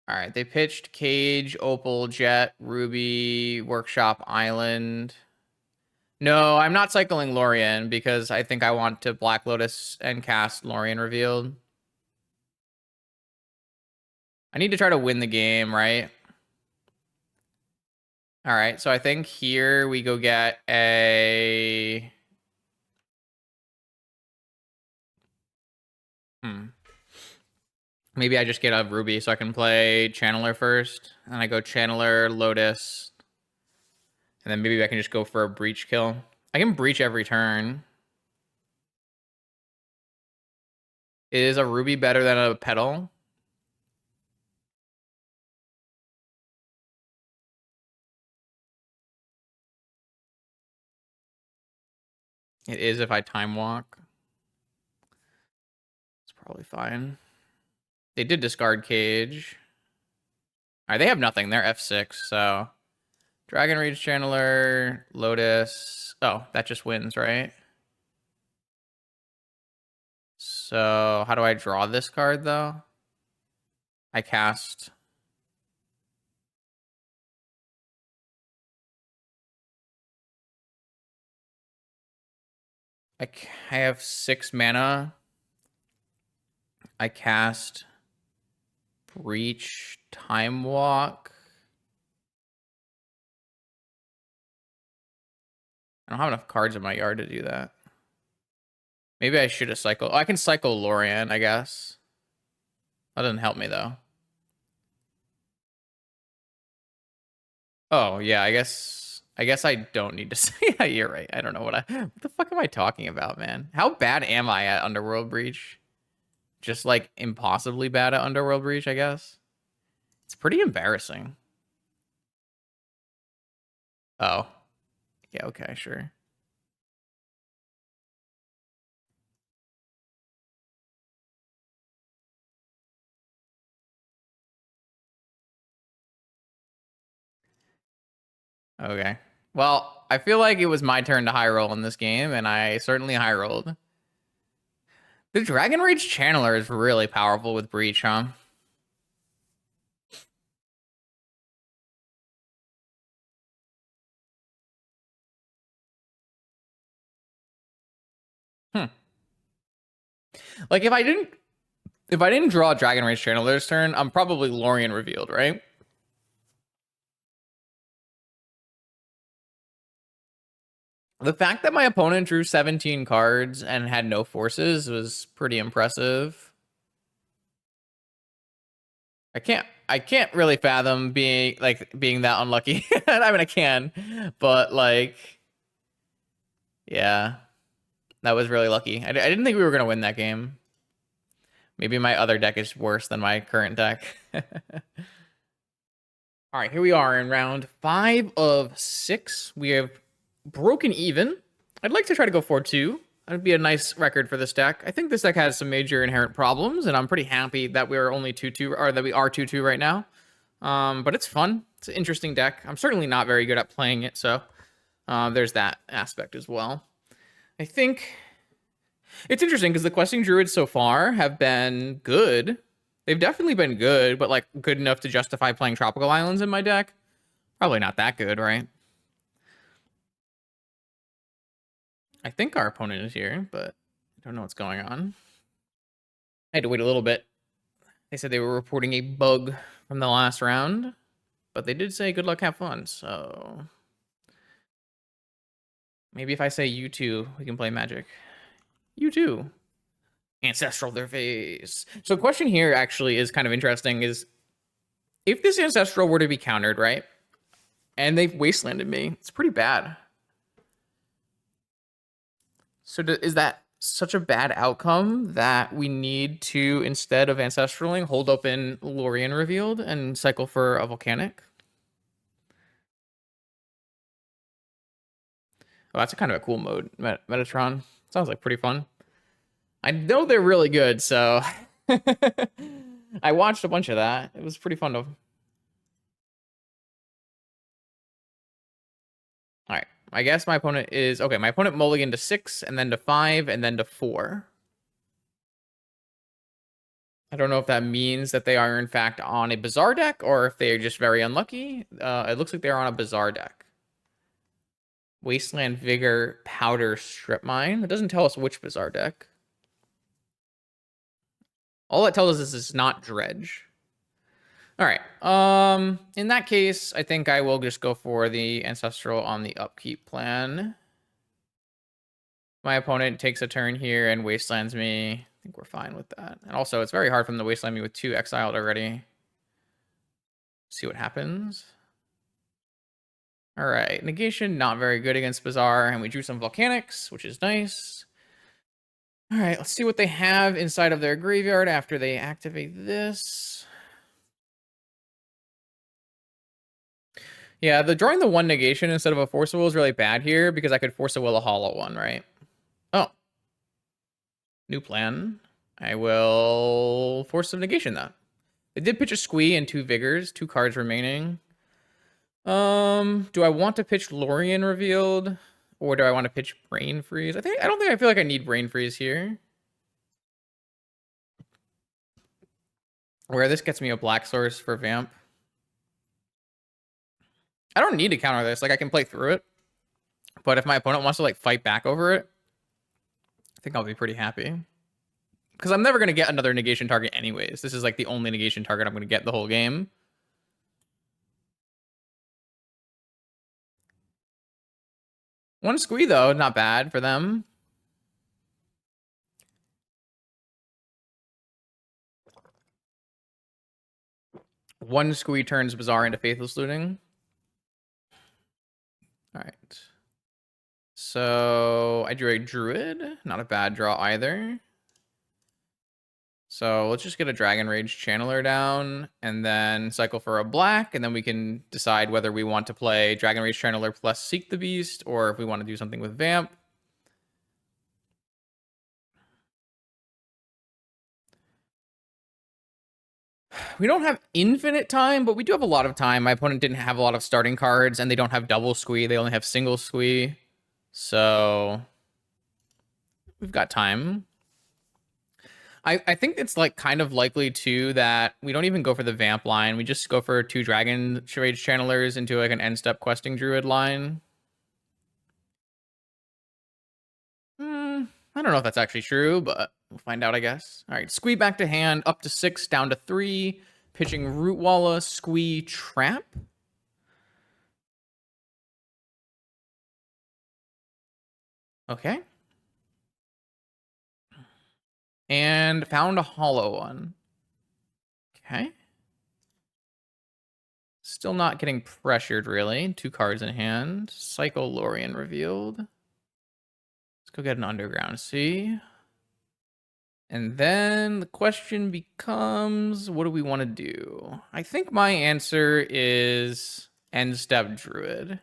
A: All right, they pitched Cage, Opal, Jet, Ruby, Workshop, Island. No, I'm not cycling Lorien because I think I want to Black Lotus and cast Lorien revealed. I need to try to win the game, right? All right, so I think here we go get a... Maybe I just get a Ruby so I can play Channeler first. And I go Channeler, Lotus. And then maybe I can just go for a Breach kill. I can Breach every turn. Is a Ruby better than a Petal? It is if I Time Walk. It's probably fine. They did discard Cage. All right, they have nothing. They're F6, so... Dragon Rage Channeler, Lotus. Oh, that just wins, right? So, how do I draw this card, though? I cast... I have 6 mana. I cast Breach, Time Walk. I don't have enough cards in my yard to do that. Maybe I should have cycled. Oh, I can cycle Lorien, I guess. That doesn't help me, though. Oh, yeah, I guess I guess I don't need to say. Yeah, you're right. I don't know what the fuck am I talking about, man? How bad am I at Underworld Breach? Just like impossibly bad at Underworld Breach, I guess. It's pretty embarrassing. Oh. Yeah, okay, sure. Okay. Well, I feel like it was my turn to high roll in this game, and I certainly high rolled. The Dragon Rage Channeler is really powerful with Breach, huh? Hmm. Like if I didn't draw Dragon Rage Channeler's turn, I'm probably Lorien revealed, right? The fact that my opponent drew 17 cards and had no forces was pretty impressive. I can't really fathom being that unlucky. I mean I can, but like yeah, that was really lucky. I didn't think we were gonna win that game. Maybe my other deck is worse than my current deck. All right, here we are in round 5 of 6. We have broken even. I'd like to try to go 4-2. That'd be a nice record for this deck. I think this deck has some major inherent problems, and I'm pretty happy that we're only 2-2, or that we are 2-2 right now. But it's fun. It's an interesting deck. I'm certainly not very good at playing it, so there's that aspect as well. I think it's interesting because the questing druids so far have been good. They've definitely been good, but like good enough to justify playing Tropical Islands in my deck. Probably not that good, right? I think our opponent is here, but I don't know what's going on. I had to wait a little bit. They said they were reporting a bug from the last round, but they did say good luck, have fun. So maybe if I say you two, we can play Magic. You too. Ancestral their face. So question here actually is kind of interesting is if this Ancestral were to be countered, right? And they've wastelanded me, it's pretty bad. So is that such a bad outcome that we need to, instead of Ancestraling, hold open Lorien Revealed and cycle for a Volcanic? Oh, that's a kind of a cool mode, Metatron. Sounds like pretty fun. I know they're really good, so I watched a bunch of that. It was pretty fun to. All right, I guess my opponent is okay. My opponent mulliganed to 6, and then to 5, and then to 4. I don't know if that means that they are in fact on a Bazaar deck, or if they are just very unlucky. It looks like they're on a Bazaar deck. Wasteland Vigor, Powder, Strip Mine. It doesn't tell us which Bazaar deck. All it tells us is it's not Dredge. All right. In that case, I think I will just go for the Ancestral on the upkeep plan. My opponent takes a turn here and wastelands me. I think we're fine with that. And also, it's very hard for them to wasteland me with 2 exiled already. See what happens. All right, negation, not very good against Bazaar, and we drew some volcanics, which is nice. All right, let's see what they have inside of their graveyard after they activate this. Yeah, drawing the 1 negation instead of a Force of Will is really bad here because I could Force of Will a hollow one, right? Oh, new plan. I will Force of Negation that. They did pitch a Squee and 2 Vigors, 2 cards remaining. Do I want to pitch Lorien Revealed, or do I want to pitch Brain Freeze? I don't think I feel like I need Brain Freeze here. Where this gets me a black source for Vamp. I don't need to counter this. Like I can play through it, but if my opponent wants to like fight back over it, I think I'll be pretty happy. Because I'm never gonna get another negation target anyways. This is like the only negation target I'm gonna get the whole game. One Squee though, not bad for them. One Squee turns Bazaar into Faithless Looting. All right. So I drew a Druid. Not a bad draw either. So let's just get a Dragon Rage Channeler down and then cycle for a black, and then we can decide whether we want to play Dragon Rage Channeler plus Seek the Beast, or if we want to do something with Vamp. We don't have infinite time, but we do have a lot of time. My opponent didn't have a lot of starting cards, and they don't have double squee. They only have single squee. So we've got time. I think it's like kind of likely too that we don't even go for the Vamp line. We just go for 2 Dragon Rage Channelers into like an end step questing Druid line. I don't know if that's actually true, but we'll find out, I guess. All right, squee back to hand, up to 6, down to 3. Pitching Root Walla, squee, trap. Okay. And found a hollow one. Okay. Still not getting pressured, really. 2 cards in hand. Cycle Lorien revealed. Let's go get an Underground Sea. And then the question becomes, what do we want to do? I think my answer is end step Druid.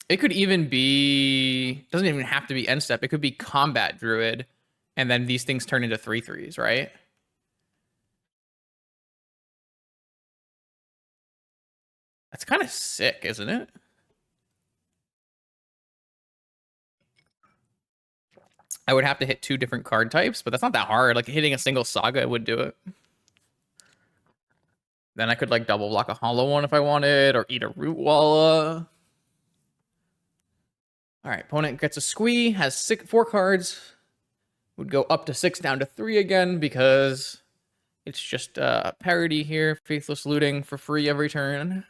A: It could even be, doesn't even have to be end step. It could be combat Druid. And then these things turn into 3/3s, right? That's kind of sick, isn't it? I would have to hit 2 different card types, but that's not that hard. Like hitting a single Saga would do it. Then I could like double block a hollow one if I wanted, or eat a Root Walla. All right, opponent gets a squee, has 4 cards. Would go up to 6, down to 3 again because it's just parity here. Faithless looting for free every turn.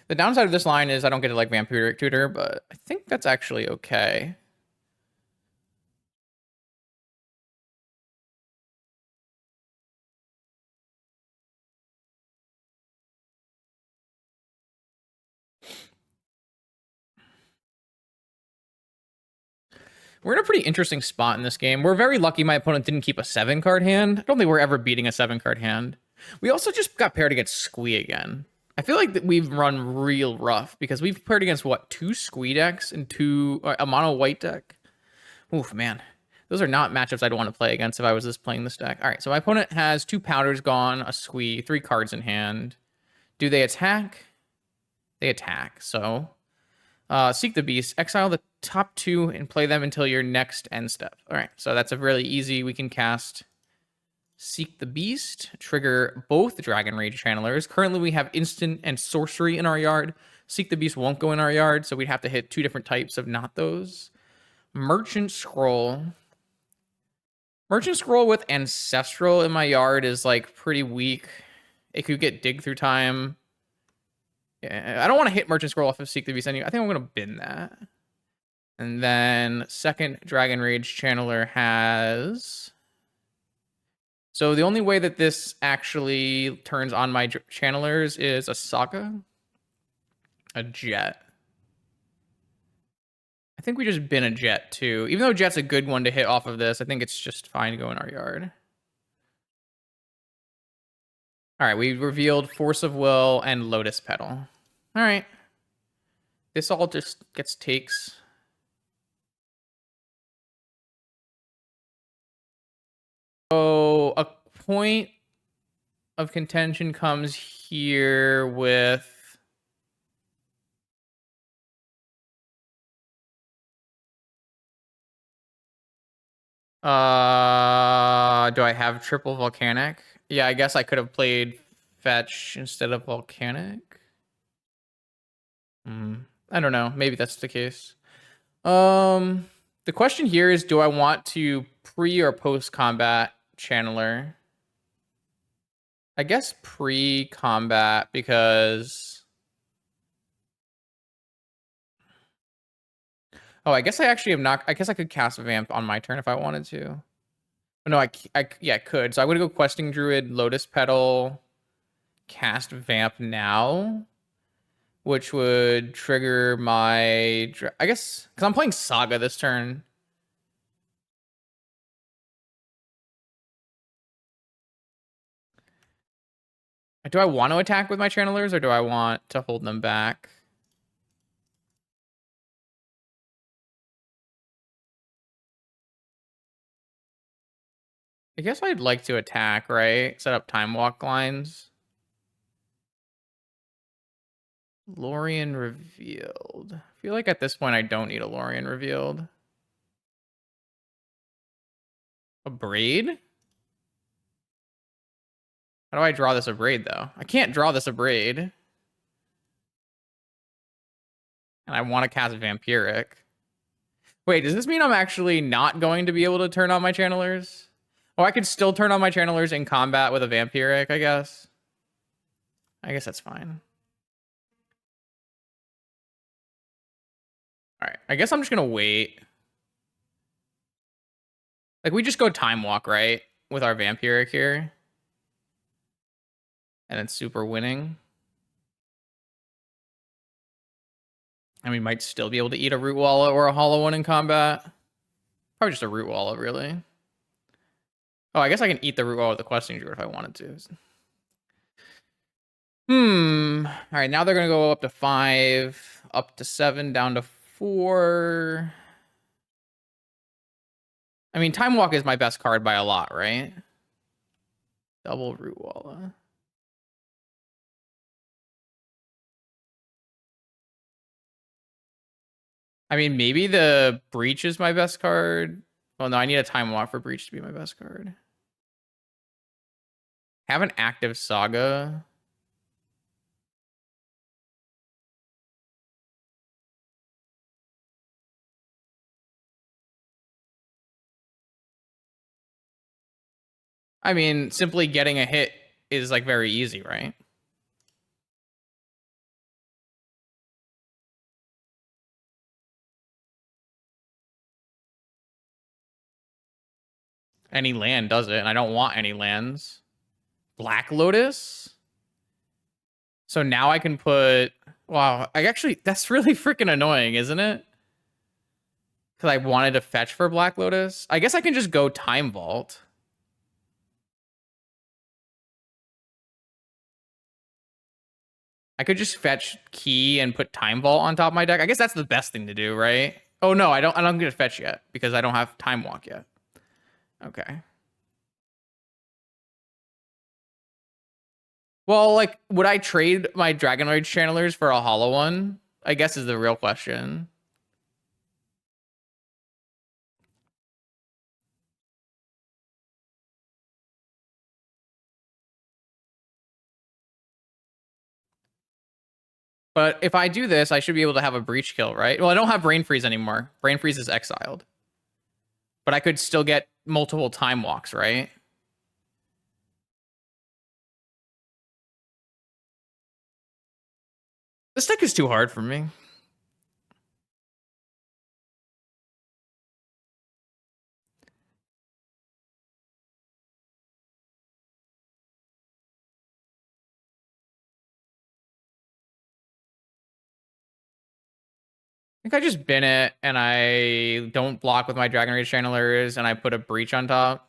A: The downside of this line is I don't get to like Vampiric Tutor, but I think that's actually okay. We're in a pretty interesting spot in this game. We're very lucky my opponent didn't keep a 7-card hand. I don't think we're ever beating a 7-card hand. We also just got paired against Squee again. I feel like that we've run real rough because we've paired against, what, 2 Squee decks and a mono white deck? Oof, man. Those are not matchups I'd want to play against if I was just playing this deck. All right, so my opponent has 2 Powders gone, a Squee, 3 cards in hand. Do they attack? They attack, so... Seek the Beast, exile the top 2 and play them until your next end step. All right, so that's a really easy. We can cast Seek the Beast, trigger both Dragon Rage Channelers. Currently, we have instant and sorcery in our yard. Seek the Beast won't go in our yard, so we'd have to hit 2 different types of not those. Merchant Scroll. Merchant Scroll with Ancestral in my yard is like pretty weak. It could get Dig Through Time. Yeah, I don't want to hit Merchant Scroll off of Seek the Beast anyway. I think I'm going to bin that. And then second Dragon Rage Channeler has... So the only way that this actually turns on my channelers is a Saga, a Jet. I think we just bin a Jet too. Even though Jet's a good one to hit off of this, I think it's just fine to go in our yard. All right, we revealed Force of Will and Lotus Petal. All right. This all just gets takes. So a point of contention comes here with... do I have triple Volcanic? Yeah, I guess I could have played Fetch instead of Volcanic. I don't know. Maybe that's the case. The question here is, do I want to pre or post combat channeler? I guess pre combat because... Oh, I guess I actually am not... I guess I could cast Vamp on my turn if I wanted to. No, yeah, I could. So I would go questing druid, lotus petal, cast vamp now, which would trigger my, I guess, because I'm playing saga this turn. Do I want to attack with my channelers or do I want to hold them back? I guess I'd like to attack, right? Set up time walk lines. Lorien revealed. I feel like at this point I don't need a Lorien revealed. A braid? How do I draw this a braid though? I can't draw this a braid. And I want to cast Vampiric. Wait, does this mean I'm actually not going to be able to turn on my channelers? Oh, I could still turn on my channelers in combat with a Vampiric, I guess. I guess that's fine. All right, I guess I'm just gonna wait. Like, we just go Time Walk, right? With our Vampiric here. And then super winning. And we might still be able to eat a Root Wallet or a Hollow One in combat. Probably just a Root Wallet, really. Oh, I guess I can eat the Root Wallet with the Questing Druid if I wanted to. All right, now they're going to go up to 5, up to 7, down to 4. I mean, Time Walk is my best card by a lot, right? Double Root Wallet. I mean, maybe the Breach is my best card. Well, no, I need a Time Walk for Breach to be my best card. Have an active Saga. I mean, simply getting a hit is like very easy, right? Any land does it, and I don't want any lands. Black Lotus? So now I can put... Wow, I actually... That's really freaking annoying, isn't it? Because I wanted to fetch for Black Lotus. I guess I can just go Time Vault. I could just fetch Key and put Time Vault on top of my deck. I guess that's the best thing to do, right? Oh, no, I don't get to fetch yet because I don't have Time Walk yet. Okay. Well, like, would I trade my Dragon Rage channelers for a hollow one? I guess is the real question. But if I do this, I should be able to have a breach kill, right? Well, I don't have Brain Freeze anymore. Brain Freeze is exiled. But I could still get multiple time walks, right? This deck is too hard for me. I think I just bin it and I don't block with my Dragon Rage channelers and I put a breach on top.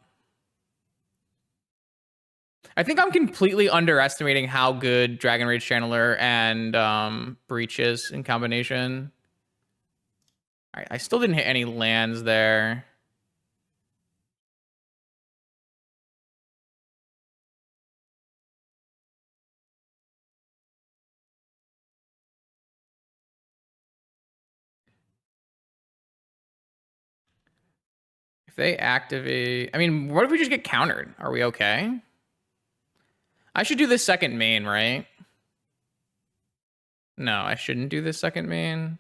A: I think I'm completely underestimating how good Dragon Rage channeler and breach is in combination. All right, I still didn't hit any lands there. If they activate... I mean, what if we just get countered? Are we okay? I should do this second main, right? No, I shouldn't do this second main.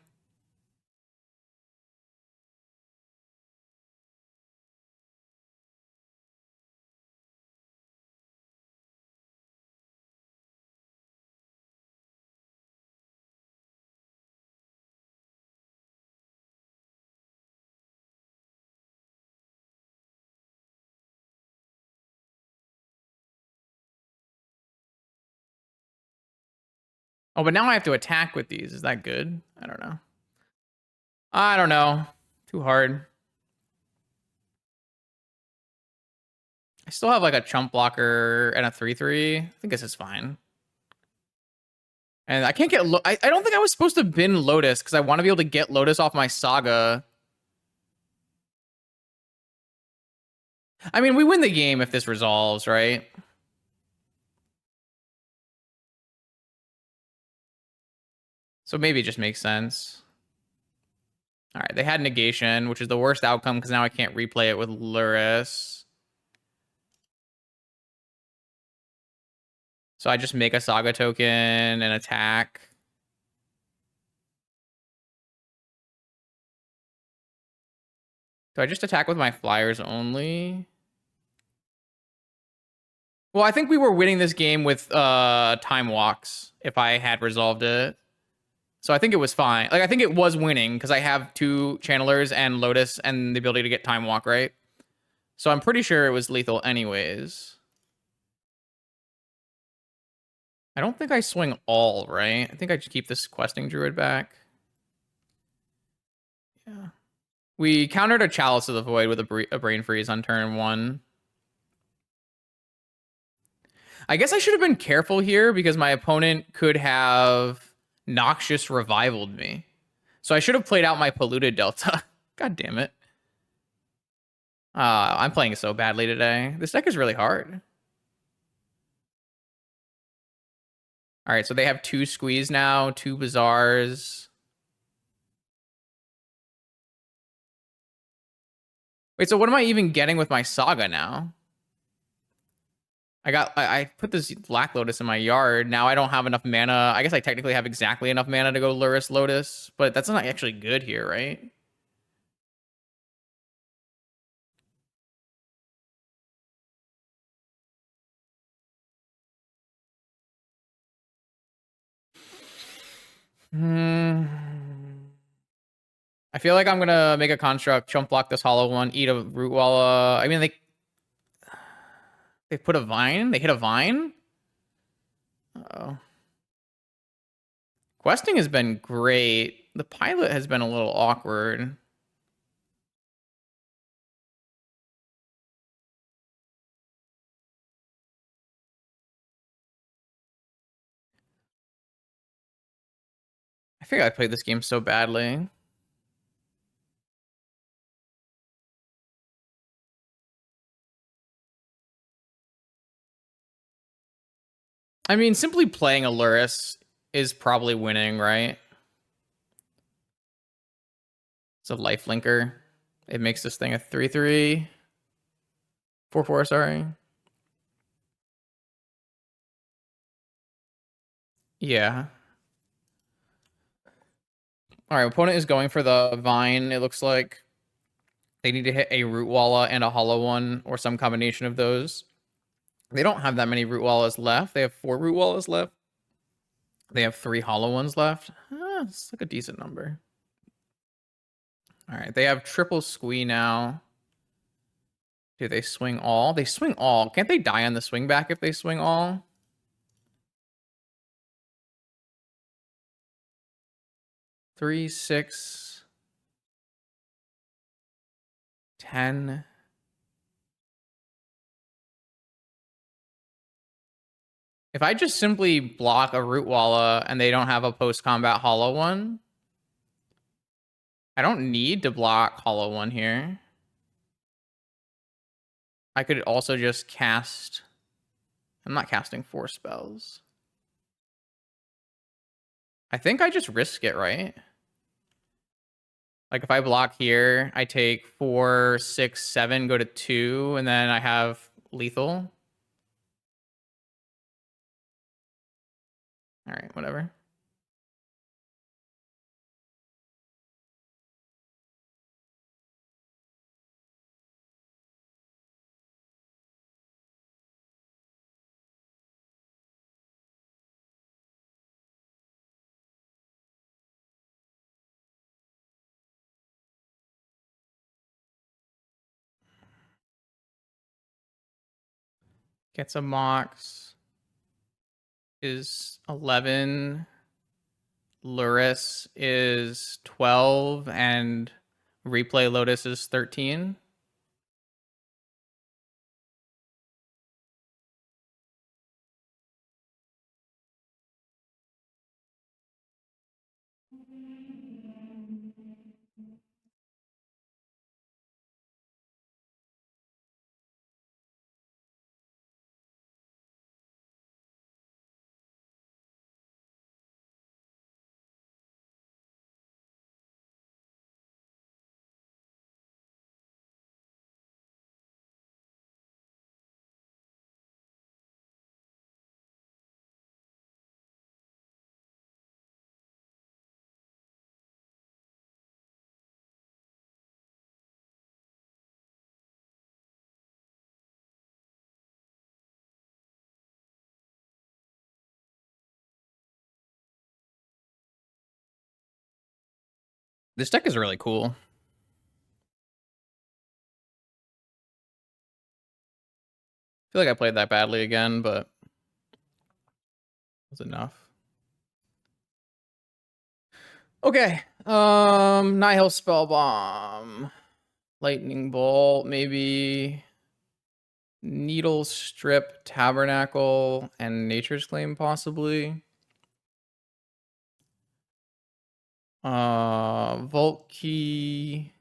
A: Oh, but now I have to attack with these. Is that good? I don't know. I don't know. Too hard. I still have like a chump blocker and a 3/3. I think this is fine. And I can't get... I don't think I was supposed to bin Lotus because I want to be able to get Lotus off my Saga. I mean, we win the game if this resolves, right? So maybe it just makes sense. All right, they had negation, which is the worst outcome because now I can't replay it with Luris. So I just make a Saga token and attack. Do I just attack with my flyers only? Well, I think we were winning this game with time walks if I had resolved it. So I think it was fine. Like, I think it was winning because I have 2 channelers and Lotus and the ability to get time walk, right? So I'm pretty sure it was lethal anyways. I don't think I swing all, right? I think I just keep this questing druid back. Yeah. We countered a Chalice of the Void with a Brain Freeze on turn 1. I guess I should have been careful here because my opponent could have Noxious Revivaled me. So I should have played out my Polluted Delta. God damn it. I'm playing so badly today. This deck is really hard. All right, so they have 2 Squeeze now, 2 Bazaars. Wait, so what am I even getting with my Saga now? I put this Black Lotus in my yard. Now I don't have enough mana. I guess I technically have exactly enough mana to go Luris Lotus, but that's not actually good here, right? I feel like I'm gonna make a construct, chump block this hollow one, eat a root walla. I mean, they put a vine. They hit a vine. Uh-oh. Questing has been great. The pilot has been a little awkward. I figured I played this game so badly. I mean, simply playing a Luris is probably winning, right? It's a life linker. It makes this thing a 3/3. 4/4, sorry. Yeah. All right, opponent is going for the vine, it looks like. They need to hit a root walla and a hollow one, or some combination of those. They don't have that many root wallas left. They have 4 root wallas left. They have 3 hollow ones left. It's like a decent number. All right, they have triple squee now. Do they swing all? They swing all. Can't they die on the swing back if they swing all? Three, 6, 10. If I just simply block a root walla and they don't have a post-combat hollow one, I don't need to block hollow one here. I could also just cast... I'm not casting 4 spells. I think I just risk it, right? Like if I block here, I take 4, 6, 7, go to 2, and then I have lethal. All right, whatever. Gets a mox. Is 11. Luris is 12 and Replay Lotus is 13. This deck is really cool. I feel like I played that badly again, but it was enough. Okay. Nihil Spellbomb. Lightning Bolt, maybe. Needle Strip, Tabernacle, and Nature's Claim, possibly. Vault Key.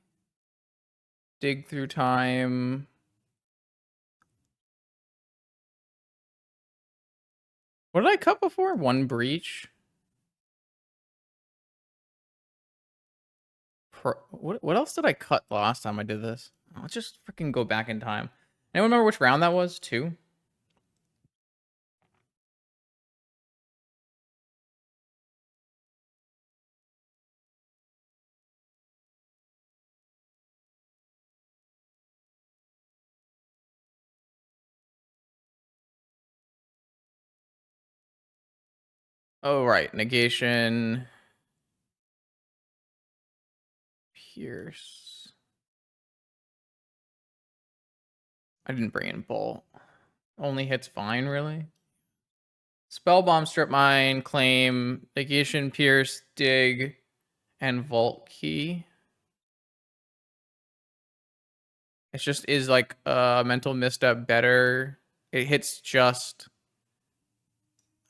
A: Dig Through Time. What did I cut before? One Breach. What else did I cut the last time I did this? Let's just freaking go back in time. Anyone remember which round that was? 2? Oh, right. Negation. Pierce. I didn't bring in Bolt. Only hits Vine, really? Spellbomb, Strip Mine, Claim, Negation, Pierce, Dig, and Vault Key. It just is like a Mental Misstep better. It hits just...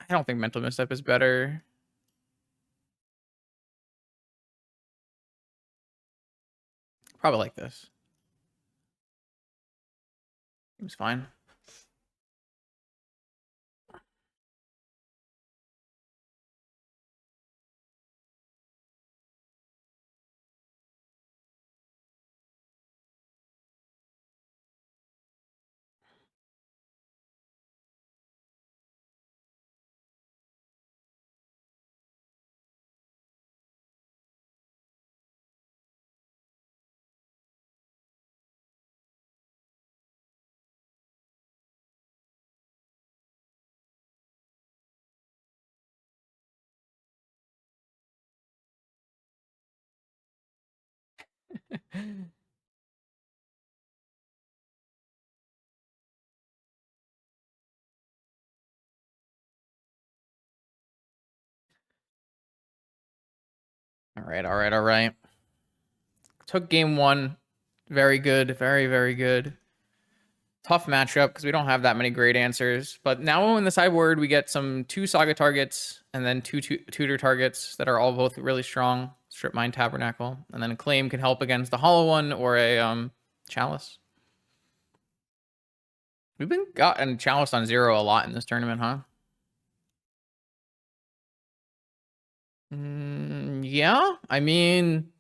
A: I don't think Mental Misstep is better. Probably like this. Seems fine. All right, all right, all right. Took game 1. Very good. Very, very good. Tough matchup because we don't have that many great answers. But now in the sideboard, we get some 2 Saga targets and then 2 tutor targets that are all both really strong. Strip Mine, Tabernacle. And then a Claim can help against the Hollow One or a Chalice. We've been gotten Chalice on 0 a lot in this tournament, huh? Yeah, I mean...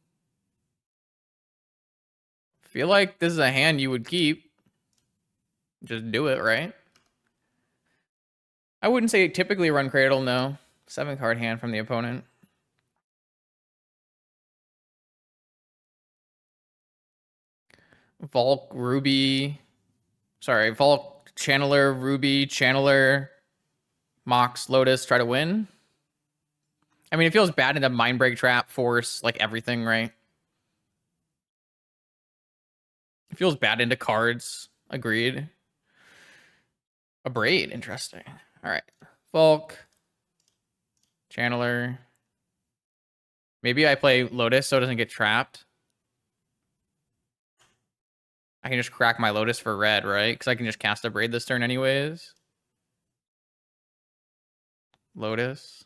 A: feel like this is a hand you would keep. Just do it, right? I wouldn't say typically run Cradle, no. 7-card hand from the opponent. Volk, Ruby. Sorry, Volk, Channeler, Ruby, Channeler, Mox, Lotus, try to win. I mean, it feels bad into Mind Break Trap, Force, like everything, right? It feels bad into cards. Agreed. A Braid, interesting. All right. Volk, Channeler, Maybe I play Lotus so it doesn't get trapped. I can just crack my Lotus for red, right? Because I can just cast a Braid this turn anyways. Lotus.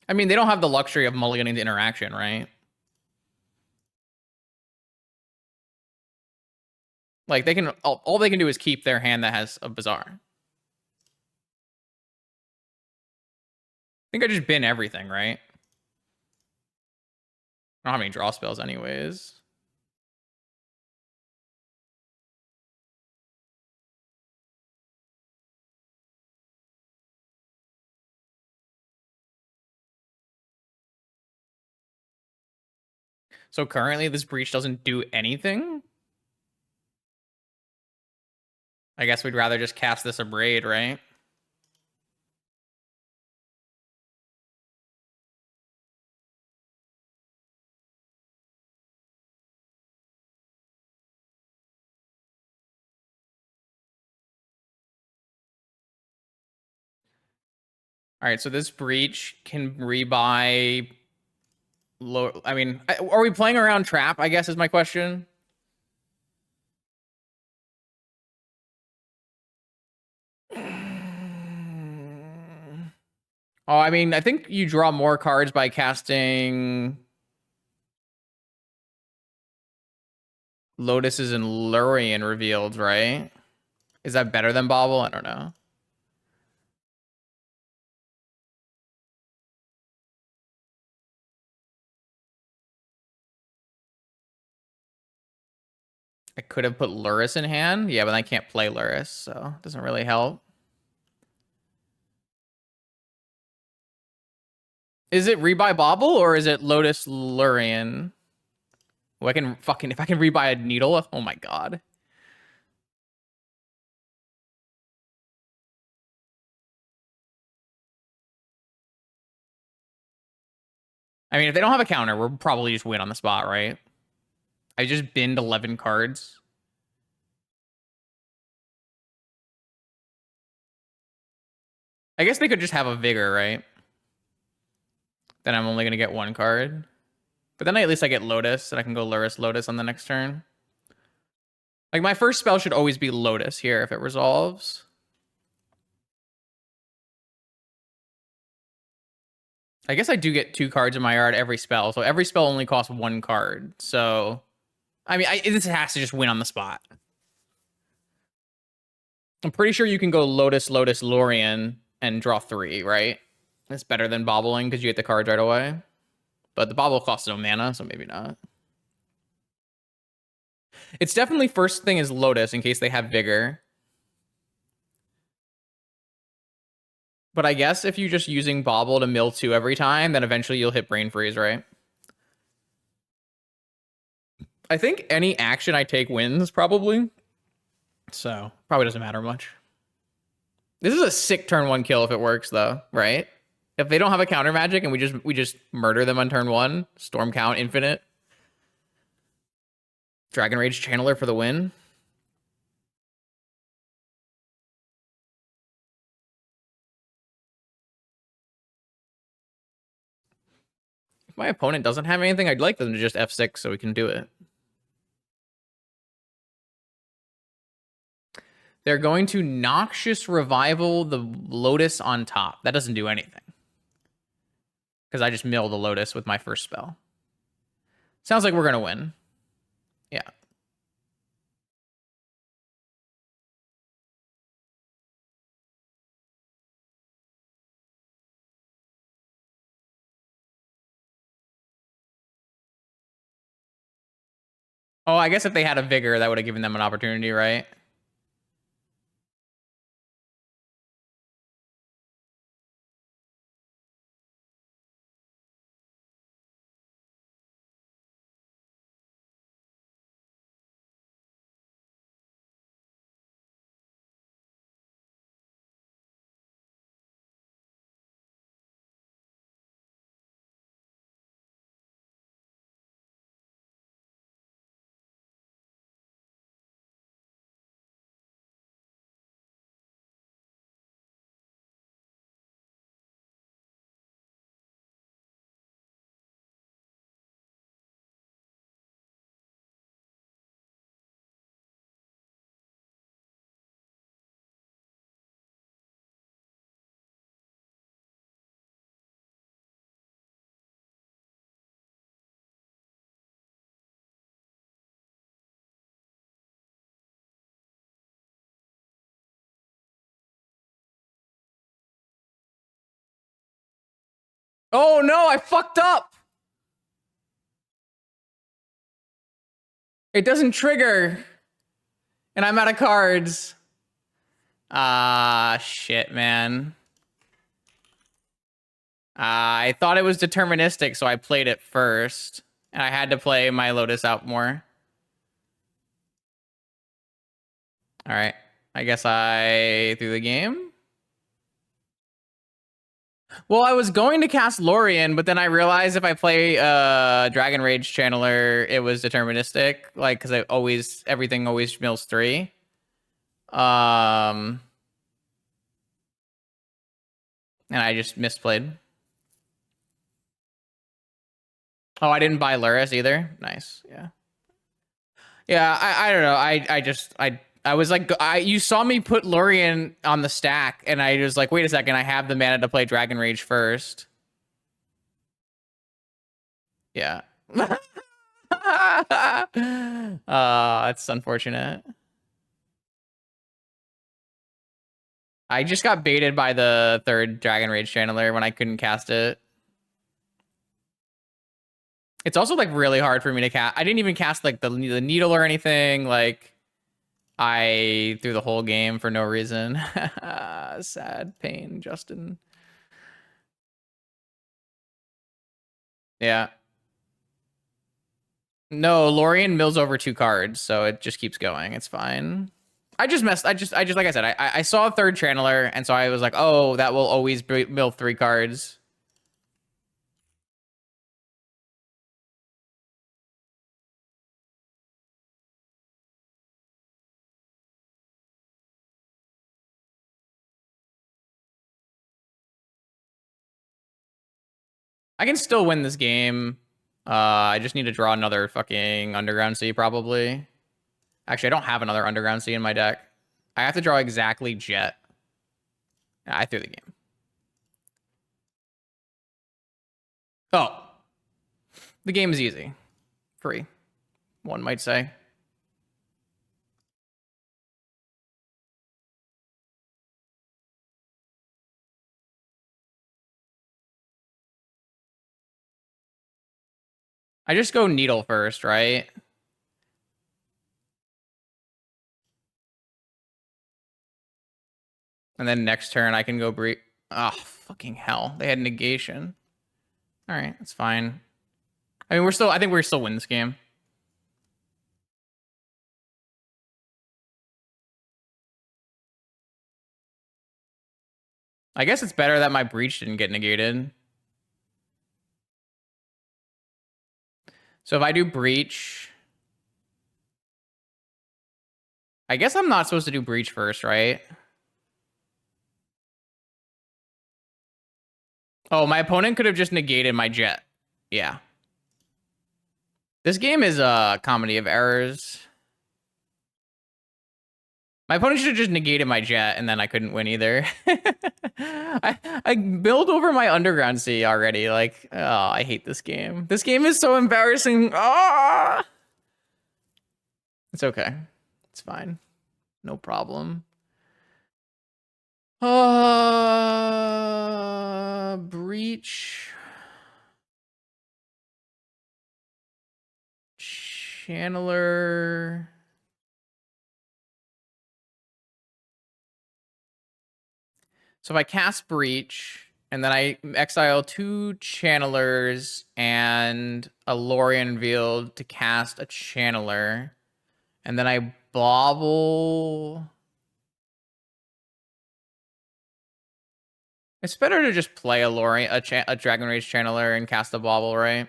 A: I mean, they don't have the luxury of mulliganing the interaction, right? Like, they can... All they can do is keep their hand that has a Bazaar. I think I just bin everything, right? I don't have any draw spells anyways. So currently this breach doesn't do anything? I guess we'd rather just cast this Abrade, right? All right, so this breach can rebuy... I mean, are we playing around trap, I guess is my question? Oh, I mean, I think you draw more cards by casting Lotuses and Lurian revealed, right? Is that better than Bobble? I don't know. I could have put Luris in hand. Yeah, but I can't play Luris, so it doesn't really help. Is it rebuy Bobble or is it Lotus Lurian? Oh, I can fucking... If I can rebuy a Needle, oh my god. I mean, if they don't have a counter, we'll probably just win on the spot, right? I just binned 11 cards. I guess they could just have a Vigor, right? Then I'm only going to get one card. But then at least I get Lotus, and I can go Luris Lotus on the next turn. Like, my first spell should always be Lotus here if it resolves. I guess I do get 2 cards in my yard every spell, so every spell only costs 1 card. So, I mean, this has to just win on the spot. I'm pretty sure you can go Lotus, Lotus, Lurian, and draw 3, right? It's better than bobbling because you get the cards right away. But the bobble costs no mana, so maybe not. It's definitely first thing is Lotus in case they have Vigor. But I guess if you're just using Bobble to mill 2 every time, then eventually you'll hit Brain Freeze, right? I think any action I take wins, probably. So, probably doesn't matter much. This is a sick turn 1 kill if it works, though, right? If they don't have a counter magic and we just murder them on turn 1, Storm Count Infinite. Dragon Rage Channeler for the win. If my opponent doesn't have anything, I'd like them to just F6 so we can do it. They're going to Noxious Revival the Lotus on top. That doesn't do anything. Because I just mill the Lotus with my first spell. Sounds like we're going to win. Yeah. Oh, I guess if they had a Vigor, that would have given them an opportunity, right? Oh no, I fucked up. It doesn't trigger. And I'm out of cards. Ah, shit, man. I thought it was deterministic, so I played it first. And I had to play my Lotus out more. All right. I guess I threw the game. Well, I was going to cast Lorien, but then I realized if I play Dragon Rage Channeler, it was deterministic. Like, because everything always mills 3. And I just misplayed. Oh, I didn't buy Luris either. Nice. Yeah. Yeah, I don't know. I was like, you saw me put Lorien on the stack, and I was like, wait a second, I have the mana to play Dragon Rage first. Yeah. That's unfortunate. I just got baited by the third Dragon Rage Channeler when I couldn't cast it. It's also like really hard for me to cast. I didn't even cast like the needle or anything. Like I threw the whole game for no reason. Sad pain, Justin. Yeah. No, Lorien mills over 2 cards, so it just keeps going. It's fine. I just like I said, I saw a third channeler, and so I was like, oh, that will always mill 3 cards. I can still win this game. I just need to draw another fucking Underground Sea, probably. Actually, I don't have another Underground Sea in my deck. I have to draw exactly Jet. I threw the game. Oh. The game is easy. Free, one might say. I just go Needle first, right? And then next turn I can go breach. Oh, fucking hell. They had negation. All right, that's fine. I mean, I think we're still win this game. I guess it's better that my breach didn't get negated. So if I do breach, I guess I'm not supposed to do breach first, right? Oh, my opponent could have just negated my Jet. Yeah. This game is a comedy of errors. My opponent should have just negated my Jet, and then I couldn't win either. I build over my Underground Sea already. Like, oh, I hate this game. This game is so embarrassing. Ah! It's okay. It's fine. No problem. Breach. Channeler. So if I cast Breach, and then I exile 2 Channelers and a Lorien Veiled to cast a Channeler, and then I bobble. It's better to just play a Lorien, a Dragon Rage Channeler and cast a bobble, right?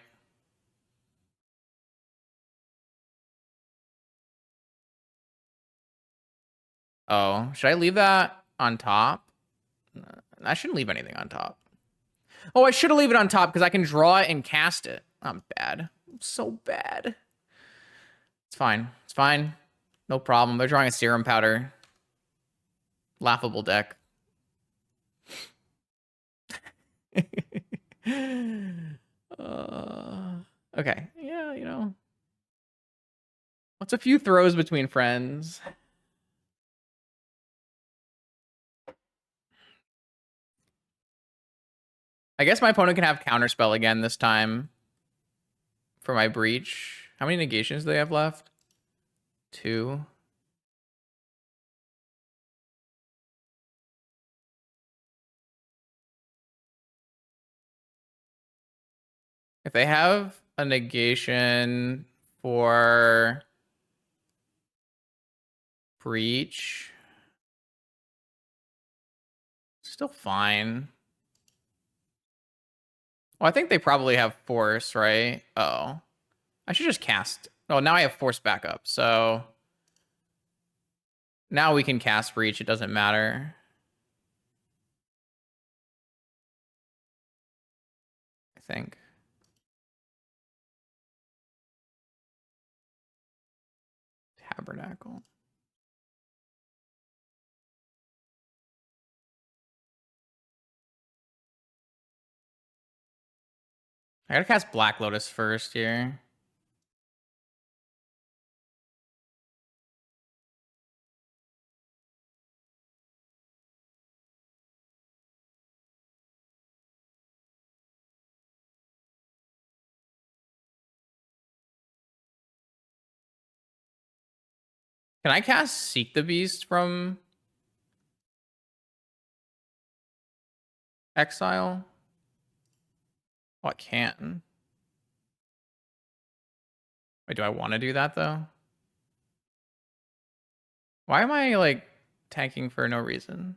A: Oh, should I leave that on top? I shouldn't leave anything on top. Oh, I should have leave it on top because I can draw it and cast it. I'm bad. I'm so bad. It's fine. It's fine. No problem. They're drawing a Serum Powder. Laughable deck. Okay. Yeah, you know. What's a few throws between friends? I guess my opponent can have counterspell again this time for my breach. How many negations do they have left? 2. If they have a negation for breach, still fine. Well, I think they probably have force, right? Oh, I should just cast. Oh, now I have force backup. So now we can cast breach. It doesn't matter. I think. Tabernacle. I gotta cast Black Lotus first here. Can I cast Seek the Beast from exile? Oh, I can. Wait, do I want to do that though? Why am I like tanking for no reason?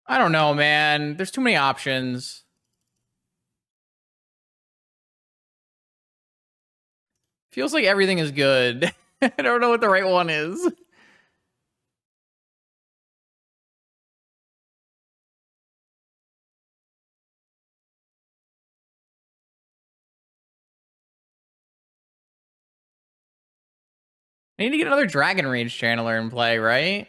A: I don't know, man. There's too many options. Feels like everything is good. I don't know what the right one is. I need to get another Dragon Rage channeler in play, right?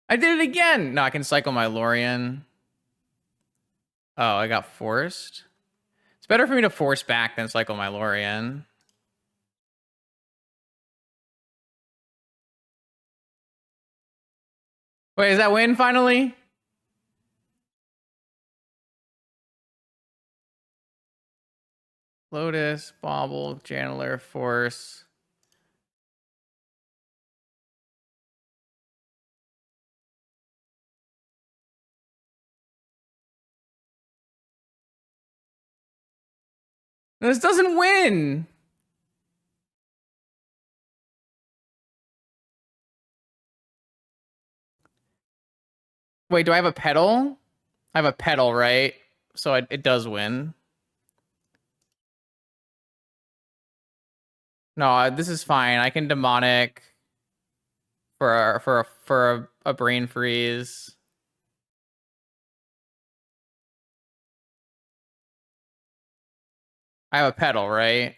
A: I did it again. No, I can cycle my Lorien. Oh, I got forced. It's better for me to force back than cycle my Lorien. Wait, is that win finally? Lotus, Bauble, Channeler, Force. This doesn't win. Wait, do I have a pedal? I have a pedal, right? So it does win. No, this is fine. I can demonic for a brain freeze. I have a pedal, right?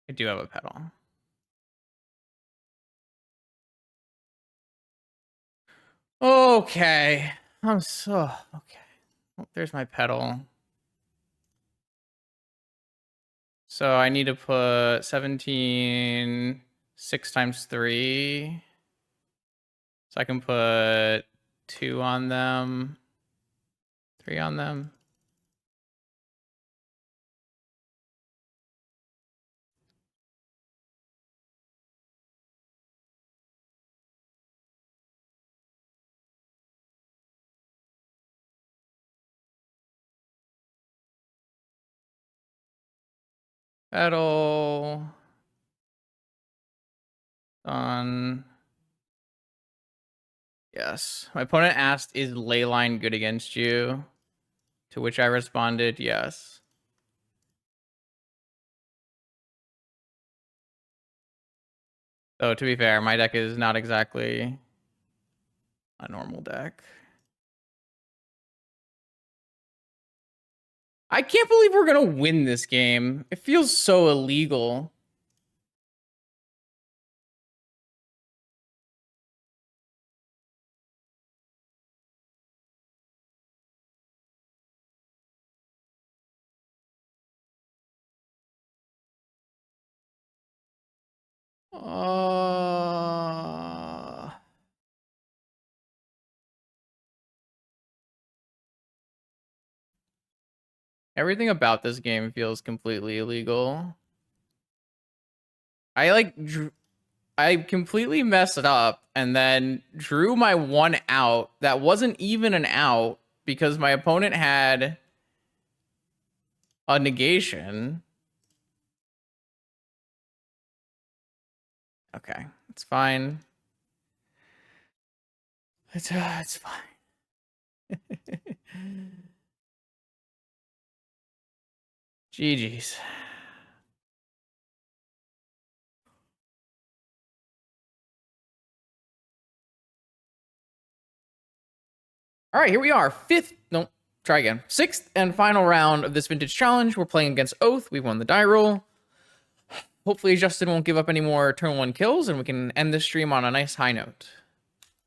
A: I do have a pedal. Okay. I'm so okay. Oh, there's my pedal. So I need to put 17, 6 times 3. So I can put 2 on them, 3 on them. Battle on. Yes. My opponent asked, is Leyline good against you? To which I responded, yes. So to be fair, my deck is not exactly a normal deck. I can't believe we're gonna win this game. It feels so illegal. Everything about this game feels completely illegal. I completely messed it up and then drew my one out that wasn't even an out because my opponent had a negation. Okay, it's fine. It's fine. GG's. All right, here we are. Sixth and final round of this vintage challenge. We're playing against Oath. We won the die roll. Hopefully Justin won't give up any more turn 1 kills and we can end this stream on a nice high note.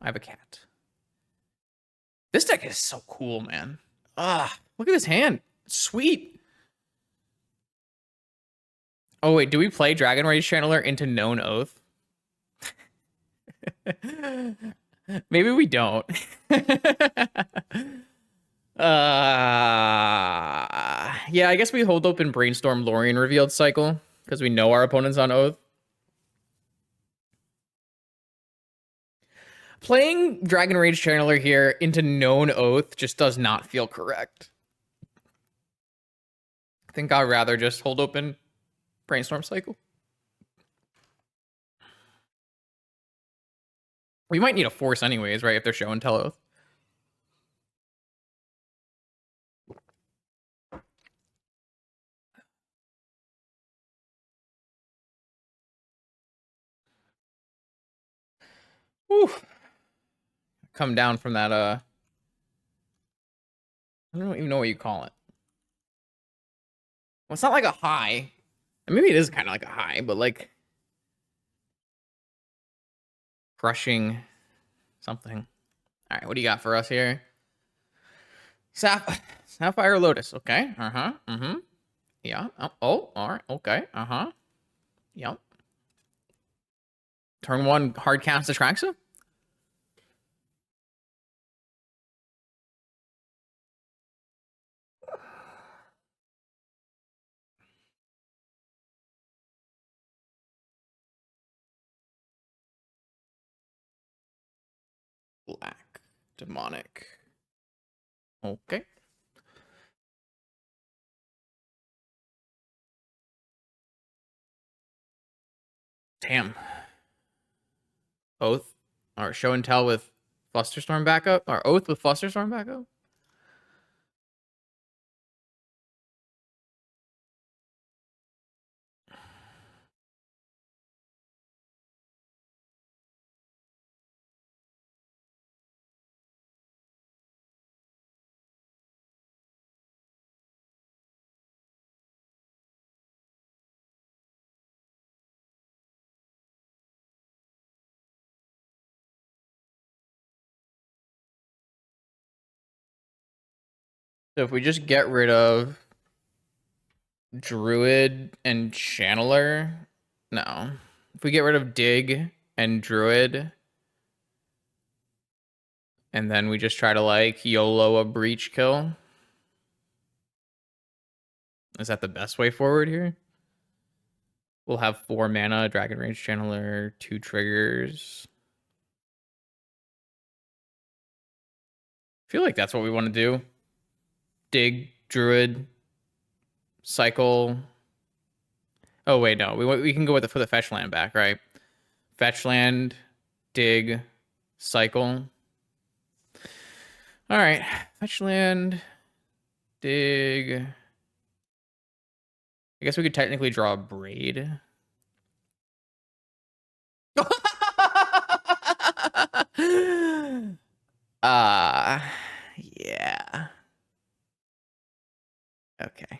A: I have a cat. This deck is so cool, man. Look at this hand. It's sweet. Oh, wait. Do we play Dragon Rage Channeler into known Oath? Maybe we don't. Yeah, I guess we hold open Brainstorm Lorien Revealed cycle because we know our opponent's on Oath. Playing Dragon Rage Channeler here into known Oath just does not feel correct. I think I'd rather just hold open Brainstorm cycle. We might need a force anyways, right? If they're show and tell Oath. Whew. Come down from that, I don't even know what you call it. Well, it's not like a high. Maybe it is kind of like a high, but like crushing something. All right, what do you got for us here? Sapphire Lotus. Okay. Yeah. Oh, all right. Okay. Yep. Turn 1 hard cast Atraxa. Black. Demonic. Okay. Damn. Oath. Or show and tell with Flusterstorm backup. Or Oath with Flusterstorm backup. So if we just get rid of Druid and Channeler. No. If we get rid of Dig and Druid, and then we just try to like YOLO a breach kill. Is that the best way forward here? We'll have 4 mana, Dragon Rage Channeler, 2 triggers. I feel like that's what we want to do. Dig, Druid, cycle. Oh wait, no. We can go with for the fetch land back, right? Fetch land, dig, cycle. All right, fetch land, dig. I guess we could technically draw a braid. uh yeah. Okay.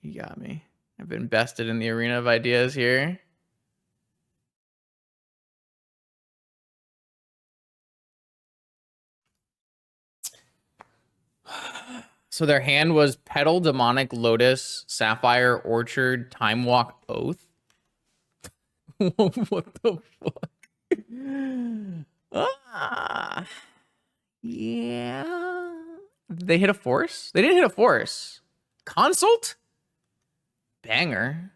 A: You got me. I've been bested in the arena of ideas here. So their hand was Petal, Demonic, Lotus, Sapphire, Orchard, Time Walk, Oath. What the fuck? Ah, yeah. They hit a force? They didn't hit a force. Consult? Banger.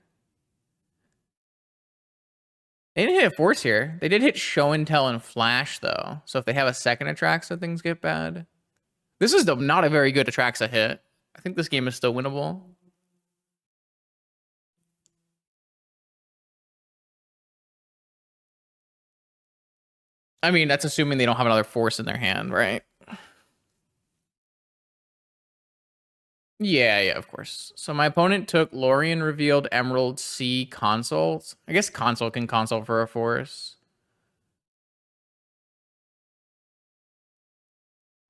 A: They didn't hit a force here. They did hit Show and Tell and Flash, though. So if they have a second Atraxa, things get bad. This is not a very good Atraxa hit. I think this game is still winnable. I mean, that's assuming they don't have another force in their hand, right? Yeah, yeah, of course. So my opponent took Lorien Revealed, Emerald, C, Consult. I guess Consult can consult for a force.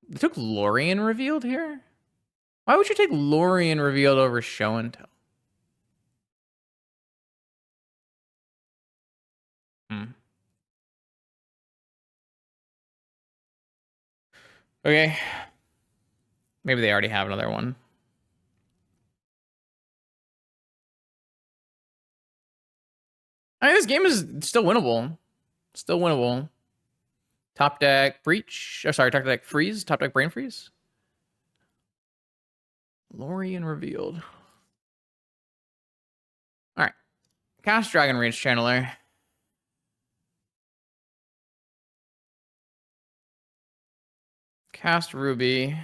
A: They took Lorien Revealed here? Why would you take Lorien Revealed over Show and Tell? Hmm. Okay. Maybe they already have another one. I mean, this game is still winnable. Still winnable. Top deck Breach. Oh, sorry, top deck Freeze. Top deck Brain Freeze. Lorien Revealed. All right. Cast Dragon Rage Channeler. Cast Ruby.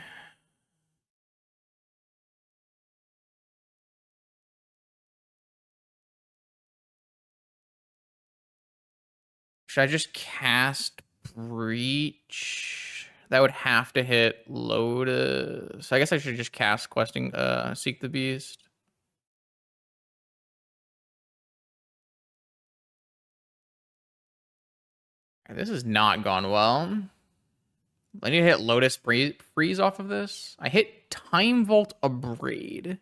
A: Should I just cast Breach? That would have to hit Lotus. I guess I should just cast Questing, Seek the Beast. This has not gone well. I need to hit Lotus Freeze off of this. I hit Time Vault Abrade.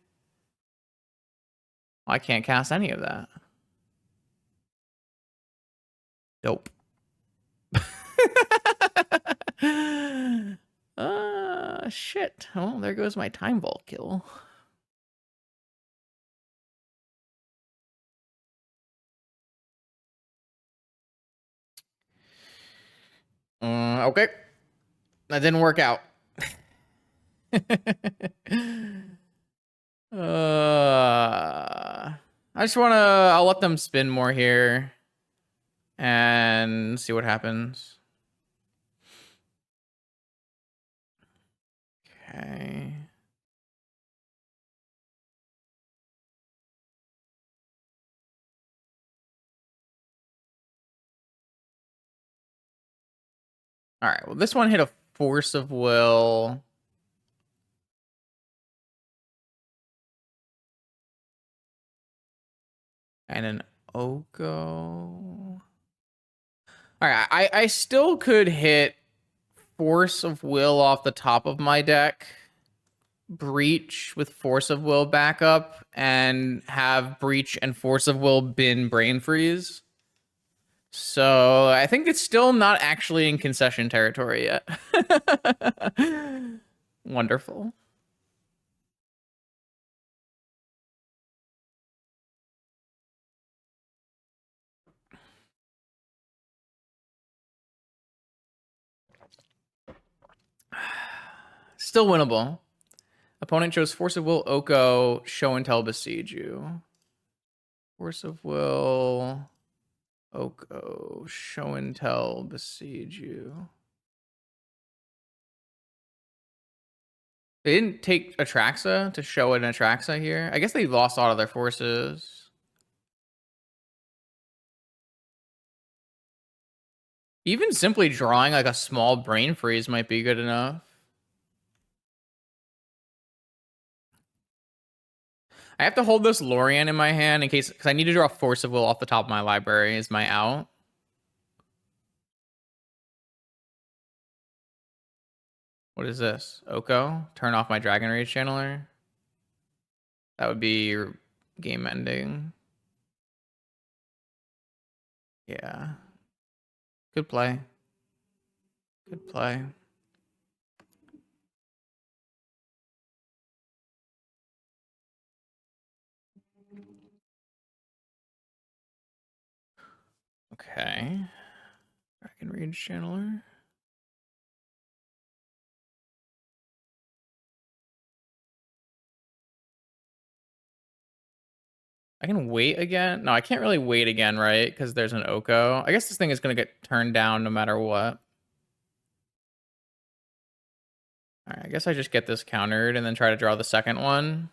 A: I can't cast any of that. Dope. Shit. Well, there goes my Time Vault kill. Okay. That didn't work out. I just want to, I'll let them spin more here and see what happens. Okay. All right. Well, this one hit a Force of Will. And an Oko. All right. I still could hit Force of Will off the top of my deck. Breach with Force of Will backup and have Breach and Force of Will bin Brain Freeze. So I think it's still not actually in concession territory yet. Wonderful. Still winnable. Opponent chose Force of Will, Oko, Show and Tell, Besiege You. Force of Will, Oko, Show and Tell, Besiege You. They didn't take Atraxa to show an Atraxa here. I guess they lost all of their forces. Even simply drawing like a small brain freeze might be good enough. I have to hold this Lorien in my hand in case, because I need to draw Force of Will off the top of my library as my out. What is this? Oko? Turn off my Dragon Rage channeler? That would be game ending. Yeah. Good play. Good play. Okay. Dragon Rage channeler. I can wait again. No, I can't really wait again, right? Because there's an Oko. I guess this thing is going to get turned down no matter what. All right, I guess I just get this countered and then try to draw the second one.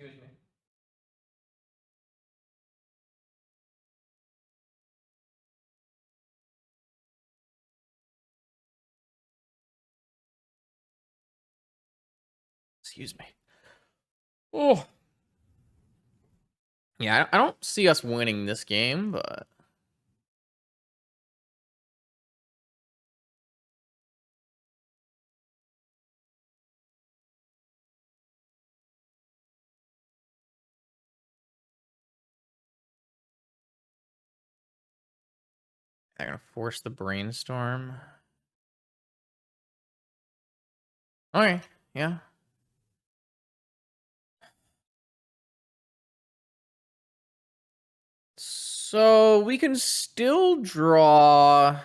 A: Excuse me. Excuse me. Oh. Yeah, I don't see us winning this game, but they're gonna force the brainstorm. Okay, yeah. So we can still draw.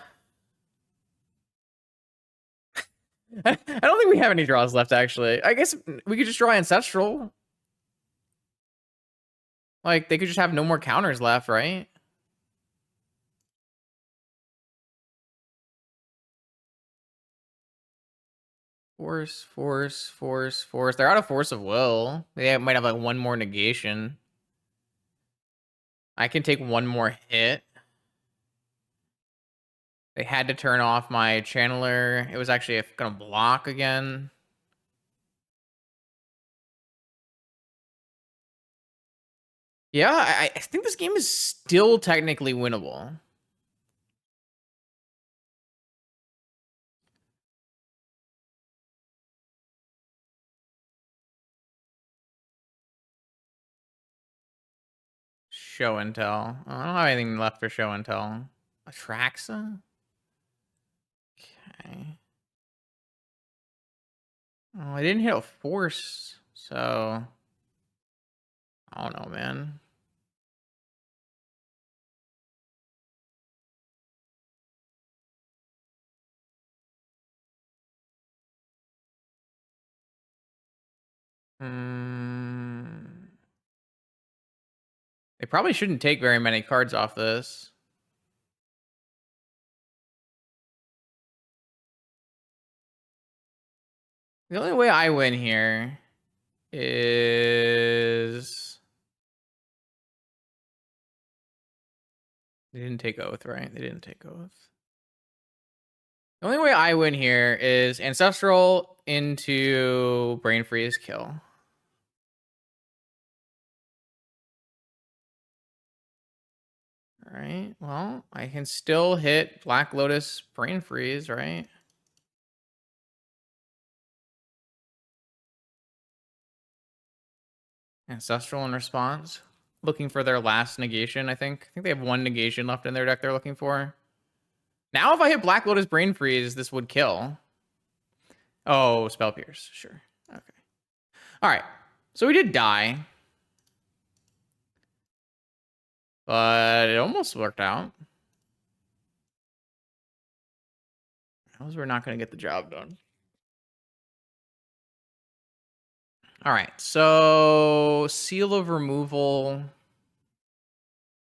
A: I don't think we have any draws left, actually. I guess we could just draw Ancestral. Like, they could just have no more counters left, right? Force, force, force, force. They're out of Force of Will. They might have like one more negation. I can take one more hit. They had to turn off my channeler. It was actually gonna block again. Yeah, I think this game is still technically winnable. Show and tell. I don't have anything left for show and tell. Atraxa? Okay. Oh, I didn't hit a force, so I don't know, man. They probably shouldn't take very many cards off this. The only way I win here is they didn't take oath, right? They didn't take oath. The only way I win here is Ancestral into Brain Freeze kill. All right. Well, I can still hit Black Lotus Brain Freeze, right? Ancestral in response. Looking for their last negation, I think. I think they have one negation left in their deck they're looking for. Now, if I hit Black Lotus Brain Freeze, this would kill. Oh, Spell Pierce. Sure. Okay. All right. So we did die. But it almost worked out. We're not going to get the job done. All right, so Seal of Removal,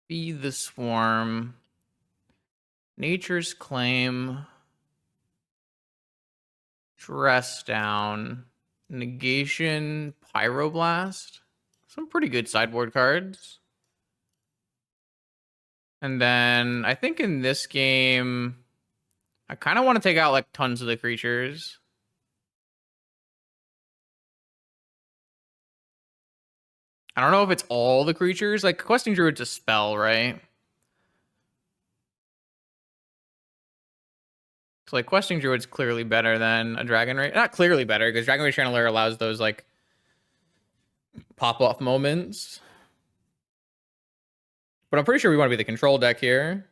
A: Feed the Swarm, Nature's Claim, Dress Down, Negation, Pyroblast. Some pretty good sideboard cards. And then I think in this game, I kind of want to take out like tons of the creatures. I don't know if it's all the creatures. Like Questing Druid's a spell, right? So like Questing Druid's clearly better than a Dragon Rage. Not clearly better, because Dragon Rage Channeler allows those like pop-off moments. But I'm pretty sure we want to be the control deck here.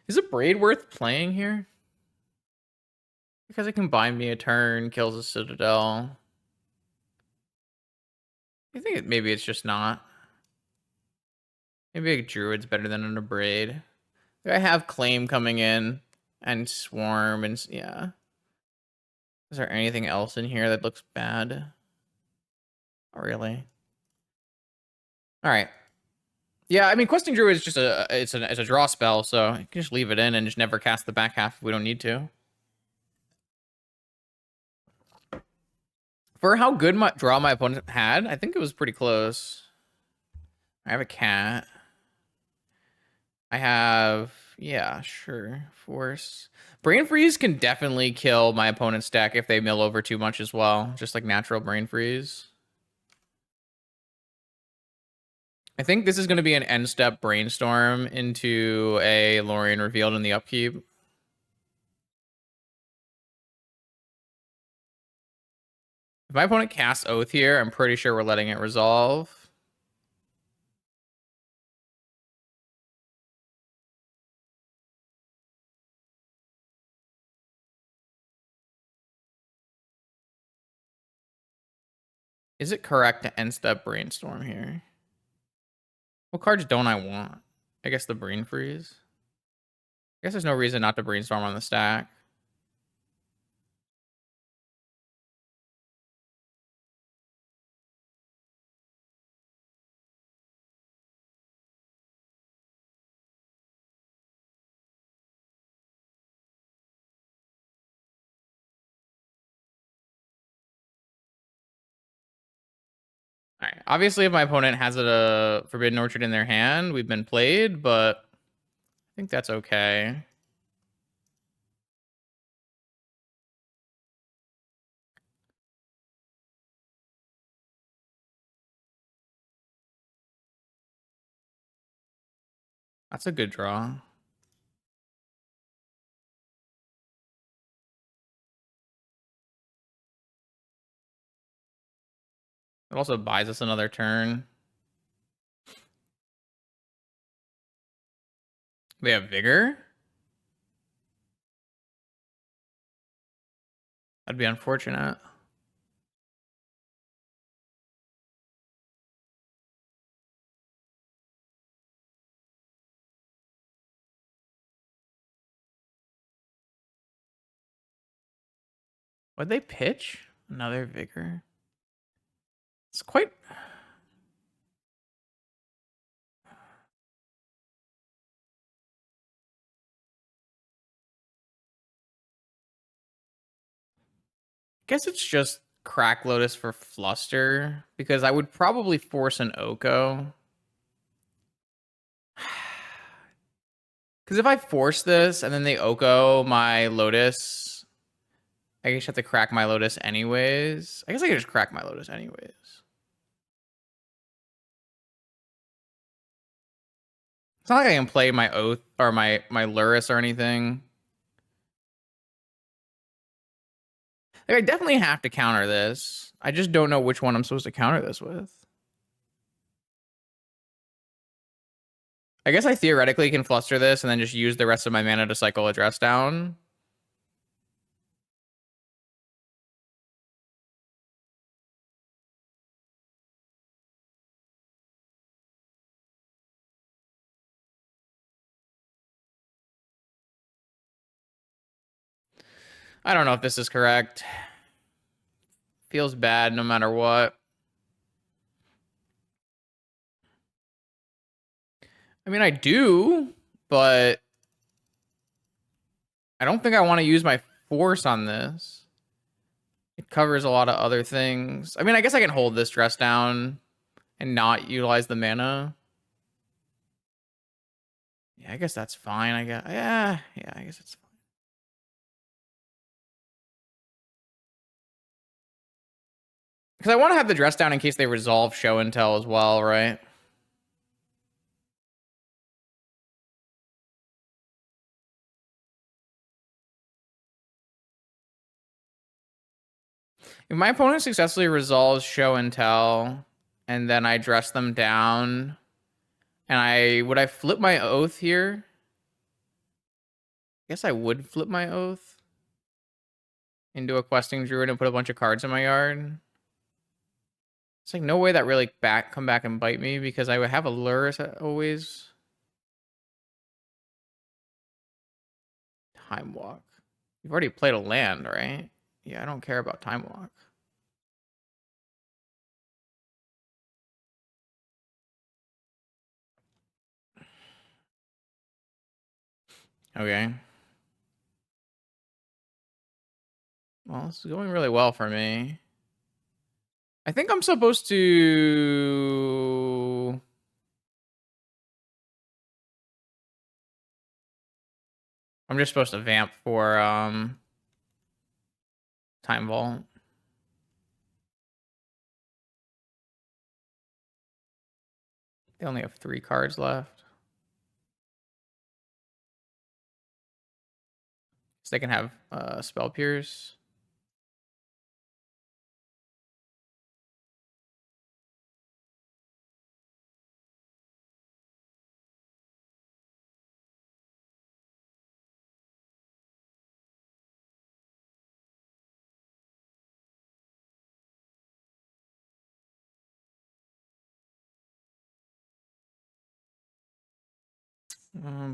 A: Is a Braid worth playing here? Because it can buy me a turn, kills a Citadel. I think maybe it's just not. Maybe a Druid's better than a Braid. I have Claim coming in and Swarm and yeah. Is there anything else in here that looks bad? Not really. All right. Yeah, I mean, Questing Druid is just it's a draw spell, so you can just leave it in and just never cast the back half if we don't need to. For how good my draw my opponent had, I think it was pretty close. I have a cat. I have, yeah, sure, Force. Brain Freeze can definitely kill my opponent's deck if they mill over too much as well, just like natural Brain Freeze. I think this is going to be an end step Brainstorm into a Lorien Revealed in the upkeep. If my opponent casts Oath here, I'm pretty sure we're letting it resolve. Is it correct to end step Brainstorm here? What cards don't I want? I guess the Brain Freeze. I guess there's no reason not to Brainstorm on the stack. All right. Obviously, if my opponent has a Forbidden Orchard in their hand, we've been played, but I think that's okay. That's a good draw. It also buys us another turn. They have Vigor? That'd be unfortunate. Would they pitch? Another Vigor? It's quite... I guess it's just Crack Lotus for Fluster, because I would probably force an Oko. Because if I force this and then they Oko my Lotus, I guess I have to crack my Lotus anyways. I guess I could just crack my Lotus anyways. It's not like I can play my Oath or my Lurrus or anything. Like, I definitely have to counter this. I just don't know which one I'm supposed to counter this with. I guess I theoretically can fluster this and then just use the rest of my mana to cycle a Dress Down. I don't know if this is correct. Feels bad no matter what. I mean, I do, but I don't think I want to use my force on this. It covers a lot of other things. I mean, I guess I can hold this dress down and not utilize the mana. Yeah, I guess that's fine. I guess. Yeah, I guess it's fine. Because I want to have the dress down in case they resolve show and tell as well, right? If my opponent successfully resolves show and tell, and then I dress them down, and would I flip my oath here? I guess I would flip my oath into a questing druid and put a bunch of cards in my yard. It's like no way that really come back and bite me because I would have a lure always. Time walk. You've already played a land, right? Yeah, I don't care about time walk. Okay. Well, this is going really well for me. I think I'm supposed to... I'm just supposed to vamp for Time Vault. They only have 3 cards left. So they can have Spell Pierce.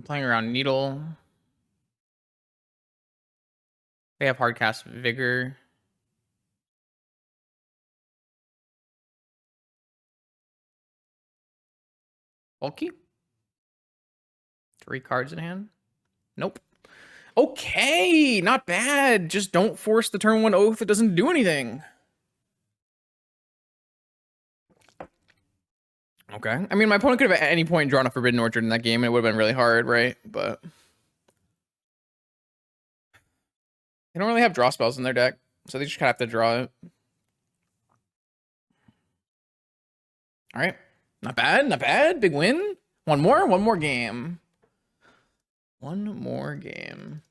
A: Playing around Needle. They have Hardcast Vigor. Bulky? 3 cards in hand? Nope. Okay, not bad. Just don't force the turn 1 oath. It doesn't do anything. Okay. I mean, my opponent could have at any point drawn a Forbidden Orchard in that game, and it would have been really hard, right? But they don't really have draw spells in their deck, so they just kind of have to draw it. All right. Not bad, not bad. Big win. One more game. One more game.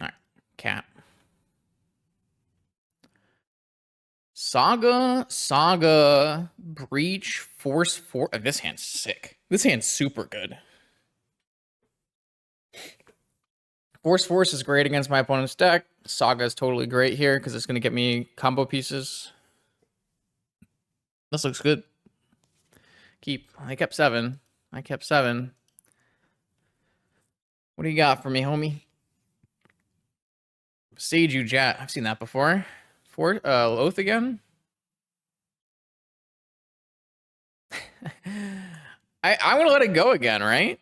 A: All right. Cat. Saga, Breach, Force. This hand's sick. This hand's super good. Force is great against my opponent's deck. Saga is totally great here because it's going to get me combo pieces. This looks good. Keep. I kept 7. I kept 7. What do you got for me, homie? Seiju Jet. I've seen that before. Oath again? I want to let it go again, right?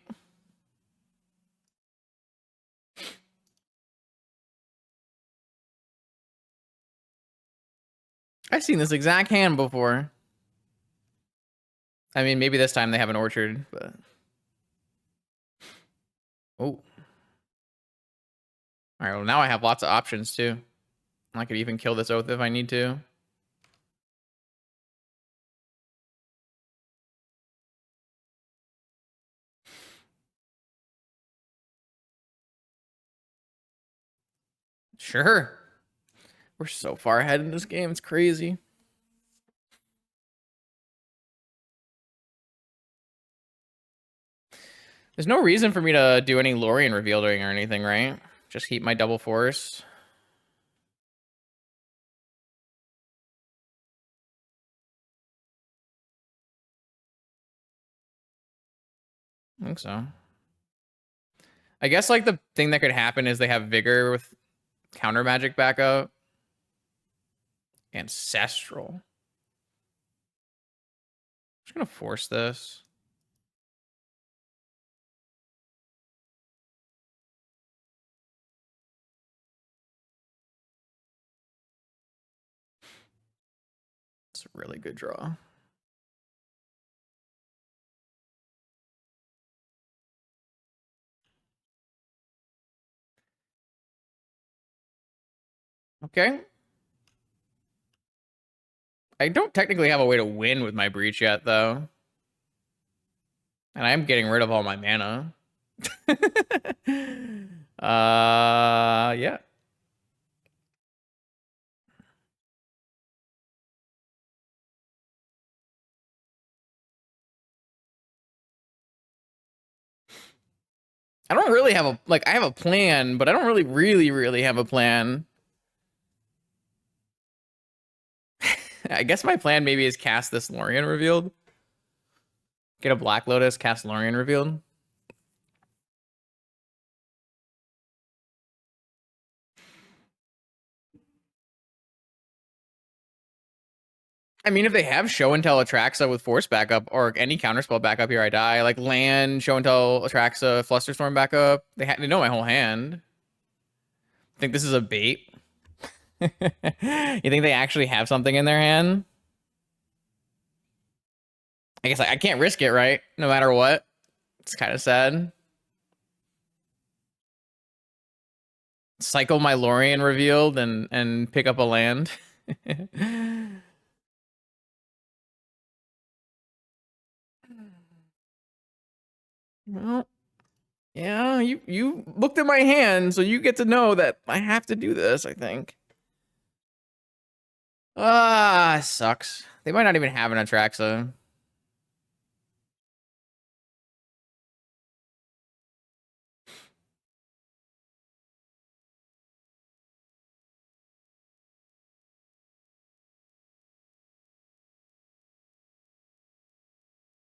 A: I've seen this exact hand before. I mean, maybe this time they have an orchard, but... Oh. Alright, well now I have lots of options too. I could even kill this oath if I need to. Sure. We're so far ahead in this game, it's crazy. There's no reason for me to do any Lorien revealing or anything, right? Just keep my double force. I think so. I guess like the thing that could happen is they have Vigor with counter magic backup. Ancestral. I'm just gonna force this. It's a really good draw. Okay. I don't technically have a way to win with my breach yet, though. And I am getting rid of all my mana. Yeah. I don't really have a, like, I have a plan, but I don't really have a plan. I guess my plan maybe is cast this Lorien revealed. Get a Black Lotus, cast Lorien revealed. I mean, if they have Show and Tell Atraxa with Force backup or any counterspell backup here, I die. Like land, Show and Tell Atraxa, Flusterstorm backup. They know my whole hand. Think this is a bait? You think they actually have something in their hand? I guess I can't risk it, right? No matter what. It's kind of sad. Cycle my Lorien revealed and pick up a land. Well, yeah, you looked at my hand, so you get to know that I have to do this, I think. Ah, sucks. They might not even have an Atraxa.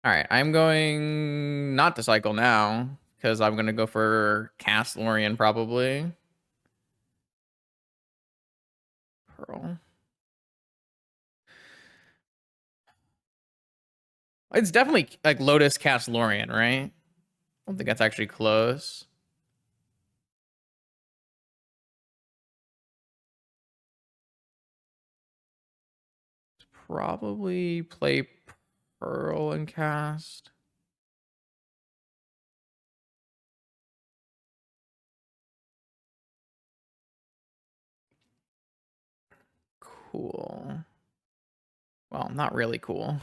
A: All right, I'm going not to cycle now because I'm gonna go for cast Lorien probably. Pearl. It's definitely like Lotus cast Lorien, right? I don't think that's actually close. Probably play Pearl and cast. Cool. Well, not really cool.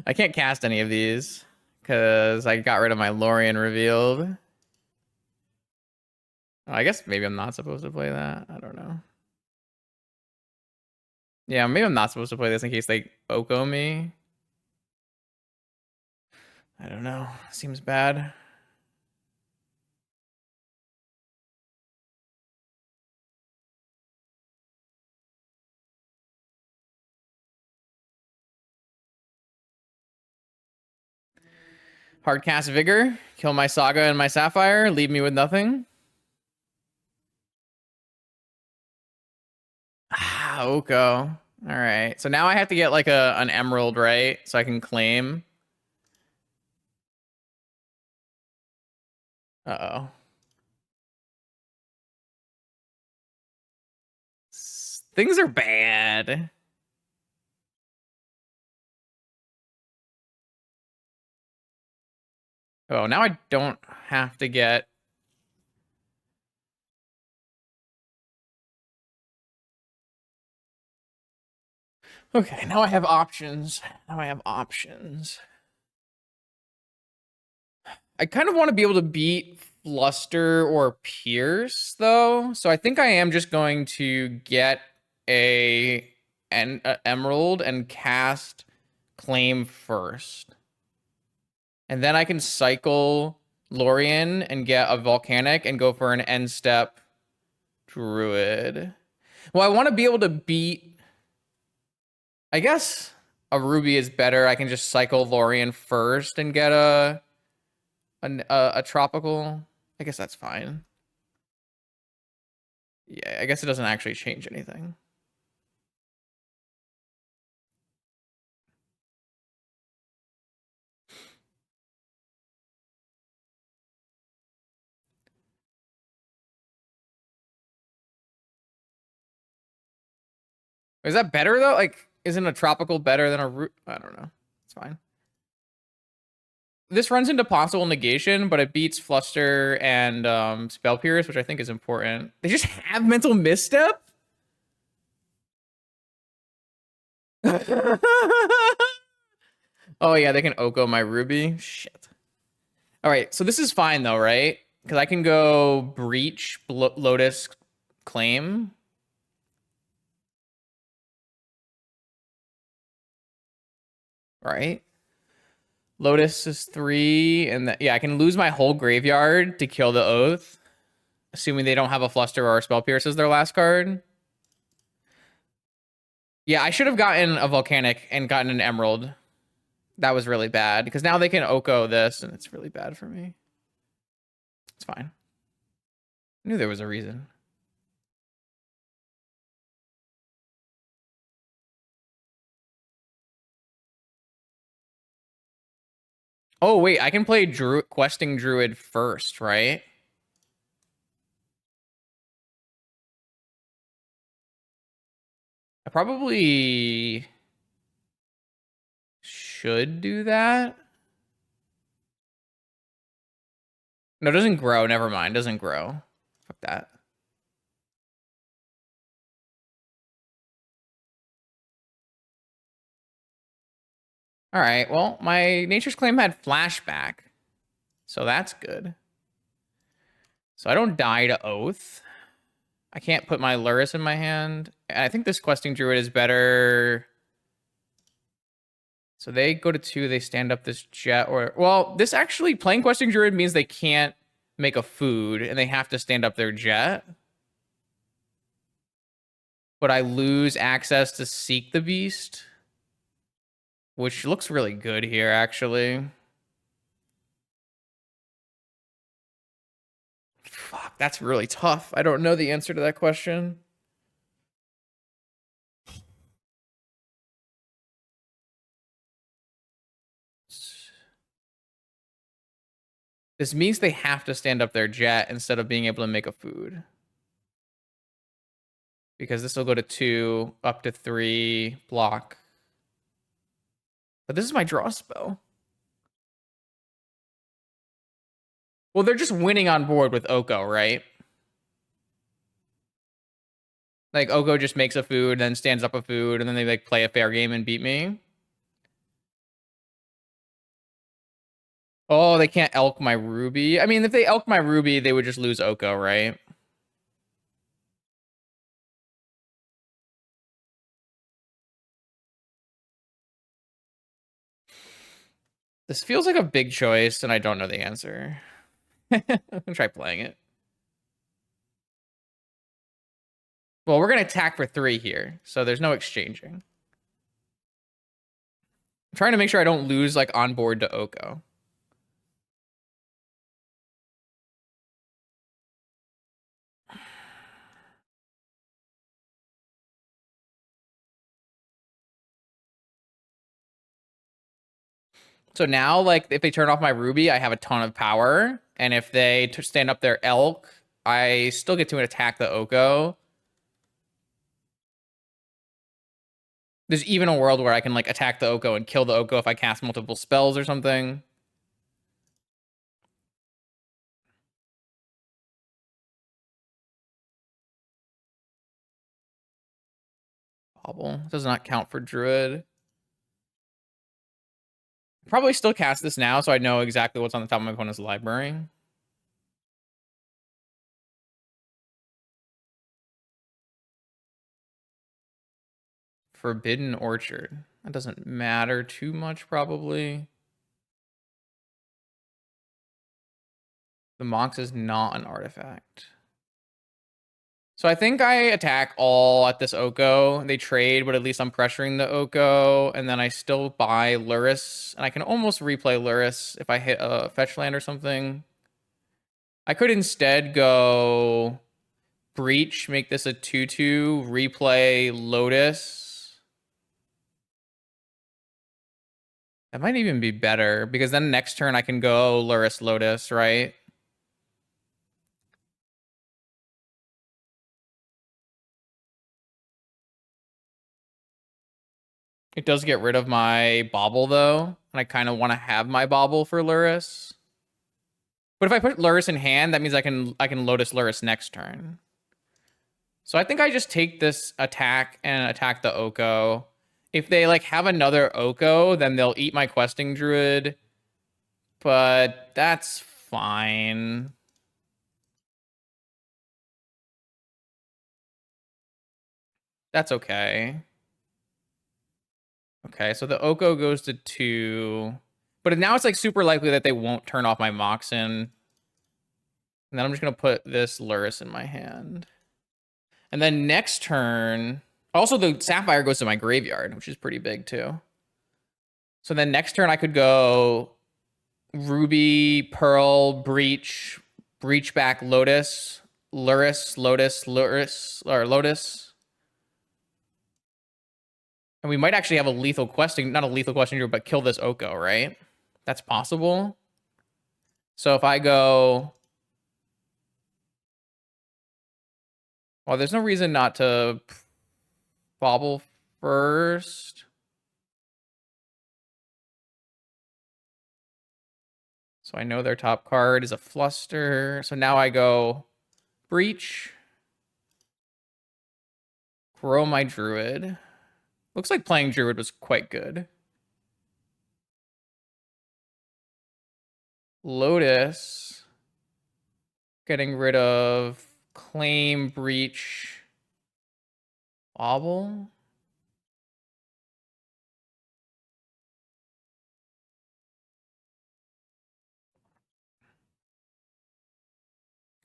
A: I can't cast any of these because I got rid of my Lorien revealed. Oh, I guess maybe I'm not supposed to play that. I don't know. Yeah, maybe I'm not supposed to play this in case they Oko me. I don't know. Seems bad. Hardcast Vigor. Kill my Saga and my Sapphire. Leave me with nothing. Ah, Oko. All right. So now I have to get like an Emerald, right? So I can claim. Uh-oh. Things are bad. Oh, now I don't have to get... Okay, now I have options. Now I have options. I kind of want to be able to beat Fluster or Pierce, though. So I think I am just going to get an Emerald and cast Claim first. And then I can cycle Lorien and get a Volcanic and go for an end step Druid. Well, I want to be able to beat... I guess a Ruby is better. I can just cycle Lorien first and get a A tropical. I guess that's fine. Yeah, I guess it doesn't actually change anything. Is that better though? Like, isn't a tropical better than a root? I don't know. It's fine. This runs into possible negation, but it beats Fluster and Spell Pierce, which I think is important. They just have mental misstep? Oh yeah, they can Oko my Ruby. Shit. All right, so this is fine though, right? Because I can go Breach, Lotus, Claim. Right? Lotus is 3, and yeah, I can lose my whole graveyard to kill the Oath, assuming they don't have a Fluster or a Spell Pierce as their last card. Yeah, I should have gotten a Volcanic and gotten an Emerald. That was really bad, because now they can Oko this, and it's really bad for me. It's fine. I knew there was a reason. Oh, wait, I can play Questing Druid first, right? I probably should do that. No, it doesn't grow. Never mind. Doesn't grow. Fuck that. All right. Well, my Nature's Claim had flashback, so that's good. So I don't die to Oath. I can't put my Luris in my hand. And I think this Questing Druid is better. So they go to 2, they stand up this jet, or well, this actually playing Questing Druid means they can't make a food and they have to stand up their jet. But I lose access to Seek the Beast, which looks really good here, actually. Fuck, that's really tough. I don't know the answer to that question. This means they have to stand up their jet instead of being able to make a food. Because this will go to 2, up to 3, block. But this is my draw spell. Well, they're just winning on board with Oko, right? Like, Oko just makes a food, then stands up a food, and then they, like, play a fair game and beat me. Oh, they can't elk my Ruby. I mean, if they elk my Ruby, they would just lose Oko, right? This feels like a big choice, and I don't know the answer. I'm gonna try playing it. Well, we're gonna attack for 3 here, so there's no exchanging. I'm trying to make sure I don't lose like on board to Oko. So now, like, if they turn off my Ruby, I have a ton of power, and if they stand up their Elk, I still get to attack the Oko. There's even a world where I can like attack the Oko and kill the Oko if I cast multiple spells or something. Bobble does not count for Druid. Probably still cast this now, so I know exactly what's on the top of my opponent's library. Forbidden Orchard. That doesn't matter too much, probably. The Mox is not an artifact. So I think I attack all at this Oko. They trade, but at least I'm pressuring the Oko, and then I still buy Luris, and I can almost replay Luris if I hit a fetch land or something. I could instead go Breach, make this a 2/2, replay Lotus. That might even be better, because then next turn I can go Luris Lotus, right? It does get rid of my Bauble, though, and I kind of want to have my Bauble for Luris. But if I put Luris in hand, that means I can Lotus Luris next turn. So I think I just take this attack and attack the Oko. If they like have another Oko, then they'll eat my questing druid. But that's fine. That's okay. Okay, so the Oko goes to 2. But now it's like super likely that they won't turn off my Moxen. And then I'm just going to put this Luris in my hand. And then next turn... Also, the Sapphire goes to my graveyard, which is pretty big, too. So then next turn, I could go Ruby, Pearl, Breach, Breach back, Lotus, Luris, Lotus, Luris, or Lotus. And we might actually have a lethal questing, not a lethal questing, but kill this Oko, right? That's possible. So if I go... Well, there's no reason not to Bauble first. So I know their top card is a Fluster. So now I go Breach. Grow my Druid. Looks like playing Druid was quite good. Lotus. Getting rid of Claim, Breach, Bauble.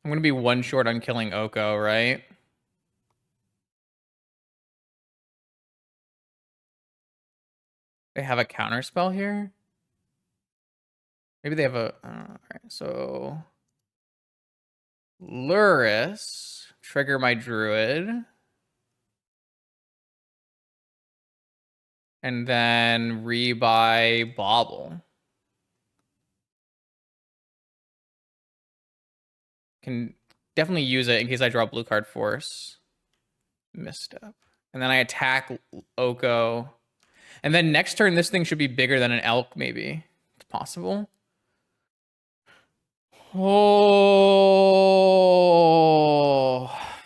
A: I'm going to be one short on killing Oko, right? They have a counter spell here? Maybe they have a... all right, so... Luris. Trigger my Druid. And then rebuy Bauble. Can definitely use it in case I draw blue card Force. Misstep. And then I attack Oko. And then next turn, this thing should be bigger than an elk, maybe. It's possible. Oh.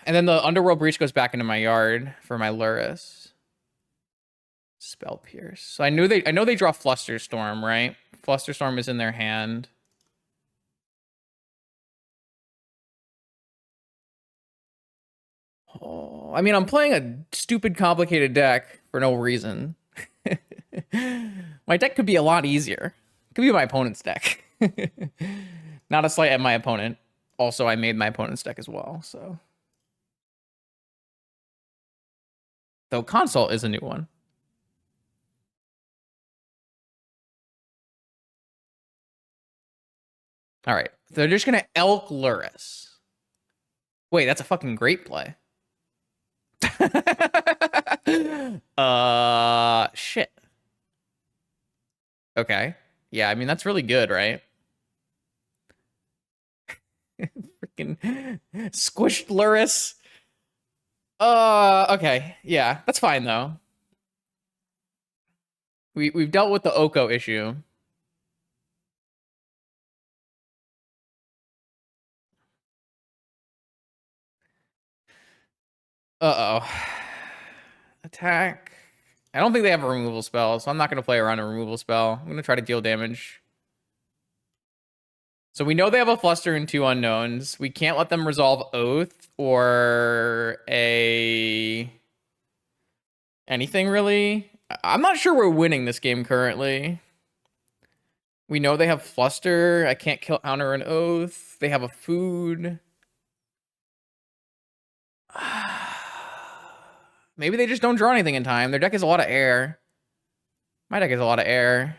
A: And then the Underworld Breach goes back into my yard for my Luris. Spell Pierce. So I know they draw Flusterstorm, right? Flusterstorm is in their hand. Oh, I mean, I'm playing a stupid, complicated deck for no reason. My deck could be a lot easier. It could be my opponent's deck. Not a slight at my opponent. Also, I made my opponent's deck as well, so. Though Consult is a new one. All right. They're just going to Elk Luris. Wait, that's a fucking great play. Shit. Okay. Yeah, I mean, that's really good, right? Freaking squished Luris. Okay. Yeah, that's fine, though. We've dealt with the Oko issue. Uh-oh. Attack. I don't think they have a removal spell, so I'm not going to play around a removal spell. I'm going to try to deal damage. So we know they have a Fluster and 2 unknowns. We can't let them resolve Oath or a... anything, really. I'm not sure we're winning this game currently. We know they have Fluster. I can't counter an Oath. They have a food. Maybe they just don't draw anything in time. Their deck is a lot of air. My deck is a lot of air.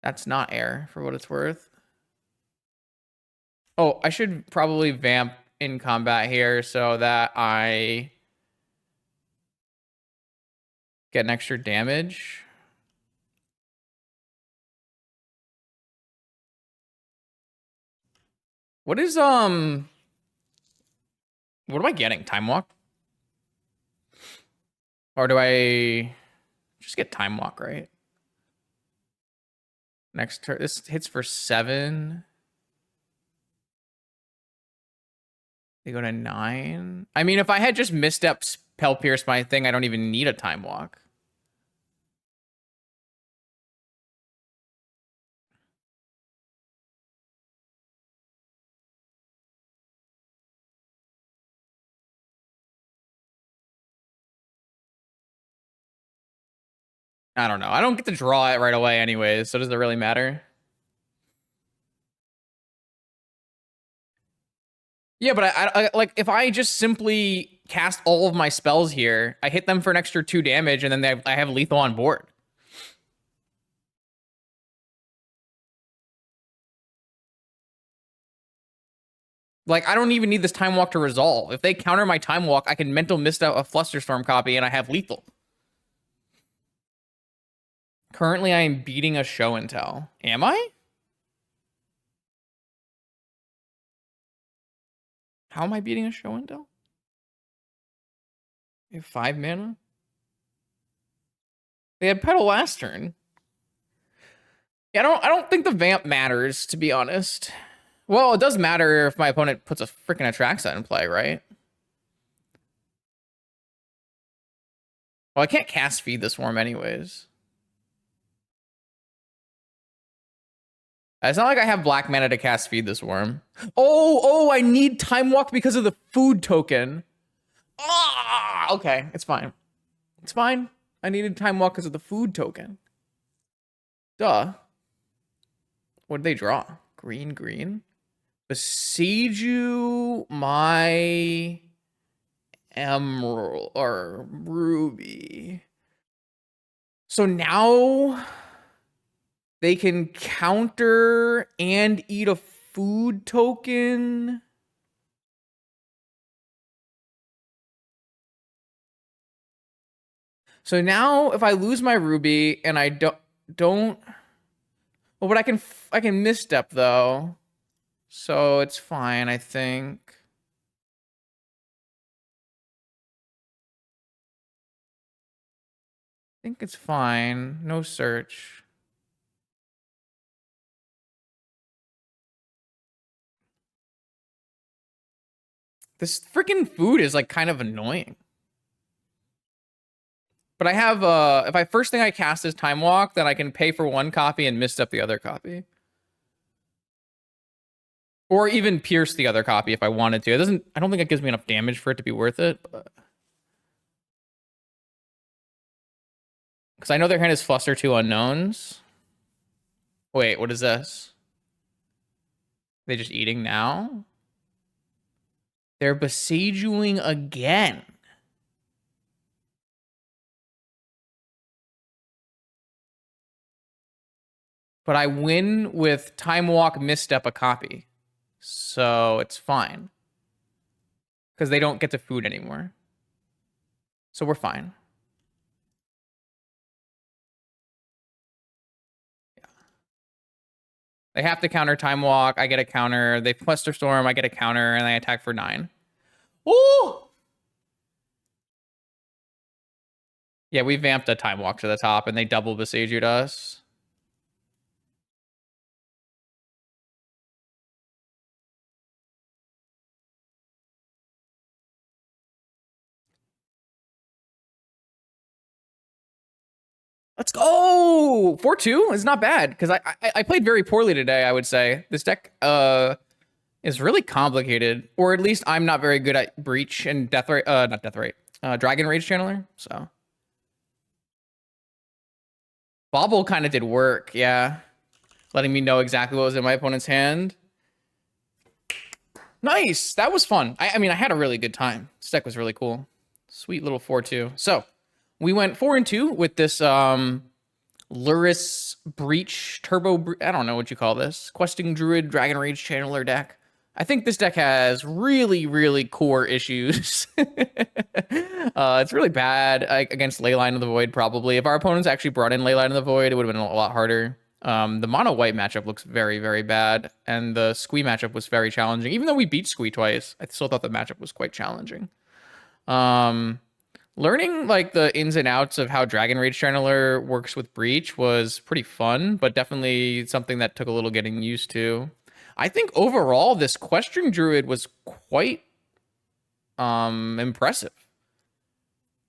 A: That's not air, for what it's worth. Oh, I should probably vamp in combat here so that I get an extra damage. What is, what am I getting? Time Walk? Or do I just get Time Walk, right? Next turn, this hits for 7. They go to 9. I mean, if I had just misstep Spell Pierce my thing, I don't even need a Time Walk. I don't know. I don't get to draw it right away anyways, so does it really matter? Yeah, but I like if I just simply cast all of my spells here, I hit them for an extra 2 damage, and then I have lethal on board. Like, I don't even need this Time Walk to resolve. If they counter my Time Walk, I can mental mist out a Flusterstorm copy, and I have lethal. Currently, I am beating a show and tell. Am I? How am I beating a show and tell? They have 5 mana? They had Petal last turn. Yeah, I don't think the vamp matters, to be honest. Well, it does matter if my opponent puts a freaking Atraxa in play, right? Well, I can't cast Feed the Swarm anyways. It's not like I have black mana to cast Feed the Swarm. Oh, I need Time Walk because of the food token. Ah, okay, it's fine. It's fine. I needed Time Walk because of the food token. Duh. What did they draw? Green. Besiege you, my Emerald or Ruby. So now they can counter and eat a food token. So now if I lose my Ruby and I don't well, but I can misstep though. So it's fine, I think. I think it's fine. No search. This freaking food is like kind of annoying. But I have if I first thing I cast is Time Walk, then I can pay for one copy and misstep the other copy. Or even pierce the other copy if I wanted to. I don't think it gives me enough damage for it to be worth it. Because I know their hand is Fluster 2 Unknowns. Wait, what is this? They just eating now? They're besieging again. But I win with Time Walk, misstep a copy. So it's fine. Because they don't get to food anymore. So we're fine. Yeah. They have to counter Time Walk. I get a counter. They Fluster Storm. I get a counter. And they attack for 9. Ooh! Yeah, we vamped a Time Walk to the top. And they double besieged us. Let's go! 4-2 is not bad, because I played very poorly today, I would say. This deck is really complicated, or at least I'm not very good at Breach and Dragon Rage Channeler, so. Bobble kind of did work, yeah. Letting me know exactly what was in my opponent's hand. Nice! That was fun. I mean, I had a really good time. This deck was really cool. Sweet little 4-2. So we went 4-2 with this Luris Breach Turbo. I don't know what you call this. Questing Druid Dragon Rage Channeler deck. I think this deck has really, really core issues. It's really bad against Leyline of the Void, probably. If our opponents actually brought in Leyline of the Void, it would have been a lot harder. The mono-white matchup looks very, very bad, and the Squee matchup was very challenging. Even though we beat Squee twice, I still thought the matchup was quite challenging. Learning like the ins and outs of how Dragon Rage Channeler works with Breach was pretty fun, but definitely something that took a little getting used to. I think overall this Question Druid was quite impressive.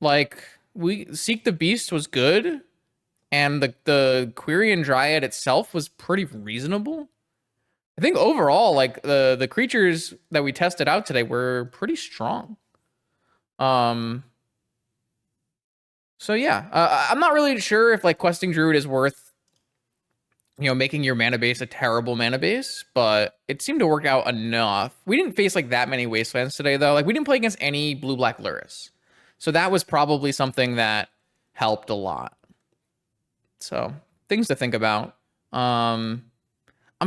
A: Like we Seek the Beast was good, and the Quirion Dryad itself was pretty reasonable. I think overall, like the creatures that we tested out today were pretty strong. So yeah, I'm not really sure if like Questing Druid is worth, making your mana base a terrible mana base, but it seemed to work out enough. We didn't face like that many Wastelands today though. Like we didn't play against any blue-black Luris. So that was probably something that helped a lot. So things to think about. I'm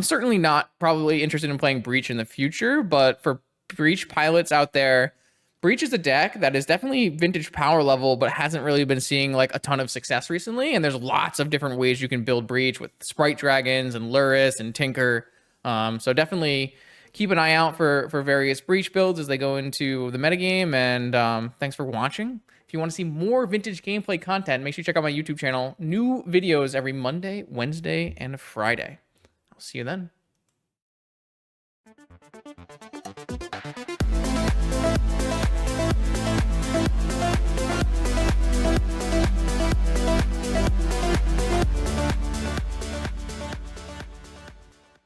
A: certainly not probably interested in playing Breach in the future, but for Breach pilots out there, Breach is a deck that is definitely vintage power level, but hasn't really been seeing like a ton of success recently. And there's lots of different ways you can build Breach with Sprite Dragons and Luris and Tinker. So definitely keep an eye out for various Breach builds as they go into the metagame. And thanks for watching. If you want to see more vintage gameplay content, make sure you check out my YouTube channel. New videos every Monday, Wednesday, and Friday. I'll see you then.